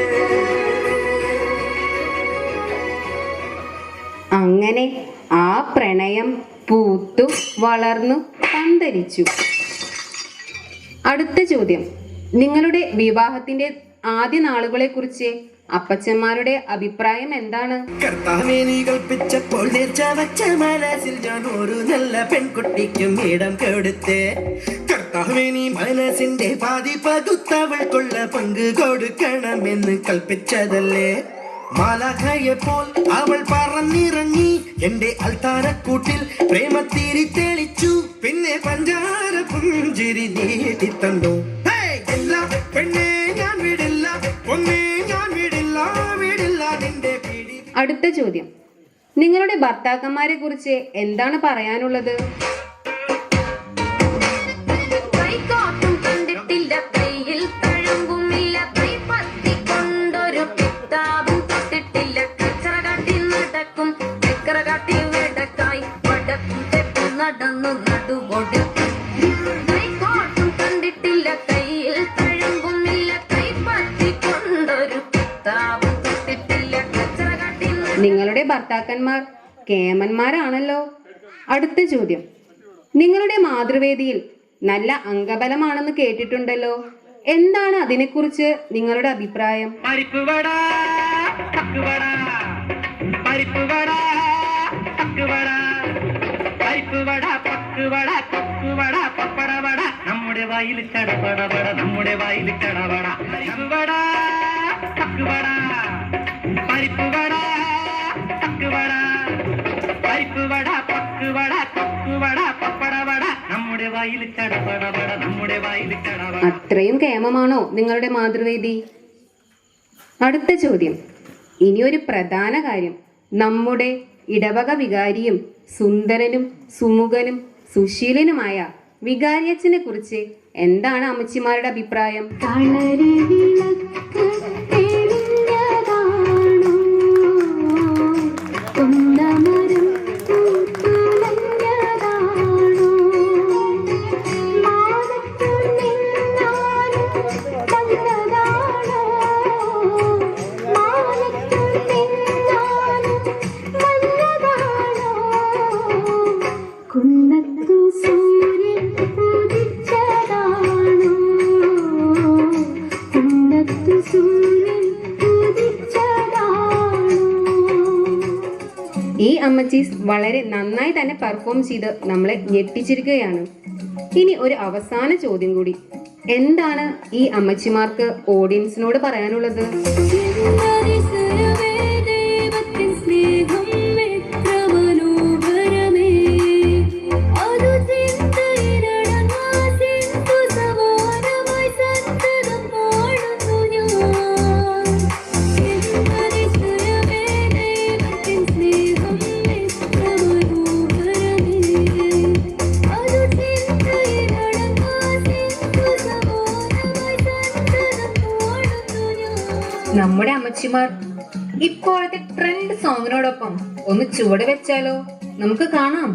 അങ്ങനെ ആ പ്രണയം പൂത്തു വളർന്നു പന്തലിച്ചു. അടുത്ത ചോദ്യം, നിങ്ങളുടെ വിവാഹത്തിന്റെ ആദ്യ നാളുകളെ കുറിച്ച് അപ്പച്ചന്മാരുടെ അഭിപ്രായം എന്താണ്? കർത്താവേ നീ കൽപ്പിച്ചപ്പോൾ നേർച്ച വച്ച മനസ്സിൽ ഞാൻ ഒരു നല്ല പെൺകുട്ടിക്കും ഇടം കൊടുത്തേ. കർത്താവേ നീ മനസ്സിന്റെ പാതി പകുത്തവൾക്കുള്ള പങ്ക് കൊടുക്കണമെന്ന് കൽപ്പിച്ചതല്ലേ. മാലാഖയെപ്പോൾ അവൾ പറന്നിറങ്ങി എന്റെ അൽത്താരക്കൂട്ടിൽ പ്രേമത്തിരി തെളിച്ചു. പിന്നെ പഞ്ചാര പുഞ്ചിരി നീട്ടി തന്നു. പെണ്ണേ ഞാൻ വിടില്ല, ഒന്നേ ഞാൻ വിടില്ല, വിടില്ല നിന്റെ പിടി. അടുത്ത ചോദ്യം, നിങ്ങളുടെ ഭർത്താക്കന്മാരെ കുറിച്ച് എന്താണ് പറയാനുള്ളത്? നിങ്ങളുടെ ഭർത്താക്കന്മാർ കേമന്മാരാണല്ലോ. അടുത്ത ചോദ്യം, നിങ്ങളുടെ മാതൃവേദിയിൽ നല്ല അംഗബലമാണെന്ന് കേട്ടിട്ടുണ്ടല്ലോ. എന്താണ് അതിനെക്കുറിച്ച് നിങ്ങളുടെ അഭിപ്രായം? നമ്മുടെ വായിൽ ചടപടപട, നമ്മുടെ വായിൽ ചടപട. പരിപ്പുവട പക്കുവട, പരിപ്പുവട പക്കുവട, പരിപ്പുവട പക്കുവട, കൊക്കുവട പപ്പടവട. നമ്മുടെ വായിൽ ചടപടപട, നമ്മുടെ വായിൽ ചടപട. അത്രയും കേമമാണോ നിങ്ങളുടെ മാതൃവേദി? അടുത്ത ചോദ്യം, ഇനിയൊരു പ്രധാന കാര്യം, നമ്മുടെ ഇടവക വികാരിയും സുന്ദരനും സുമുഖനും സുശീലനുമായ വികാരിയച്ഛനെ കുറിച്ച് എന്താണ് അമ്മച്ചിമാരുടെ അഭിപ്രായം? ഈ അമ്മച്ചീസ് വളരെ നന്നായി തന്നെ പെർഫോം ചെയ്ത് നമ്മളെ ഞെട്ടിച്ചിരിക്കുകയാണ്. ഇനി ഒരു അവസാന ചോദ്യം കൂടി, എന്താണ് ഈ അമ്മച്ചിമാർക്ക് ഓഡിയൻസിനോട് പറയാനുള്ളത്? നമ്മുടെ അമ്മച്ചിമാർ ഇപ്പോഴത്തെ ട്രെൻഡ് സോങ്ങിനോടൊപ്പം ഒന്ന് ചുവട് വെച്ചാലോ? നമുക്ക് കാണാം.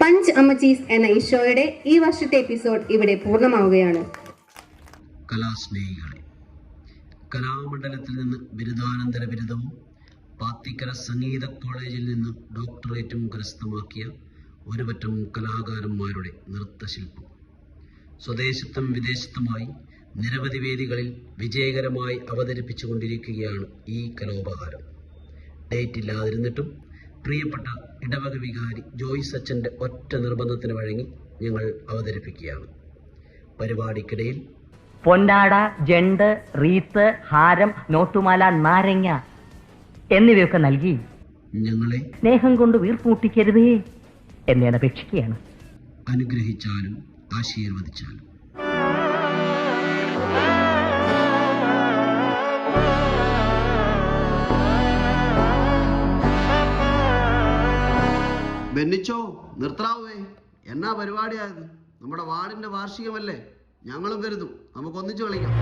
പഞ്ച് അമ്മച്ചീസ് എന്ന ഈ ഷോയുടെ ഈ വർഷത്തെ എപ്പിസോഡ് ഇവിടെ പൂർണ്ണമാവുകയാണ്. കലാസ്നേഹികളെ, കലാമണ്ഡലത്തിൽ നിന്ന് ബിരുദാനന്തര ബിരുദവും പാത്തിക്കര സംഗീത കോളേജിൽ നിന്ന് ഡോക്ടറേറ്റും കരസ്ഥമാക്കിയ ഒരുപറ്റം കലാകാരന്മാരുടെ നൃത്തശില്പം സ്വദേശത്തും വിദേശത്തുമായി നിരവധി വേദികളിൽ വിജയകരമായി അവതരിപ്പിച്ചു കൊണ്ടിരിക്കുകയാണ് ഈ കലോപഹാരം. ഡേറ്റ് ഇല്ലാതിരുന്നിട്ടും പ്രിയപ്പെട്ട ഇടവക വികാരി ജോയ്സ് അച്ഛൻ്റെ ഒറ്റ നിർബന്ധത്തിന് വഴങ്ങി ഞങ്ങൾ അവതരിപ്പിക്കുകയാണ്. പരിപാടിക്കിടയിൽ പൊന്നാട, ജണ്ട്, റീത്ത്, ഹാരം, നോട്ടുമാല, നാരങ്ങ എന്നിവയൊക്കെ നൽകി ഞങ്ങളെ സ്നേഹം കൊണ്ട് വീർപ്പൂട്ടിക്കരുതേ എന്ന് ഞാൻ അപേക്ഷിക്കുകയാണ്. അനുഗ്രഹിച്ചാലും ആശീർവദിച്ചാലും. ബെന്നിച്ചോ, നിർത്തറാവേ, എന്നാ പരിപാടിയായത്? നമ്മുടെ വാർഡിന്റെ വാർഷികമല്ലേ, ഞങ്ങളും കരുതും നമുക്കൊന്നിച്ചു കളിക്കാം.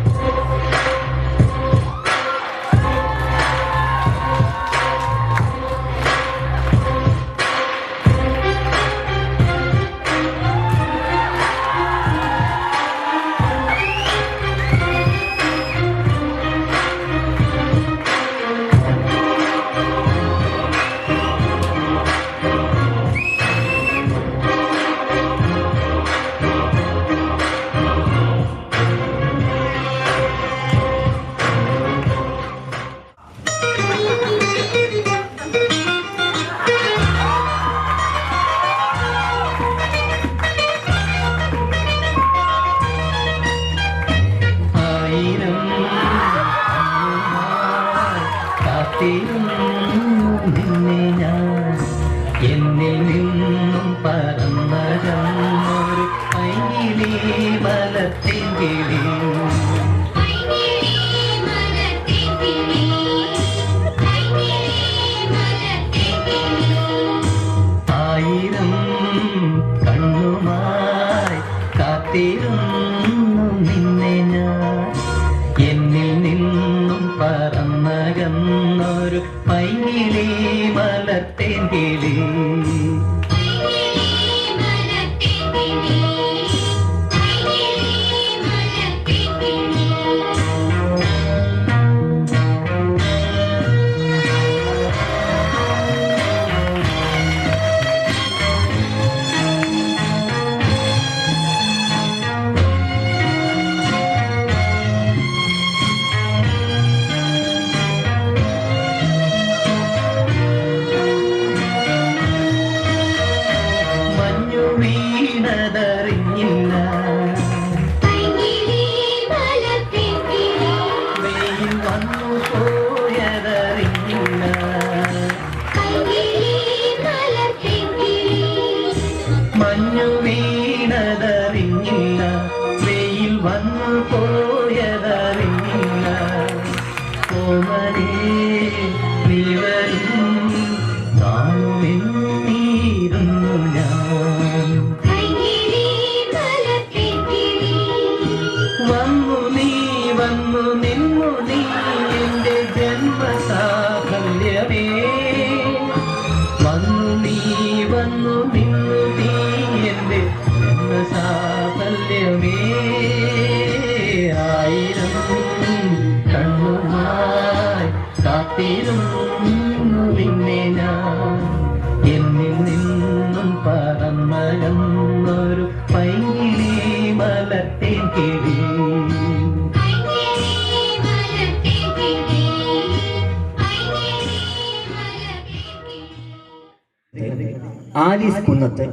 ആലീസ് കുന്നത്ത്,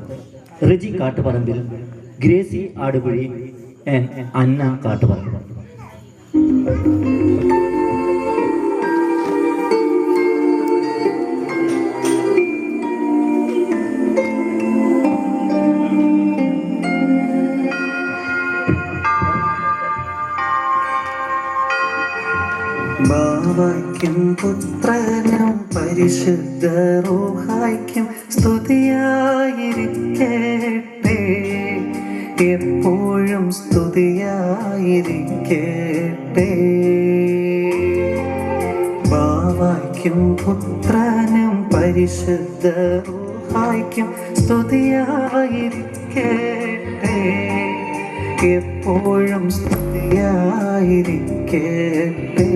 റിജി കാട്ടുപറമ്പിൽ, ഗ്രേസി ആടുകുഴി, അന്ന കാട്ടുപറമ്പ്. ബാവയ്ക്കും പുത്രനും പരിശുദ്ധ റൂഹായ്ക്കും സ്തുതിയായിരിക്കട്ടെ, എപ്പോഴും സ്തുതിയായിരിക്കട്ടെ. ബാവയ്ക്കും പുത്രനും പരിശുദ്ധ റൂഹായ്ക്കും സ്തുതിയായിരിക്കട്ടെ, എപ്പോഴും സ്തുതിയായിരിക്കട്ടെ.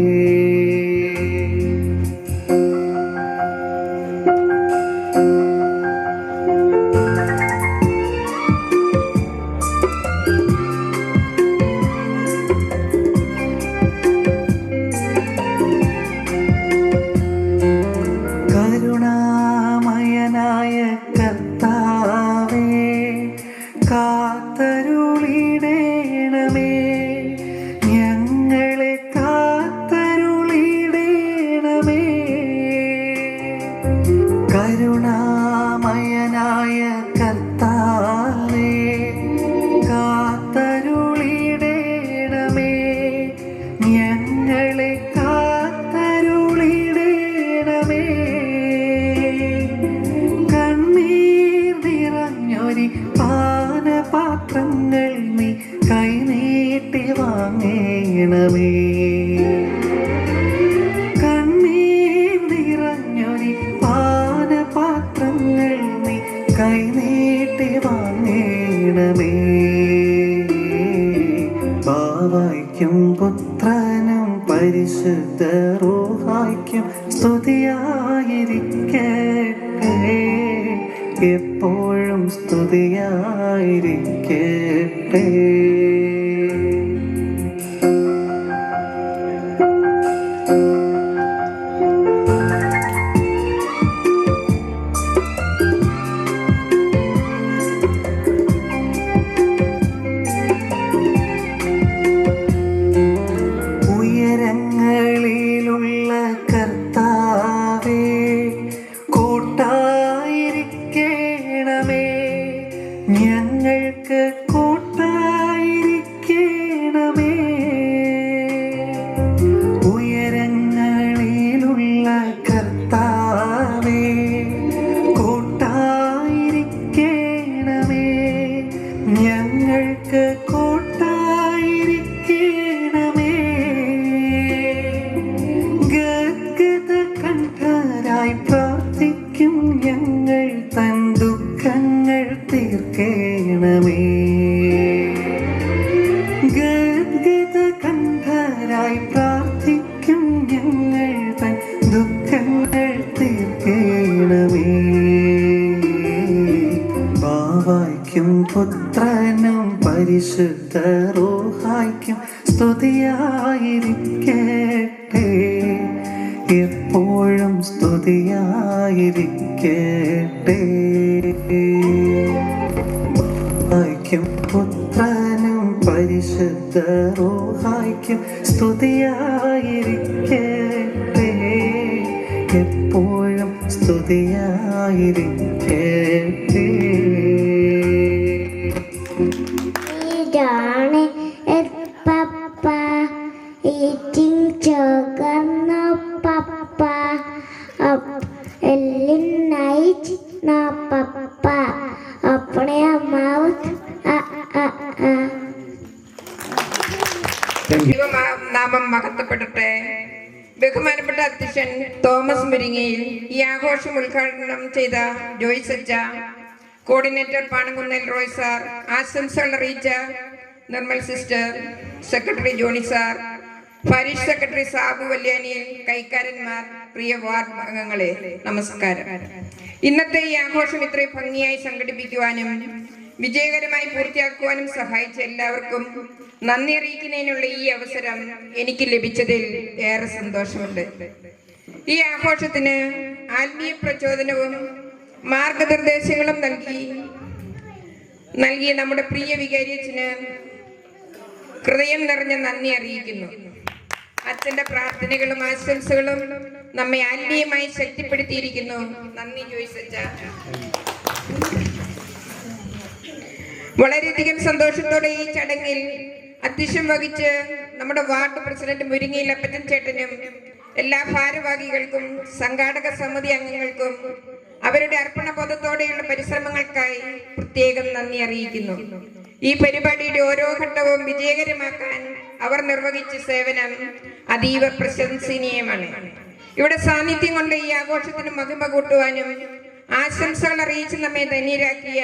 കരുണാമയനായ കർത്താവേ, കാത്തരുളിടേണമേ, ഞങ്ങളെ കാത്തരുളിടേണമേ. കരുണാമയനായ കർത്താവേ, കാത്തരുളിടേണമേ, ഞങ്ങളെ കാത്തരുളിടേണമേ. കണ്ണീർ നിറഞ്ഞൊരി പാനപാത്രങ്ങൾ നീ കൈനീട്ടി വാങ്ങേണമേ. കണ്ണീർ നിറഞ്ഞൊരി പാനപാത്രങ്ങൾ നീ കൈനീട്ടി വാങ്ങേണമേ. ബാവയ്ക്കും പുത്രനും പരിശുദ്ധ റൂഹായ്ക്കും സ്തുതിയായിരിക്കട്ടെ, എപ്പോഴും സ്തുതിയായിരിക്കട്ടെ. ഉയരങ്ങളിലുള്ള കർത്താവേ, കൂട്ടായിരിക്കണമേ, ഞങ്ങൾക്ക് കൂട്ടായിരിക്കണമേ. ഉയരങ്ങളിലുള്ള കർത്താവേ, കൂട്ടായിരിക്കണമേ, ഞങ്ങൾക്ക് കൂട്ടായിരിക്കണമേ. ഗദ്ഗദകണ്ഠരായി പ്രാർത്ഥിക്കും ഞങ്ങൾ തൻ ദുഃഖങ്ങൾ തീർക്കണമേ. ഗദ്ഗദകണ്ഠരായി പ്രാർത്ഥിക്കും ഞങ്ങൾ തൻ ദുഃഖങ്ങൾ തീർക്കണമേ. ബാവയ്ക്കും പുത്രനും പരിശുദ്ധ റൂഹായ്ക്കും സ്തുതിയായിരിക്കട്ടെ, എപ്പോഴും സ്തുതിയായിരിക്കട്ടെ. ബാവയ്ക്കും പുത്രനും പരിശുദ്ധ റൂഹായ്ക്കും സ്തുതിയായിരിക്കട്ടെ, എപ്പോഴും സ്തുതിയായിരിക്കട്ടെ. ഇതാണ് പപ്പ eating sugar no papa up early night no papa अपने mouth നാമം മഹത്വപ്പെടട്ടെ. ബഹുമാനപ്പെട്ട അധ്യക്ഷൻ തോമസ് മുരിങ്ങയിൽ ഈ ആഘോഷം ഉദ്ഘാടനം ചെയ്ത ജോയ്സ് അച്ഛ, കോർഡിനേറ്റർ പാണങ്കുന്നേൽ റോയ് സാർ, ആശംസകൾ അറിയിച്ച Nirmal sister, secretary Johny sir, parish secretary Sabu വല്യാനിയിൽ, കൈക്കാരന്മാർ, പ്രിയ വാർഡ് അംഗങ്ങളെ നമസ്കാരം. ഇന്നത്തെ ഈ ആഘോഷം ഇത്രയും ഭംഗിയായി സംഘടിപ്പിക്കുവാനും വിജയകരമായി പൂർത്തിയാക്കുവാനും സഹായിച്ച എല്ലാവർക്കും നന്ദി അറിയിക്കുന്നതിനുള്ള ഈ അവസരം എനിക്ക് ലഭിച്ചതിൽ ഏറെ സന്തോഷമുണ്ട്. ഈ ആഘോഷത്തിന് ആത്മീയ പ്രചോദനവും മാർഗനിർദ്ദേശങ്ങളും നൽകിയ നമ്മുടെ പ്രിയ വികാരിയച്ഛന് ഹൃദയം നിറഞ്ഞ നന്ദി അറിയിക്കുന്നു. അച്ഛന്റെ പ്രാർത്ഥനകളും ആശംസകളും നമ്മെ ആത്മീയമായി ശക്തിപ്പെടുത്തിയിരിക്കുന്നു. നന്ദി ജോയ്സ് അച്ഛ. വളരെയധികം സന്തോഷത്തോടെ ഈ ചടങ്ങിൽ അധ്യക്ഷം വഹിച്ച് നമ്മുടെ വാർഡ് പ്രസിഡന്റ് മുരിങ്ങയിൽ അപ്പച്ചൻ ചേട്ടനും എല്ലാ ഭാരവാഹികൾക്കും സംഘാടക സമിതി അംഗങ്ങൾക്കും അവരുടെ അർപ്പണബോധത്തോടെയുള്ള പരിശ്രമങ്ങൾക്കായി പ്രത്യേകം നന്ദി അറിയിക്കുന്നു. ഈ പരിപാടിയുടെ ഓരോ ഘട്ടവും വിജയകരമാക്കാൻ അവർ നിർവഹിച്ച സേവനം അതീവ പ്രശംസനീയമാണ്. ഇവിടെ സാന്നിധ്യം കൊണ്ട് ഈ ആഘോഷത്തിന് മഹിമ കൂട്ടുവാനും ആശംസകൾ അറിയിച്ച് നമ്മെ ധന്യരാക്കിയ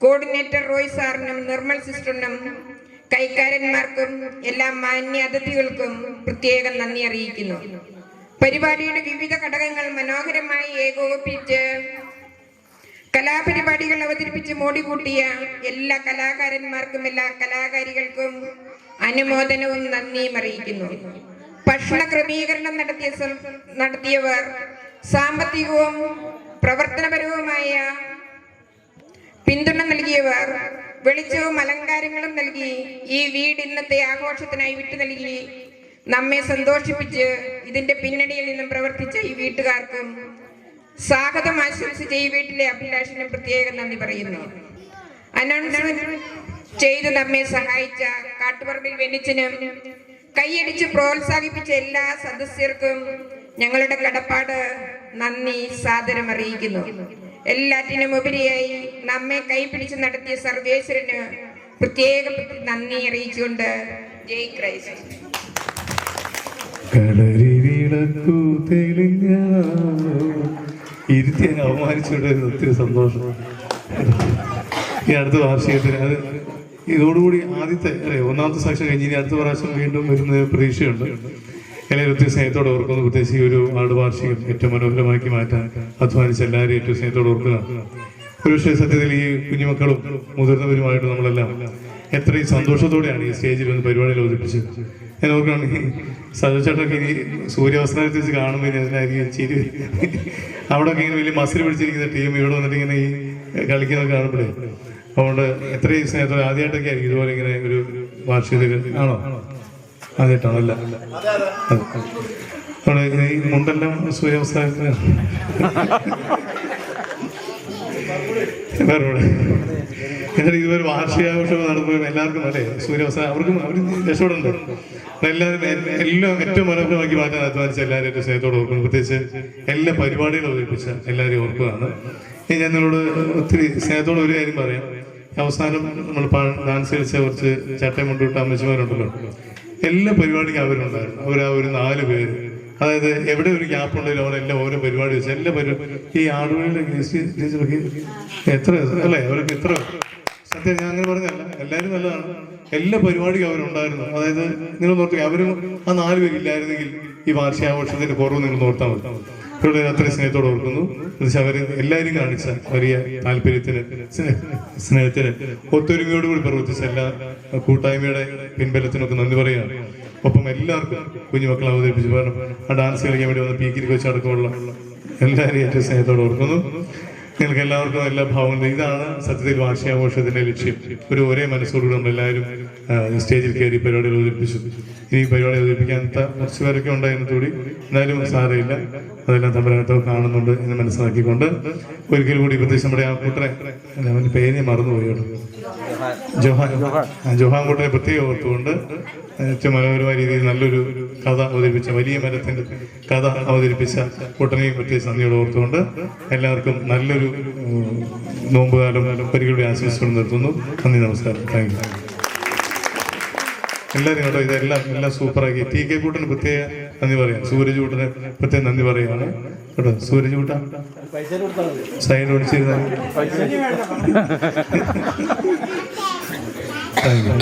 കോർഡിനേറ്റർ റോയ് സാറിനും നിർമ്മൽ സിസ്റ്ററിനും കൈക്കാരന്മാർക്കും എല്ലാ മാന്യ അതിഥികൾക്കും പ്രത്യേകം നന്ദി അറിയിക്കുന്നു. പരിപാടിയുടെ വിവിധ ഘടകങ്ങൾ മനോഹരമായി ഏകോപിപ്പിച്ച് കലാപരിപാടികൾ അവതരിപ്പിച്ച് മോടികൂട്ടിയ എല്ലാ കലാകാരന്മാർക്കും എല്ലാ കലാകാരികൾക്കും അനുമോദനവും നന്ദിയും അറിയിക്കുന്നു. ഭക്ഷണ ക്രമീകരണം നടത്തിയവർ സാമ്പത്തികവും പ്രവർത്തനപരവുമായ പിന്തുണ നൽകിയവർ വെളിച്ചവും അലങ്കാരങ്ങളും നൽകി ഈ വീട് ഇന്നത്തെ ആഘോഷത്തിനായി വിട്ടു നൽകി നമ്മെ സന്തോഷിപ്പിച്ച് ഇതിന്റെ പിന്നണിയിൽ നിന്നും പ്രവർത്തിച്ച ഈ വീട്ടുകാർക്കും സ്വാഗതം ആശംസിച്ച ഈ വീട്ടിലെ അഭിലാഷിനും പ്രത്യേകം നന്ദി പറയുന്നു. അനൗൺസ്മെന്റ് ചെയ്ത് നമ്മെ സഹായിച്ച കാട്ടുപറമ്പിൽ വെനിച്ചനും കൈയടിച്ച് പ്രോത്സാഹിപ്പിച്ച എല്ലാ സദസ്യർക്കും ഞങ്ങളുടെ കടപ്പാട് നന്ദി സാദരം അറിയിക്കുന്നു. എല്ലാറ്റിനും ഉപരിയായി നമ്മെ കൈപിടിച്ച് നടത്തിയ സർവേശ്വരന് പ്രത്യേകം നന്ദി അറിയിച്ചുകൊണ്ട് ജയ് ക്രൈസ്റ്റ്. ഇരുത്തിയാൻ അവമാനിച്ചുകൊണ്ട് ഒത്തിരി സന്തോഷം. ഈ അടുത്ത വാർഷികത്തിന് അത് ഇതോടുകൂടി ആദ്യത്തെ ഒന്നാമത്തെ സാക്ഷ്യം കഴിഞ്ഞ് ഇനി അടുത്ത പ്രാവശ്യം വീണ്ടും വരുന്ന പ്രതീക്ഷയുണ്ട്. എല്ലാവരും ഒത്തിരി സ്നേഹത്തോടെ ഓർക്കുന്നു. പ്രത്യേകിച്ച് ഈ ഒരു വാർഡ് വാർഷികം ഏറ്റവും മനോഹരമാക്കി മാറ്റാൻ അധ്വാനിച്ച എല്ലാവരെയും ഏറ്റവും സ്നേഹത്തോടെ ഓർക്കുക. ഒരുപക്ഷെ സത്യത്തിൽ ഈ കുഞ്ഞുമക്കളും മുതിർന്നവരുമായിട്ട് നമ്മളെല്ലാം എത്രയും സന്തോഷത്തോടെയാണ് ഈ സ്റ്റേജിൽ വന്ന് പരിപാടിയിൽ അവതരിപ്പിച്ചത്. ഞാൻ ഓർക്കുകയാണെങ്കിൽ സജോച്ചേട്ടനൊക്കെ ഇനി സൂര്യാവസാനത്തിൽ വെച്ച് കാണുമ്പോൾ അതിനായിരിക്കും ചിരി. അവിടെയൊക്കെ ഇങ്ങനെ വലിയ മസിൽ പിടിച്ചിരിക്കുന്ന ടീം ഇവിടെ വന്നിട്ട് ഇങ്ങനെ ഈ കളിക്കുന്നതൊക്കെ കാണുമ്പോഴേ അതുകൊണ്ട് എത്രയും സ്നേഹത്തോടെ ആദ്യമായിട്ടൊക്കെ ആയിരിക്കും ഇതുപോലെ ഇങ്ങനെ ഒരു വാർഷികത്തിൽ ആണോ? ആദ്യമായിട്ടാണല്ല. അതുകൊണ്ട് ഈ മുണ്ടെല്ലാം സൂര്യാവസാനത്തിന് എന്നിട്ട് ഇതുവരെ വാർഷികാഘോഷം നടത്തുമ്പോൾ എല്ലാവർക്കും അല്ലേ സൂര്യാവസാനം അവർക്കും അവർ രക്ഷപ്പെടുന്നുണ്ട്. എല്ലാവരും എല്ലാം ഏറ്റവും മനോഹരമാക്കി മാറ്റാൻ അധ്വാനിച്ച എല്ലാവരും ഏറ്റവും സ്നേഹത്തോടെ ഓർക്കുന്നു. പ്രത്യേകിച്ച് എല്ലാ പരിപാടികളും അവതരിപ്പിച്ച എല്ലാവരെയും ഓർക്കുകയാണ്. ഇനി ഞാൻ നിങ്ങളോട് ഒത്തിരി സ്നേഹത്തോടെ ഒരു കാര്യം പറയാം. അവസാനം നമ്മൾ ഡാൻസ് കളിച്ച കുറച്ച് ചട്ടയും മുണ്ടിട്ട അമ്മച്ചിമാരുണ്ടല്ലോ, എല്ലാ പരിപാടിക്കും അവരുണ്ടായിരുന്നു. അവരാ ഒരു 4 പേര്, അതായത് എവിടെ ഒരു ഗ്യാപ്പ് ഉണ്ടെങ്കിലും അവരെല്ലാം ഓരോ പരിപാടി വെച്ച് എല്ലാ പരിപാടി ഈ ആടുകളുടെ ടീച്ചറൊക്കെ എത്ര അല്ലേ അവരൊക്കെ എത്ര സത്യം ഞാൻ അങ്ങനെ പറഞ്ഞല്ല, എല്ലാവരും നല്ലതാണ്. എല്ലാ പരിപാടിക്കും അവരുണ്ടായിരുന്നു. അതായത് നിങ്ങൾ നോക്കി അവരും ആ 4 പേരില്ലായിരുന്നെങ്കിൽ ഈ വാർഷികാഘോഷത്തിന്റെ കുറവ് നിങ്ങൾ നോർത്താൽ മതി. ഇവിടെ അത്രയും സ്നേഹത്തോടെ ഓർക്കുന്നു. അവർ എല്ലാവരും കാണിച്ച വലിയ താല്പര്യത്തിന് സ്നേഹത്തിന് ഒത്തൊരുമയോടുകൂടി പ്രവർത്തിച്ച എല്ലാ കൂട്ടായ്മയുടെ പിൻബലത്തിനൊക്കെ നന്ദി പറയുകയാണ്. ഒപ്പം എല്ലാവർക്കും കുഞ്ഞുമക്കളെ അവതരിപ്പിച്ച് പറഞ്ഞു ആ ഡാൻസ് കളിക്കാൻ വേണ്ടി വന്ന പീക്കിരി കൊച്ചടക്കമുള്ള എല്ലാവരെയും ഏറ്റവും സ്നേഹത്തോടെ ഓർക്കുന്നു. നിങ്ങൾക്ക് എല്ലാവർക്കും എല്ലാ ഭാവവും. ഇതാണ് സത്യത്തിൽ വാർഷികാഘോഷത്തിന്റെ ലക്ഷ്യം. ഒരേ മനസ്സോടുകൂടി നമ്മളെല്ലാവരും സ്റ്റേജിൽ കയറി പരിപാടികൾ അവതരിപ്പിച്ചു. ഇനി പരിപാടി അവതരിപ്പിക്കാത്ത കുറച്ച് പേരൊക്കെ ഉണ്ടായിരുന്നതോടി എന്നാലും സാരമില്ല, അതെല്ലാം തമ്മിലകത്തൊക്കെ കാണുന്നുണ്ട് എന്ന് മനസ്സിലാക്കിക്കൊണ്ട് ഒരിക്കൽ കൂടി പ്രത്യേകിച്ച് നമ്മുടെ ആ കൂട്ടരെ അവൻ്റെ പേരെ മറന്നുപോയി കേട്ടോ, ജോഹാൻ കൂട്ടരെ പ്രത്യേകം ഓർത്തുകൊണ്ട് ഏറ്റവും മനോഹരമായ രീതിയിൽ നല്ലൊരു കഥ അവതരിപ്പിച്ച വലിയ മരത്തിന്റെ കഥ അവതരിപ്പിച്ച കൂട്ടനെയും പ്രത്യേകിച്ച് നന്ദിയോടെ ഓർത്തുകൊണ്ട് എല്ലാവർക്കും നല്ലൊരു നോമ്പുകാലം പരിപാടി ആശംസിച്ചുകൊണ്ട് നിർത്തുന്നു. നന്ദി, നമസ്കാരം, താങ്ക് യു എല്ലാവരും കേട്ടോ. ഇതെല്ലാം സൂപ്പറാക്കി. TK കൂട്ടന് പ്രത്യേക നന്ദി പറയാം, സൂരജ് കൂട്ടന് പ്രത്യേകം നന്ദി പറയുകയാണ് കേട്ടോ. സൂരജ് കൂട്ട സൈഡ് ഓടിച്ചിരുന്ന താങ്ക് യു.